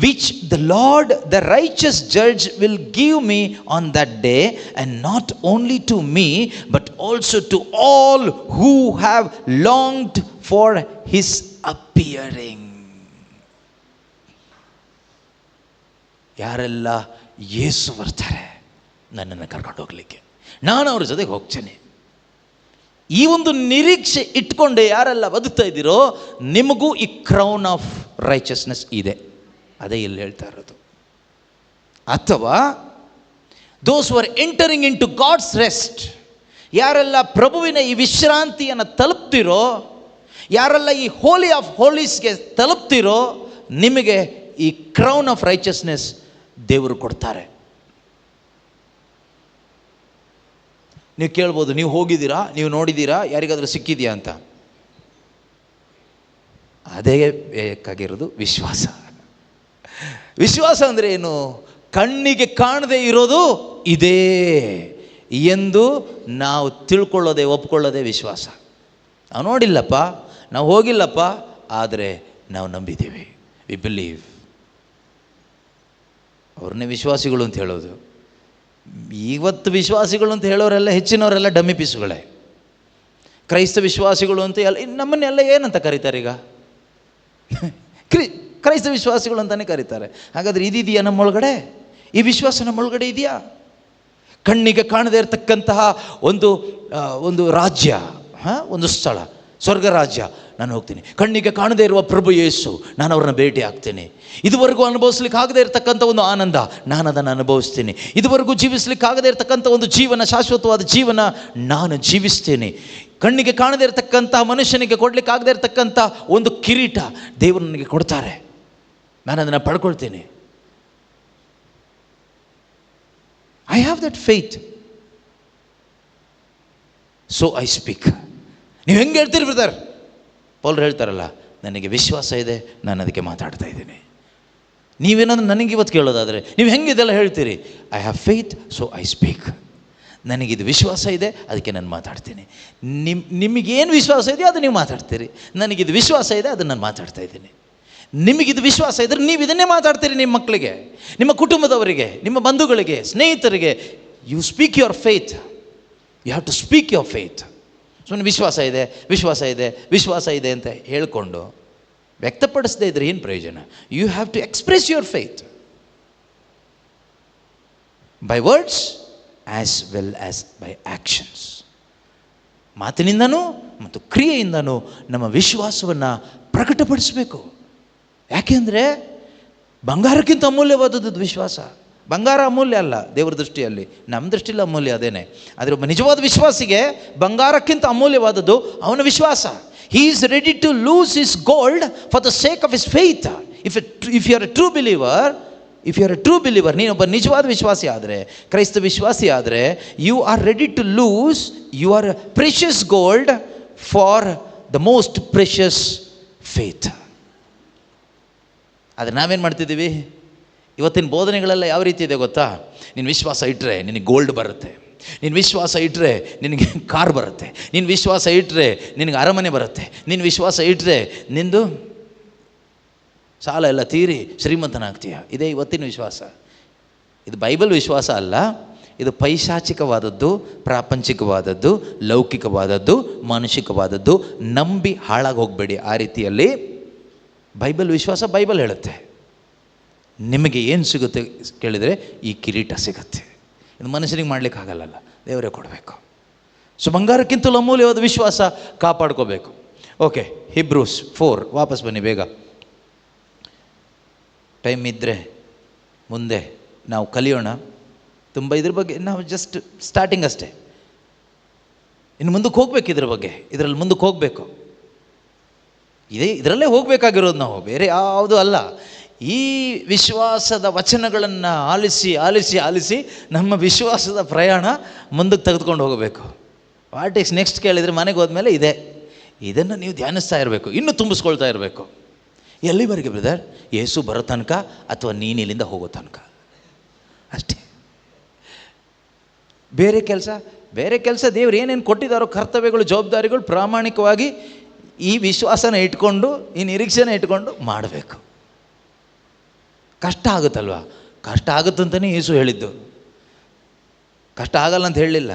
which the Lord, the righteous judge, will give me on that day, and not only to me, but also to all who have longed for his appearing. ಯಾರೆಲ್ಲ ಯೇಸು ಬರ್ತಾರೆ ನನ್ನನ್ನು ಕರ್ಕೊಂಡು ಹೋಗ್ಲಿಕ್ಕೆ, ನಾನು ಅವ್ರ ಜೊತೆಗೆ ಹೋಗ್ತೇನೆ. ಈ ಒಂದು ನಿರೀಕ್ಷೆ ಇಟ್ಕೊಂಡು ಯಾರೆಲ್ಲ ಬದುಕ್ತಾ ಇದ್ದೀರೋ ನಿಮಗೂ ಈ ಕ್ರೌನ್ ಆಫ್ ರೈಚಸ್ನೆಸ್ ಇದೆ. ಅದೇ ಇಲ್ಲಿ ಹೇಳ್ತಾ ಇರೋದು. ಅಥವಾ those were entering into God's rest, ಯಾರೆಲ್ಲ ಪ್ರಭುವಿನ ಈ ವಿಶ್ರಾಂತಿಯನ್ನು ತಲುಪ್ತಿರೋ, ಯಾರೆಲ್ಲ ಈ ಹೋಲಿ ಆಫ್ ಹೋಲೀಸ್ಗೆ ತಲುಪ್ತಿರೋ, ನಿಮಗೆ ಈ ಕ್ರೌನ್ ಆಫ್ ರೈಚಸ್ನೆಸ್ ದೇವರು ಕೊಡ್ತಾರೆ. ನೀವು ಕೇಳ್ಬೋದು, ನೀವು ಹೋಗಿದ್ದೀರಾ, ನೀವು ನೋಡಿದ್ದೀರಾ, ಯಾರಿಗಾದರೂ ಸಿಕ್ಕಿದೆಯಾ ಅಂತ. ಅದೇ ಬೇಕಾಗಿರೋದು ವಿಶ್ವಾಸ. ವಿಶ್ವಾಸ ಅಂದರೆ ಏನು? ಕಣ್ಣಿಗೆ ಕಾಣದೇ ಇರೋದು ಇದೇ ಎಂದು ನಾವು ತಿಳ್ಕೊಳ್ಳೋದೆ, ಒಪ್ಕೊಳ್ಳೋದೇ ವಿಶ್ವಾಸ. ನಾವು ನೋಡಿಲ್ಲಪ್ಪ, ನಾವು ಹೋಗಿಲ್ಲಪ್ಪ, ಆದರೆ ನಾವು ನಂಬಿದ್ದೀವಿ. We believe. ಅವ್ರನ್ನೇ ವಿಶ್ವಾಸಿಗಳು ಅಂತ ಹೇಳೋದು. ಇವತ್ತು ವಿಶ್ವಾಸಿಗಳು ಅಂತ ಹೇಳೋರೆಲ್ಲ ಹೆಚ್ಚಿನವರೆಲ್ಲ ಡಮ್ಮಿ ಪೀಸುಗಳೇ. ಕ್ರೈಸ್ತ ವಿಶ್ವಾಸಿಗಳು ಅಂತ ನಮ್ಮನ್ನೆಲ್ಲ ಏನಂತ ಕರೀತಾರೆ ಈಗ? ಕ್ರೈಸ್ತ ವಿಶ್ವಾಸಿಗಳು ಅಂತಲೇ ಕರೀತಾರೆ. ಹಾಗಾದರೆ ಇದಿದೆಯಾ ನಮ್ಮೊಳಗಡೆ? ಈ ವಿಶ್ವಾಸ ನಮ್ಮೊಳಗಡೆ ಇದೆಯಾ? ಕಣ್ಣಿಗೆ ಕಾಣದೇ ಇರತಕ್ಕಂತಹ ಒಂದು ರಾಜ್ಯ, ಒಂದು ಸ್ಥಳ, ಸ್ವರ್ಗ ರಾಜ್ಯ, ನಾನು ಹೋಗ್ತೀನಿ. ಕಣ್ಣಿಗೆ ಕಾಣದೇ ಇರುವ ಪ್ರಭು ಯೇಸು, ನಾನು ಅವ್ರನ್ನ ಭೇಟಿ ಆಗ್ತೇನೆ. ಇದುವರೆಗೂ ಅನುಭವಿಸ್ಲಿಕ್ಕೆ ಆಗದೇ ಇರತಕ್ಕಂಥ ಒಂದು ಆನಂದ, ನಾನು ಅದನ್ನು ಅನುಭವಿಸ್ತೀನಿ. ಇದುವರೆಗೂ ಜೀವಿಸ್ಲಿಕ್ಕೆ ಆಗದೇ ಇರತಕ್ಕಂಥ ಒಂದು ಜೀವನ, ಶಾಶ್ವತವಾದ ಜೀವನ ನಾನು ಜೀವಿಸ್ತೇನೆ. ಕಣ್ಣಿಗೆ ಕಾಣದೇ ಇರತಕ್ಕಂಥ ಮನುಷ್ಯನಿಗೆ ಕೊಡಲಿಕ್ಕೆ ಆಗದೇ ಇರತಕ್ಕಂಥ ಒಂದು ಕಿರೀಟ ದೇವರು ನನಗೆ ಕೊಡ್ತಾರೆ, ನಾನು ಅದನ್ನು ಪಡ್ಕೊಳ್ತೇನೆ. I have that faith, so I speak. ನೀವು ಹೆಂಗೆ ಹೇಳ್ತೀರಿ ಬ್ರದರ್? ಪೌಲರು ಹೇಳ್ತಾರಲ್ಲ, ನನಗೆ ವಿಶ್ವಾಸ ಇದೆ, ನಾನು ಅದಕ್ಕೆ ಮಾತಾಡ್ತಾ ಇದ್ದೀನಿ. ನೀವೇನಾದ್ರು ನನಗೆ ಇವತ್ತು ಕೇಳೋದಾದರೆ ನೀವು ಹೆಂಗೆ ಇದೆಲ್ಲ ಹೇಳ್ತೀರಿ? I have faith, so I speak. ನನಗಿದು ವಿಶ್ವಾಸ ಇದೆ, ಅದಕ್ಕೆ ನಾನು ಮಾತಾಡ್ತೀನಿ. ನಿಮಗೇನು ವಿಶ್ವಾಸ ಇದೆಯೋ ಅದು ನೀವು ಮಾತಾಡ್ತೀರಿ. ನನಗಿದು ವಿಶ್ವಾಸ ಇದೆ, ಅದನ್ನು ನಾನು ಮಾತಾಡ್ತಾ ಇದ್ದೀನಿ. ನಿಮಗಿದು ವಿಶ್ವಾಸ ಇದ್ದರೆ ನೀವು ಇದನ್ನೇ ಮಾತಾಡ್ತೀರಿ. ನಿಮ್ಮ ಮಕ್ಕಳಿಗೆ, ನಿಮ್ಮ ಕುಟುಂಬದವರಿಗೆ, ನಿಮ್ಮ ಬಂಧುಗಳಿಗೆ, ಸ್ನೇಹಿತರಿಗೆ. You speak your faith. You have to speak your faith. ಸುಮ್ಮನೆ ವಿಶ್ವಾಸ ಇದೆ, ವಿಶ್ವಾಸ ಇದೆ, ವಿಶ್ವಾಸ ಇದೆ ಅಂತ ಹೇಳಿಕೊಂಡು ವ್ಯಕ್ತಪಡಿಸದೇ ಇದ್ರೆ ಏನು ಪ್ರಯೋಜನ? You have to express your faith by words as well as by actions. ಮಾತಿನಿಂದನೂ ಮತ್ತು ಕ್ರಿಯೆಯಿಂದನೂ ನಮ್ಮ ವಿಶ್ವಾಸವನ್ನು ಪ್ರಕಟಪಡಿಸಬೇಕು. ಯಾಕೆಂದರೆ ಬಂಗಾರಕ್ಕಿಂತ ಅಮೂಲ್ಯವಾದದ್ದು ವಿಶ್ವಾಸ. ಬಂಗಾರ ಅಮೂಲ್ಯ ಅಲ್ಲ ದೇವರ ದೃಷ್ಟಿಯಲ್ಲಿ, ನಮ್ಮ ದೃಷ್ಟಿಯಲ್ಲಿ ಅಮೂಲ್ಯ ಅದೇನೆ. ಆದರೆ ಒಬ್ಬ ನಿಜವಾದ ವಿಶ್ವಾಸಿಗೆ ಬಂಗಾರಕ್ಕಿಂತ ಅಮೂಲ್ಯವಾದದ್ದು ಅವನ ವಿಶ್ವಾಸ. He is ready to lose his gold for the sake of his faith. If you are a true believer, ನೀನೊಬ್ಬ ನಿಜವಾದ ವಿಶ್ವಾಸಿ ಆದರೆ, ಕ್ರೈಸ್ತ ವಿಶ್ವಾಸಿ ಆದರೆ, you are ready to lose your precious gold for the most precious faith. ಆದರೆ ನಾವೇನು ಮಾಡ್ತಿದ್ದೀವಿ? ಇವತ್ತಿನ ಬೋಧನೆಗಳೆಲ್ಲ ಯಾವ ರೀತಿ ಇದೆ ಗೊತ್ತಾ? ನೀನು ವಿಶ್ವಾಸ ಇಟ್ಟರೆ ನಿನಗೆ ಗೋಲ್ಡ್ ಬರುತ್ತೆ, ನೀನು ವಿಶ್ವಾಸ ಇಟ್ಟರೆ ನಿನಗೆ ಕಾರ್ ಬರುತ್ತೆ, ನೀನು ವಿಶ್ವಾಸ ಇಟ್ಟರೆ ನಿನಗೆ ಅರಮನೆ ಬರುತ್ತೆ, ನೀನು ವಿಶ್ವಾಸ ಇಟ್ಟರೆ ನಿಂದು ಸಾಲ ಎಲ್ಲ ತೀರಿ ಶ್ರೀಮಂತನಾಗ್ತೀಯ. ಇದೇ ಇವತ್ತಿನ ವಿಶ್ವಾಸ. ಇದು ಬೈಬಲ್ ವಿಶ್ವಾಸ ಅಲ್ಲ, ಇದು ಪೈಶಾಚಿಕವಾದದ್ದು, ಪ್ರಾಪಂಚಿಕವಾದದ್ದು, ಲೌಕಿಕವಾದದ್ದು, ಮಾನುಷಿಕವಾದದ್ದು. ನಂಬಿ ಹಾಳಾಗಿ ಹೋಗಬೇಡಿ. ಆ ರೀತಿಯಲ್ಲಿ ಬೈಬಲ್ ವಿಶ್ವಾಸ, ಬೈಬಲ್ ಹೇಳುತ್ತೆ ನಿಮಗೆ ಏನು ಸಿಗುತ್ತೆ ಕೇಳಿದರೆ ಈ ಕಿರೀಟ ಸಿಗುತ್ತೆ. ಇದು ಮನುಷ್ಯನಿಗೆ ಮಾಡಲಿಕ್ಕೆ ಆಗಲ್ಲ, ದೇವರೇ ಕೊಡಬೇಕು. ಸೊ ಬಂಗಾರಕ್ಕಿಂತಲೂ ಅಮೂಲ್ಯವಾದ ವಿಶ್ವಾಸ ಕಾಪಾಡ್ಕೋಬೇಕು. ಓಕೆ, Hebrews 4 ವಾಪಸ್ ಬನ್ನಿ ಬೇಗ. ಟೈಮ್ ಇದ್ದರೆ ಮುಂದೆ ನಾವು ಕಲಿಯೋಣ. ತುಂಬ ಇದ್ರ ಬಗ್ಗೆ ನಾವು ಜಸ್ಟ್ ಸ್ಟಾರ್ಟಿಂಗ್ ಅಷ್ಟೇ. ಇನ್ನು ಮುಂದಕ್ಕೆ ಹೋಗ್ಬೇಕು, ಇದ್ರ ಬಗ್ಗೆ, ಇದರಲ್ಲಿ ಮುಂದಕ್ಕೆ ಹೋಗಬೇಕು. ಇದರಲ್ಲೇ ಹೋಗಬೇಕಾಗಿರೋದು ನಾವು, ಬೇರೆ ಯಾವುದೂ ಅಲ್ಲ. ಈ ವಿಶ್ವಾಸದ ವಚನಗಳನ್ನು ಆಲಿಸಿ ಆಲಿಸಿ ಆಲಿಸಿ ನಮ್ಮ ವಿಶ್ವಾಸದ ಪ್ರಯಾಣ ಮುಂದಕ್ಕೆ ತೆಗೆದುಕೊಂಡು ಹೋಗಬೇಕು. ವಾಟ್ ಈಸ್ ನೆಕ್ಸ್ಟ್ ಕೇಳಿದರೆ ಮನೆಗೆ ಹೋದ್ಮೇಲೆ ಇದನ್ನು ನೀವು ಧ್ಯಾನಿಸ್ತಾ ಇರಬೇಕು, ಇನ್ನೂ ತುಂಬಿಸ್ಕೊಳ್ತಾ ಇರಬೇಕು. ಎಲ್ಲಿವರೆಗೆ ಬ್ರದರ್? ಯೇಸು ಬರೋ ತನಕ ಅಥವಾ ನೀನು ಇಲ್ಲಿಂದ ಹೋಗೋ ತನಕ ಅಷ್ಟೇ. ಬೇರೆ ಕೆಲಸ ದೇವ್ರು ಏನೇನು ಕೊಟ್ಟಿದ್ದಾರೋ ಕರ್ತವ್ಯಗಳು, ಜವಾಬ್ದಾರಿಗಳು ಪ್ರಾಮಾಣಿಕವಾಗಿ ಈ ವಿಶ್ವಾಸನ ಇಟ್ಕೊಂಡು, ಈ ನಿರೀಕ್ಷೆನ ಇಟ್ಕೊಂಡು ಮಾಡಬೇಕು. ಕಷ್ಟ ಆಗುತ್ತಲ್ವ? ಕಷ್ಟ ಆಗುತ್ತಂತಲೇ ಯೇಸು ಹೇಳಿದ್ದು, ಕಷ್ಟ ಆಗಲ್ಲ ಅಂತ ಹೇಳಲಿಲ್ಲ.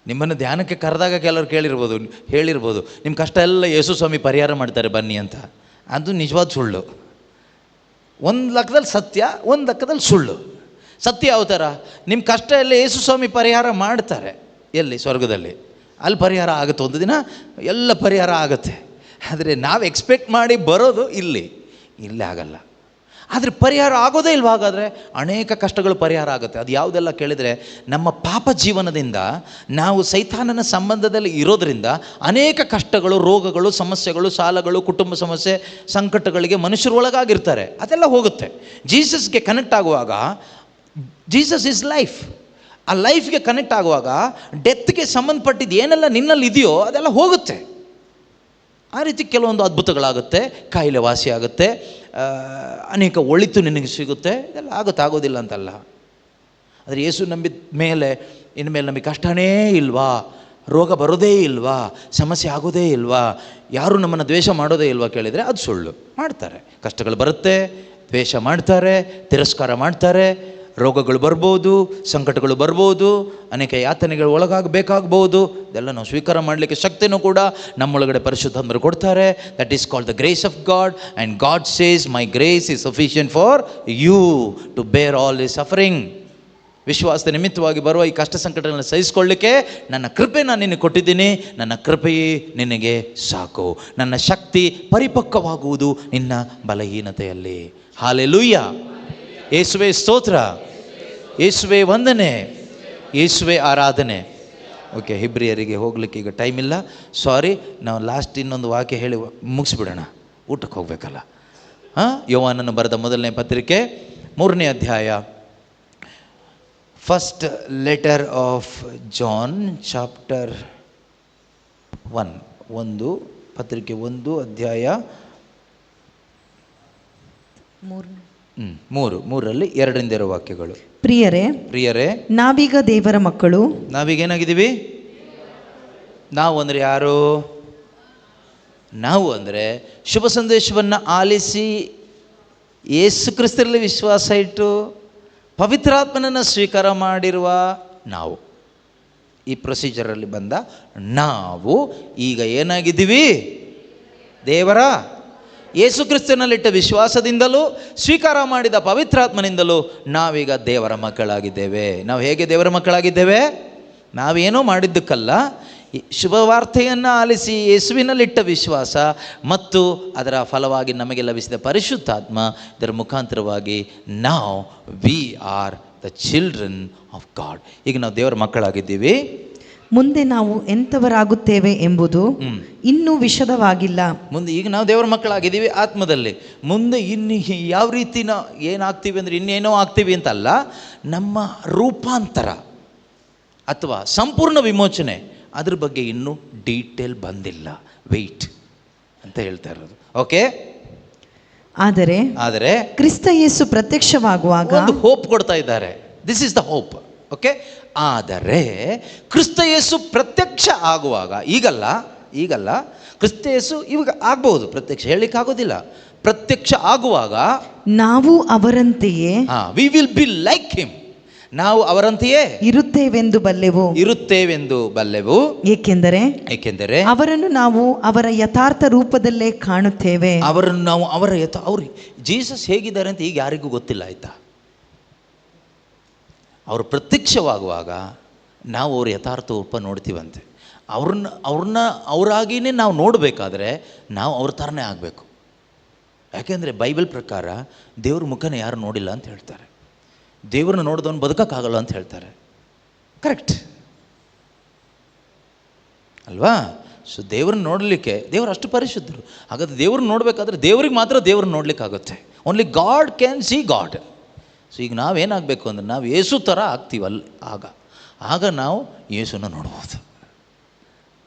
ನಿಮ್ಮನ್ನು ಧ್ಯಾನಕ್ಕೆ ಕರೆದಾಗ ಕೆಲವರು ಹೇಳಿರ್ಬೋದು ನಿಮ್ಮ ಕಷ್ಟ ಎಲ್ಲ ಯೇಸು ಸ್ವಾಮಿ ಪರಿಹಾರ ಮಾಡ್ತಾರೆ ಬನ್ನಿ ಅಂತ. ಅದು ನಿಜವಾದ ಸುಳ್ಳು. ಒಂದು ಲೆಕ್ಕದಲ್ಲಿ ಸತ್ಯ, ಒಂದು ಲೆಕ್ಕದಲ್ಲಿ ಸುಳ್ಳು. ಸತ್ಯ ಯಾವ ಥರ? ನಿಮ್ಮ ಕಷ್ಟ ಎಲ್ಲ ಯೇಸು ಸ್ವಾಮಿ ಪರಿಹಾರ ಮಾಡ್ತಾರೆ. ಎಲ್ಲಿ? ಸ್ವರ್ಗದಲ್ಲಿ. ಅಲ್ಲಿ ಪರಿಹಾರ ಆಗುತ್ತೆ, ಒಂದು ದಿನ ಎಲ್ಲ ಪರಿಹಾರ ಆಗುತ್ತೆ. ಆದರೆ ನಾವು ಎಕ್ಸ್ಪೆಕ್ಟ್ ಮಾಡಿ ಬರೋದು ಇಲ್ಲಿ ಆಗಲ್ಲ. ಆದರೆ ಪರಿಹಾರ ಆಗೋದೇ ಇಲ್ವ? ಹಾಗಾದರೆ ಅನೇಕ ಕಷ್ಟಗಳು ಪರಿಹಾರ ಆಗುತ್ತೆ. ಅದು ಯಾವುದೆಲ್ಲ ಕೇಳಿದರೆ, ನಮ್ಮ ಪಾಪ ಜೀವನದಿಂದ ನಾವು ಸೈತಾನನ ಸಂಬಂಧದಲ್ಲಿ ಇರೋದರಿಂದ ಅನೇಕ ಕಷ್ಟಗಳು, ರೋಗಗಳು, ಸಮಸ್ಯೆಗಳು, ಸಾಲಗಳು, ಕುಟುಂಬ ಸಮಸ್ಯೆ, ಸಂಕಟಗಳಿಗೆ ಮನುಷ್ಯರು ಒಳಗಾಗಿರ್ತಾರೆ. ಅದೆಲ್ಲ ಹೋಗುತ್ತೆ. ಜೀಸಸ್ಗೆ ಕನೆಕ್ಟ್ ಆಗುವಾಗ, ಜೀಸಸ್ ಇಸ್ ಲೈಫ್. ಆ ಲೈಫ್ಗೆ ಕನೆಕ್ಟ್ ಆಗುವಾಗ ಡೆತ್ಗೆ ಸಂಬಂಧಪಟ್ಟಿದ್ದು ಏನೆಲ್ಲ ನಿನ್ನಲ್ಲಿ ಇದೆಯೋ ಅದೆಲ್ಲ ಹೋಗುತ್ತೆ. ಆ ರೀತಿ ಕೆಲವೊಂದು ಅದ್ಭುತಗಳಾಗುತ್ತೆ, ಕಾಯಿಲೆ ವಾಸಿ ಆಗುತ್ತೆ, ಅನೇಕ ಒಳಿತು ನಿನಗೆ ಸಿಗುತ್ತೆ. ಇದೆಲ್ಲ ಆಗೋದಿಲ್ಲ ಅಂತಲ್ಲ. ಆದರೆ ಯೇಸು ನಂಬಿದ ಮೇಲೆ ಇನ್ಮೇಲೆ ನಮಗೆ ಕಷ್ಟನೇ ಇಲ್ವಾ, ರೋಗ ಬರೋದೇ ಇಲ್ವಾ, ಸಮಸ್ಯೆ ಆಗೋದೇ ಇಲ್ವಾ, ಯಾರೂ ನಮ್ಮನ್ನು ದ್ವೇಷ ಮಾಡೋದೇ ಇಲ್ವಾ ಕೇಳಿದರೆ ಅದು ಸುಳ್ಳು. ಮಾಡ್ತಾರೆ. ಕಷ್ಟಗಳು ಬರುತ್ತೆ, ದ್ವೇಷ ಮಾಡ್ತಾರೆ, ತಿರಸ್ಕಾರ ಮಾಡ್ತಾರೆ, ರೋಗಗಳು ಬರ್ಬೋದು, ಸಂಕಟಗಳು ಬರ್ಬೋದು, ಅನೇಕ ಯಾತನೆಗಳು ಒಳಗಾಗಬೇಕಾಗ್ಬೋದು. ಇದೆಲ್ಲ ನಾವು ಸ್ವೀಕಾರ ಮಾಡಲಿಕ್ಕೆ ಶಕ್ತಿನೂ ಕೂಡ ನಮ್ಮೊಳಗಡೆ ಪರಿಶುದ್ಧಾತ್ಮರು ಕೊಡ್ತಾರೆ. That is called the grace of God. And God says my grace is sufficient for you to bear all the suffering. ವಿಶ್ವಾಸದ ನಿಮಿತ್ತವಾಗಿ ಬರುವ ಈ ಕಷ್ಟ ಸಂಕಟಗಳನ್ನು ಸಹಿಸಿಕೊಳ್ಳಿಕ್ಕೆ ನನ್ನ ಕೃಪೆ ನಾನು ನಿನಗೆ ಕೊಟ್ಟಿದ್ದೀನಿ. ನನ್ನ ಕೃಪೆಯೇ ನಿನಗೆ ಸಾಕು. ನನ್ನ ಶಕ್ತಿ ಪರಿಪಕ್ವವಾಗುವುದು ನಿನ್ನ ಬಲಹೀನತೆಯಲ್ಲಿ. ಹಾಲೆಲೂಯ. ಯೇಸುವೆ ಸ್ತೋತ್ರ, ಯೇಸುವೆ ವಂದನೆ, ಯೇಸುವೆ ಆರಾಧನೆ. ಓಕೆ, ಹಿಬ್ರಿಯರಿಗೆ ಹೋಗ್ಲಿಕ್ಕೆ ಈಗ ಟೈಮ್ ಇಲ್ಲ, ಸಾರಿ. ನಾವು ಲಾಸ್ಟ್ ಇನ್ನೊಂದು ವಾಕ್ಯ ಹೇಳಿ ಮುಗಿಸ್ಬಿಡೋಣ, ಊಟಕ್ಕೆ ಹೋಗಬೇಕಲ್ಲ. ಯೋಹಾನನು ಬರೆದ ಮೊದಲನೇ ಪತ್ರಿಕೆ 3ನೇ ಅಧ್ಯಾಯ, first letter of John chapter 1, ಪತ್ರಿಕೆ 1 ಅಧ್ಯಾಯ 3ರಲ್ಲಿ 2ರಿಂದ ಇರೋ ವಾಕ್ಯಗಳು. ಪ್ರಿಯರೇ, ನಾವೀಗ ದೇವರ ಮಕ್ಕಳು. ನಾವೀಗೇನಾಗಿದ್ದೀವಿ? ನಾವು ಅಂದರೆ ಯಾರು? ನಾವು ಅಂದರೆ ಶುಭ ಸಂದೇಶವನ್ನು ಆಲಿಸಿ ಯೇಸು ಕ್ರಿಸ್ತರಲ್ಲಿ ವಿಶ್ವಾಸ ಇಟ್ಟು ಪವಿತ್ರಾತ್ಮನನ್ನು ಸ್ವೀಕಾರ ಮಾಡಿರುವ ನಾವು. ಈ ಪ್ರೊಸೀಜರಲ್ಲಿ ಬಂದ ನಾವು ಈಗ ಏನಾಗಿದ್ದೀವಿ? ದೇವರ ಯೇಸು ಕ್ರಿಸ್ತನಲ್ಲಿಟ್ಟ ವಿಶ್ವಾಸದಿಂದಲೂ ಸ್ವೀಕಾರ ಮಾಡಿದ ಪವಿತ್ರಾತ್ಮನಿಂದಲೂ ನಾವೀಗ ದೇವರ ಮಕ್ಕಳಾಗಿದ್ದೇವೆ. ನಾವು ಹೇಗೆ ದೇವರ ಮಕ್ಕಳಾಗಿದ್ದೇವೆ? ನಾವೇನೋ ಮಾಡಿದ್ದಕ್ಕಲ್ಲ, ಶುಭವಾರ್ತೆಯನ್ನು ಆಲಿಸಿ ಯೇಸುವಿನಲ್ಲಿಟ್ಟ ವಿಶ್ವಾಸ ಮತ್ತು ಅದರ ಫಲವಾಗಿ ನಮಗೆ ಲಭಿಸಿದ ಪರಿಶುದ್ಧಾತ್ಮ, ಇದರ ಮುಖಾಂತರವಾಗಿ ನಾವು we are the children of god. ಈಗ ನಾವು ದೇವರ ಮಕ್ಕಳಾಗಿದ್ದೀವಿ. ಮುಂದೆ ನಾವು ಎಂಥವರಾಗುತ್ತೇವೆ ಎಂಬುದು ಇನ್ನೂ ವಿಶದವಾಗಿಲ್ಲ. ಮುಂದೆ ಈಗ ನಾವು ದೇವರ ಮಕ್ಕಳಾಗಿದ್ದೀವಿ ಆತ್ಮದಲ್ಲಿ. ಮುಂದೆ ಇನ್ನು ಯಾವ ರೀತಿ ನಾವು ಏನಾಗ್ತೀವಿ ಅಂದರೆ ಇನ್ನೇನೋ ಆಗ್ತೀವಿ ಅಂತಲ್ಲ, ನಮ್ಮ ರೂಪಾಂತರ ಅಥವಾ ಸಂಪೂರ್ಣ ವಿಮೋಚನೆ ಅದ್ರ ಬಗ್ಗೆ ಇನ್ನೂ ಡೀಟೇಲ್ ಬಂದಿಲ್ಲ. ವೆಯ್ಟ್ ಅಂತ ಹೇಳ್ತಾ ಇರೋದು. ಓಕೆ, ಆದರೆ ಕ್ರಿಸ್ತ ಯೇಸು ಪ್ರತ್ಯಕ್ಷವಾಗುವಾಗ ಒಂದು ಹೋಪ್ ಕೊಡ್ತಾ ಇದ್ದಾರೆ. This is the hope. Okay, ಆದರೆ ಕ್ರಿಸ್ತ ಯೇಸು ಪ್ರತ್ಯಕ್ಷ ಆಗುವಾಗ, ಈಗಲ್ಲ ಕ್ರಿಸ್ತ ಯೇಸು ಇವಾಗ ಆಗ್ಬಹುದು, ಪ್ರತ್ಯಕ್ಷ ಹೇಳಲಿಕ್ಕಾಗೋದಿಲ್ಲ. ಪ್ರತ್ಯಕ್ಷ ಆಗುವಾಗ ನಾವು ಅವರಂತೆಯೇ we will be like him, ನಾವು ಅವರಂತೆಯೇ ಇರುತ್ತೇವೆಂದು ಬಲ್ಲೆವು. ಏಕೆಂದರೆ ಅವರನ್ನು ನಾವು ಅವರ ಯಥಾರ್ಥ ರೂಪದಲ್ಲೇ ಕಾಣುತ್ತೇವೆ. ಅವರನ್ನು ನಾವು ಅವ್ರು ಜೀಸಸ್ ಹೇಗಿದ್ದಾರೆ ಅಂತ ಈಗ ಯಾರಿಗೂ ಗೊತ್ತಿಲ್ಲ, ಆಯ್ತಾ? ಅವರು ಪ್ರತ್ಯಕ್ಷವಾಗುವಾಗ ನಾವು ಅವ್ರ ಯಥಾರ್ಥ ರೂಪ ನೋಡ್ತೀವಂತೆ. ಅವ್ರನ್ನ ಅವರಾಗಿಯೇ ನಾವು ನೋಡಬೇಕಾದ್ರೆ ನಾವು ಅವ್ರ ಥರನೇ ಆಗಬೇಕು. ಯಾಕೆಂದರೆ ಬೈಬಲ್ ಪ್ರಕಾರ ದೇವ್ರ ಮುಖನ ಯಾರು ನೋಡಿಲ್ಲ ಅಂತ ಹೇಳ್ತಾರೆ. ದೇವ್ರನ್ನ ನೋಡಿದವನು ಬದುಕೋಕ್ಕಾಗಲ್ಲ ಅಂತ ಹೇಳ್ತಾರೆ. ಕರೆಕ್ಟ್ ಅಲ್ವಾ? ಸೊ ದೇವ್ರನ್ನ ನೋಡಲಿಕ್ಕೆ ದೇವರು ಅಷ್ಟು ಪರಿಶುದ್ಧರು. ಹಾಗಾದ್ರೆ ದೇವ್ರನ್ನ ನೋಡಬೇಕಾದ್ರೆ ದೇವ್ರಿಗೆ ಮಾತ್ರ ದೇವ್ರನ್ನ ನೋಡ್ಲಿಕ್ಕಾಗುತ್ತೆ. Only God can see God. So ಈಗ ನಾವೇನಾಗಬೇಕು ಅಂದರೆ ನಾವು ಯೇಸು ಥರ ಆಗ್ತೀವಲ್ಲ, ಆಗ ನಾವು ಯೇಸುನ ನೋಡ್ಬೋದು.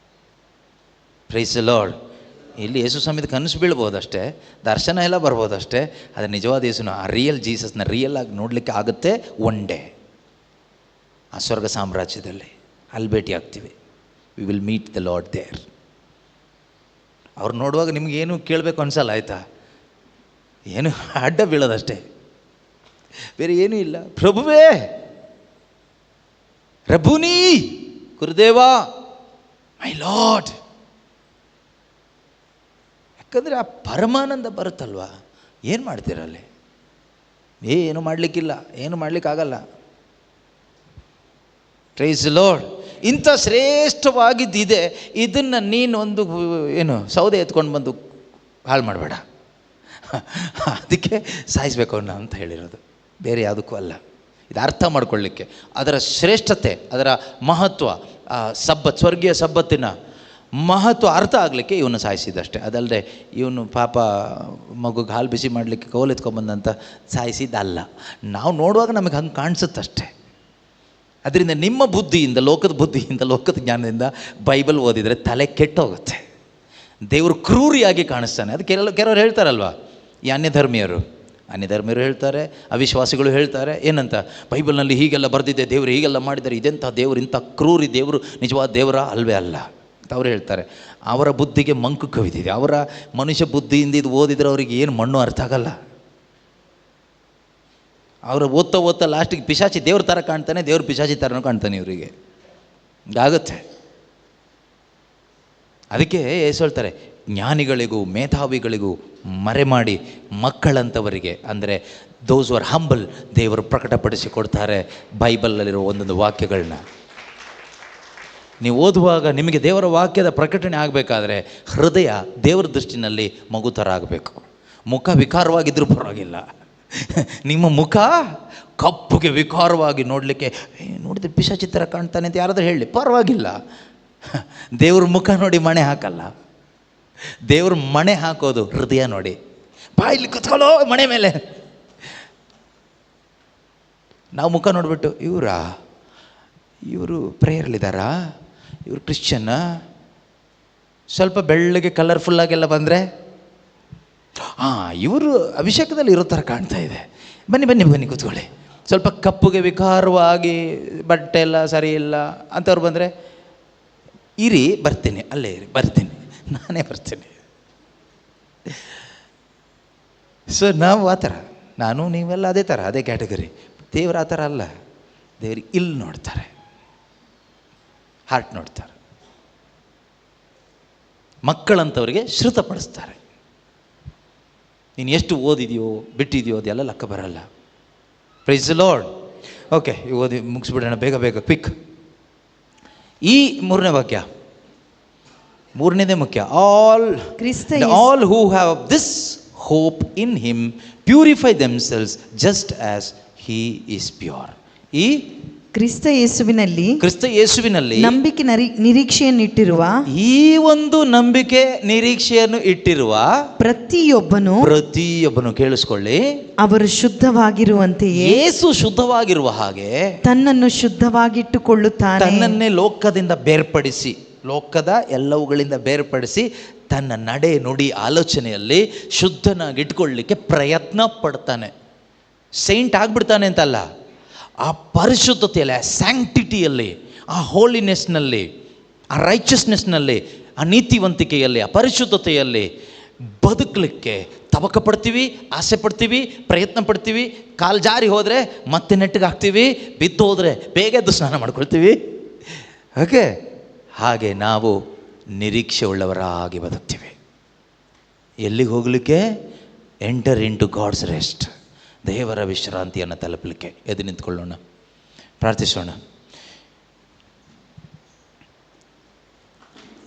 Praise the Lord. ಇಲ್ಲಿ ಯೇಸು ಸ್ವಾಮಿದ ಕನಸು ಬೀಳ್ಬೋದಷ್ಟೇ, ದರ್ಶನ ಎಲ್ಲ ಬರ್ಬೋದಷ್ಟೇ, ಆದರೆ ನಿಜವಾದ ಯೇಸುನ ಆ ರಿಯಲ್ ಜೀಸಸ್ನ ರಿಯಲ್ ಆಗಿ ನೋಡಲಿಕ್ಕೆ ಆಗುತ್ತೆ ಒನ್ ಡೇ ಆ ಸ್ವರ್ಗ ಸಾಮ್ರಾಜ್ಯದಲ್ಲಿ. ಅಲ್ಲಿ ಭೇಟಿ ಆಗ್ತೀವಿ. We will meet the Lord there. ಅವ್ರು ನೋಡುವಾಗ ನಿಮಗೇನು ಕೇಳಬೇಕು ಅನ್ಸಲ್ಲ, ಆಯಿತಾ? ಏನು ಅಡ್ಡ ಬೀಳೋದಷ್ಟೇ, ಬೇರೆ ಏನೂ ಇಲ್ಲ. ಪ್ರಭುವೇ, ರಬ್ಬೂನಿ, ಗುರುದೇವ, ಮೈ ಲಾರ್ಡ್. ಯಾಕಂದರೆ ಆ ಪರಮಾನಂದ ಬರುತ್ತಲ್ವ, ಏನು ಮಾಡ್ತೀರಲ್ಲಿ? ಏನು ಮಾಡಲಿಕ್ಕಿಲ್ಲ, ಏನು ಮಾಡಲಿಕ್ಕಾಗಲ್ಲ. Price lord. ಇಂಥ ಶ್ರೇಷ್ಠವಾಗಿದ್ದಿದೆ, ಇದನ್ನು ನೀನು ಒಂದು ಏನು ಸೌದೆ ಎತ್ಕೊಂಡು ಬಂದು ಹಾಳು ಮಾಡಬೇಡ, ಅದಕ್ಕೆ ಸಾಯಿಸ್ಬೇಕು ಅವನ್ನ ಅಂತ ಹೇಳಿರೋದು, ಬೇರೆ ಯಾವುದಕ್ಕೂ ಅಲ್ಲ. ಇದು ಅರ್ಥ ಮಾಡ್ಕೊಳ್ಳಿಕ್ಕೆ, ಅದರ ಶ್ರೇಷ್ಠತೆ, ಅದರ ಮಹತ್ವ, ಸಬ್ಬತ್, ಸ್ವರ್ಗೀಯ ಸಬ್ಬತ್ತಿನ ಮಹತ್ವ ಅರ್ಥ ಆಗಲಿಕ್ಕೆ ಇವನು ಸಾಯಿಸಿದ್ದಷ್ಟೇ. ಅದಲ್ಲದೆ ಇವನು ಪಾಪ ಮಗುಗೆ ಹಾಲು ಬಿಸಿ ಮಾಡಲಿಕ್ಕೆ ಕೌಲೆತ್ಕೊಂಬಂದಂತ ಸಾಯಿಸಿದ್ದಲ್ಲ. ನಾವು ನೋಡುವಾಗ ನಮಗೆ ಹಂಗೆ ಕಾಣಿಸುತ್ತಷ್ಟೇ. ಅದರಿಂದ ನಿಮ್ಮ ಬುದ್ಧಿಯಿಂದ, ಲೋಕದ ಬುದ್ಧಿಯಿಂದ, ಲೋಕದ ಜ್ಞಾನದಿಂದ ಬೈಬಲ್ ಓದಿದರೆ ತಲೆ ಕೆಟ್ಟೋಗುತ್ತೆ. ದೇವರು ಕ್ರೂರಿಯಾಗಿ ಕಾಣಿಸ್ತಾನೆ. ಅದು ಕೆಲವರು ಹೇಳ್ತಾರಲ್ವ, ಈ ಅನ್ಯಧರ್ಮೀಯರು ಹೇಳ್ತಾರೆ, ಅವಿಶ್ವಾಸಿಗಳು ಹೇಳ್ತಾರೆ, ಏನಂತ, ಬೈಬಲ್ನಲ್ಲಿ ಹೀಗೆಲ್ಲ ಬರೆದಿದೆ, ದೇವರು ಹೀಗೆಲ್ಲ ಮಾಡಿದ್ದಾರೆ, ಇದೆಂಥ ದೇವರು, ಇಂಥ ಕ್ರೂರಿ ದೇವರು ನಿಜವಾದ ದೇವರ ಅಲ್ವೇ ಅಲ್ಲ ಅಂತ ಅವ್ರು ಹೇಳ್ತಾರೆ. ಅವರ ಬುದ್ಧಿಗೆ ಮಂಕು ಕವಿದಿದೆ. ಅವರ ಮನುಷ್ಯ ಬುದ್ಧಿಯಿಂದ ಇದು ಓದಿದರೆ ಅವರಿಗೆ ಏನು ಮಣ್ಣು ಅರ್ಥ ಆಗಲ್ಲ. ಅವರು ಓದ್ತಾ ಲಾಸ್ಟಿಗೆ ಪಿಶಾಚಿ ದೇವ್ರ ಥರ ಕಾಣ್ತಾನೆ, ದೇವ್ರ ಪಿಶಾಚಿ ಥರನೂ ಕಾಣ್ತಾನೆ ಇವರಿಗೆ. ಹಿಂಗಾಗುತ್ತೆ. ಅದಕ್ಕೆ ಹೇಳ್ತಾರೆ, ಜ್ಞಾನಿಗಳಿಗೂ ಮೇಧಾವಿಗಳಿಗೂ ಮರೆಮಾಡಿ ಮಕ್ಕಳಂಥವರಿಗೆ, ಅಂದರೆ ದೋಸ್ ಆರ್ ಹಂಬಲ್, ದೇವರು ಪ್ರಕಟಪಡಿಸಿ ಕೊಡ್ತಾರೆ ಬೈಬಲಲ್ಲಿರೋ ಒಂದೊಂದು ವಾಕ್ಯಗಳನ್ನ. ನೀವು ಓದುವಾಗ ನಿಮಗೆ ದೇವರ ವಾಕ್ಯದ ಪ್ರಕಟಣೆ ಆಗಬೇಕಾದ್ರೆ ಹೃದಯ ದೇವರ ದೃಷ್ಟಿನಲ್ಲಿ ಮಗು ಥರ ಆಗಬೇಕು. ಮುಖ ವಿಕಾರವಾಗಿದ್ದರೂ ಪರವಾಗಿಲ್ಲ, ನಿಮ್ಮ ಮುಖ ಕಪ್ಪುಗೆ ವಿಕಾರವಾಗಿ ನೋಡಲಿಕ್ಕೆ, ನೋಡಿದ್ರೆ ಪಿಶಾಚಿ ಥರ ಕಾಣ್ತಾನೆ ಅಂತ ಯಾರಾದರೂ ಹೇಳಿ ಪರವಾಗಿಲ್ಲ. ದೇವ್ರ ಮುಖ ನೋಡಿ ಮಣೆ ಹಾಕಲ್ಲ, ದೇವ್ರ ಮಣೆ ಹಾಕೋದು ಹೃದಯ ನೋಡಿ. ಬಾಯಿಲಿ ಕುತ್ಕೊಳ್ಳೋ ಮಣೆ ಮೇಲೆ. ನಾವು ಮುಖ ನೋಡಿಬಿಟ್ಟು ಇವರು ಪ್ರೇಯರ್ಲಿದ್ದಾರಾ, ಇವರು ಕ್ರಿಶ್ಚಿಯನ್ನ, ಸ್ವಲ್ಪ ಬೆಳ್ಳಗೆ ಕಲರ್ಫುಲ್ಲಾಗೆಲ್ಲ ಬಂದರೆ ಇವರು ಅಭಿಷೇಕದಲ್ಲಿ ಇರೋ ಥರ ಕಾಣ್ತಾ ಇದೆ, ಬನ್ನಿ ಕೂತ್ಕೊಳ್ಳಿ. ಸ್ವಲ್ಪ ಕಪ್ಪುಗೆ ವಿಕಾರವಾಗಿ ಬಟ್ಟೆ ಎಲ್ಲ ಸರಿ ಇಲ್ಲ ಅಂಥವ್ರು ಬಂದರೆ, ಇರಿ ಬರ್ತೀನಿ, ಅಲ್ಲೇ ಇರಿ, ನಾನೇ ಬರ್ತೀನಿ. ಸೊ ನಾವು ಆ ಥರ, ನಾನು ನೀವೆಲ್ಲ ಅದೇ ಥರ, ಅದೇ ಕ್ಯಾಟಗರಿ. ದೇವ್ರು ಆ ಥರ ಅಲ್ಲ. ದೇವ್ರಿಗೆ ಇಲ್ಲಿ ನೋಡ್ತಾರೆ, ಹಾರ್ಟ್ ನೋಡ್ತಾರೆ. ಮಕ್ಕಳಂಥವ್ರಿಗೆ ಶ್ರುತಪಡಿಸ್ತಾರೆ. ನೀನು ಎಷ್ಟು ಓದಿದೆಯೋ ಬಿಟ್ಟಿದೆಯೋ ಅದೆಲ್ಲ ಲೆಕ್ಕ ಬರಲ್ಲ. Price the lord. ಓಕೆ, ಓದಿ ಮುಗಿಸ್ಬಿಡೋಣ ಬೇಗ ಕ್ವಿಕ್. ಈ ಮೂರನೇದೇ ಮುಖ್ಯ. All who have this hope in him purify themselves just as he is pure. ಈ ಕ್ರಿಸ್ತ ಯೇಸುವಿನಲ್ಲಿ ನಂಬಿಕೆ ನಿರೀಕ್ಷೆಯನ್ನಿಟ್ಟಿರುವ, ಈ ಒಂದು ನಂಬಿಕೆ ನಿರೀಕ್ಷೆಯನ್ನು ಇಟ್ಟಿರುವ ಪ್ರತಿಯೊಬ್ಬನು ಕೇಳಿಸ್ಕೊಳ್ಳಿ, ಅವರು ಶುದ್ಧವಾಗಿರುವಂತೆಯೇ ಯೇಸು ಶುದ್ಧವಾಗಿರುವ ಹಾಗೆ ತನ್ನನ್ನು ಶುದ್ಧವಾಗಿಟ್ಟುಕೊಳ್ಳುತ್ತಾನೆ. ತನ್ನನ್ನೇ ಲೋಕದಿಂದ ಬೇರ್ಪಡಿಸಿ, ಲೋಕದ ಎಲ್ಲವುಗಳಿಂದ ಬೇರ್ಪಡಿಸಿ ತನ್ನ ನಡೆ ನುಡಿ ಆಲೋಚನೆಯಲ್ಲಿ ಶುದ್ಧನಾಗಿಟ್ಕೊಳ್ಳಿಕ್ಕೆ ಪ್ರಯತ್ನ ಪಡ್ತಾನೆ. ಸೈಂಟ್ ಆಗ್ಬಿಡ್ತಾನೆ ಅಂತಲ್ಲ, ಆ ಪರಿಶುದ್ಧತೆಯಲ್ಲಿ, ಆ ಸ್ಯಾಂಕ್ಟಿಟಿಯಲ್ಲಿ, ಆ ಹೋಲಿನೆಸ್ನಲ್ಲಿ, ಆ ರೈಚಸ್ನೆಸ್ನಲ್ಲಿ, ಆ ನೀತಿವಂತಿಕೆಯಲ್ಲಿ, ಆ ಪರಿಶುದ್ಧತೆಯಲ್ಲಿ ಬದುಕಲಿಕ್ಕೆ ತವಕ ಪಡ್ತೀವಿ, ಆಸೆ ಪಡ್ತೀವಿ, ಪ್ರಯತ್ನ ಪಡ್ತೀವಿ. ಕಾಲು ಜಾರಿ ಹೋದರೆ ಮತ್ತೆ ನೆಟ್ಟಿಗಾಗ್ತೀವಿ, ಬಿದ್ದು ಹೋದರೆ ಬೇಗ ಎದ್ದು ಸ್ನಾನ ಮಾಡ್ಕೊಳ್ತೀವಿ. ಓಕೆ, ಹಾಗೆ ನಾವು ನಿರೀಕ್ಷೆ ಉಳ್ಳವರಾಗಿ ಬದುಕ್ತೀವಿ. ಎಲ್ಲಿಗೆ ಹೋಗಲಿಕ್ಕೆ? Enter into God's rest, ದೇವರ ವಿಶ್ರಾಂತಿಯನ್ನು ತಲುಪಲಿಕ್ಕೆ. ಎದ್ದು ನಿಂತ್ಕೊಳ್ಳೋಣ, ಪ್ರಾರ್ಥಿಸೋಣ.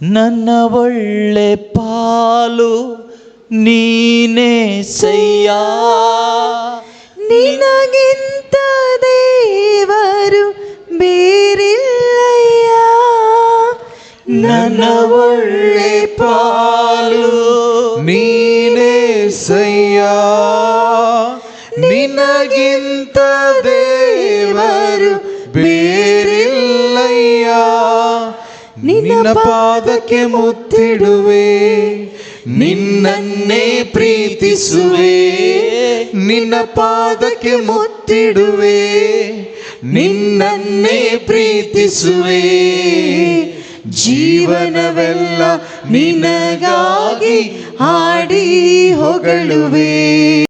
ನನ್ನ ಒಳ್ಳೆ ಪಾಲು ನೀನೇ ಸಯ್ಯ, ನಿನಗಿಂತ ದೇವರು ಬೇರಿಲ್ಲಯ್ಯ. ನನ್ನ ಒಳ್ಳೆ ಪಾಲು ನೀನೇ ಸಯ್ಯ, ನಿನಗಿಂತ ದೇವರು ಬೇರಿಲ್ಲಯ್ಯ. ನಿನ್ನ ಪಾದಕ್ಕೆ ಮುತ್ತಿಡುವೆ, ನಿನ್ನನ್ನೇ ಪ್ರೀತಿಸುವೆ. ನಿನ್ನ ಪಾದಕ್ಕೆ ಮುತ್ತಿಡುವೆ, ನಿನ್ನನ್ನೇ ಪ್ರೀತಿಸುವೆ. ಜೀವನವೆಲ್ಲ ನಿನಗಾಗಿ ಹಾಡಿ ಹೊಗಳುವೆ.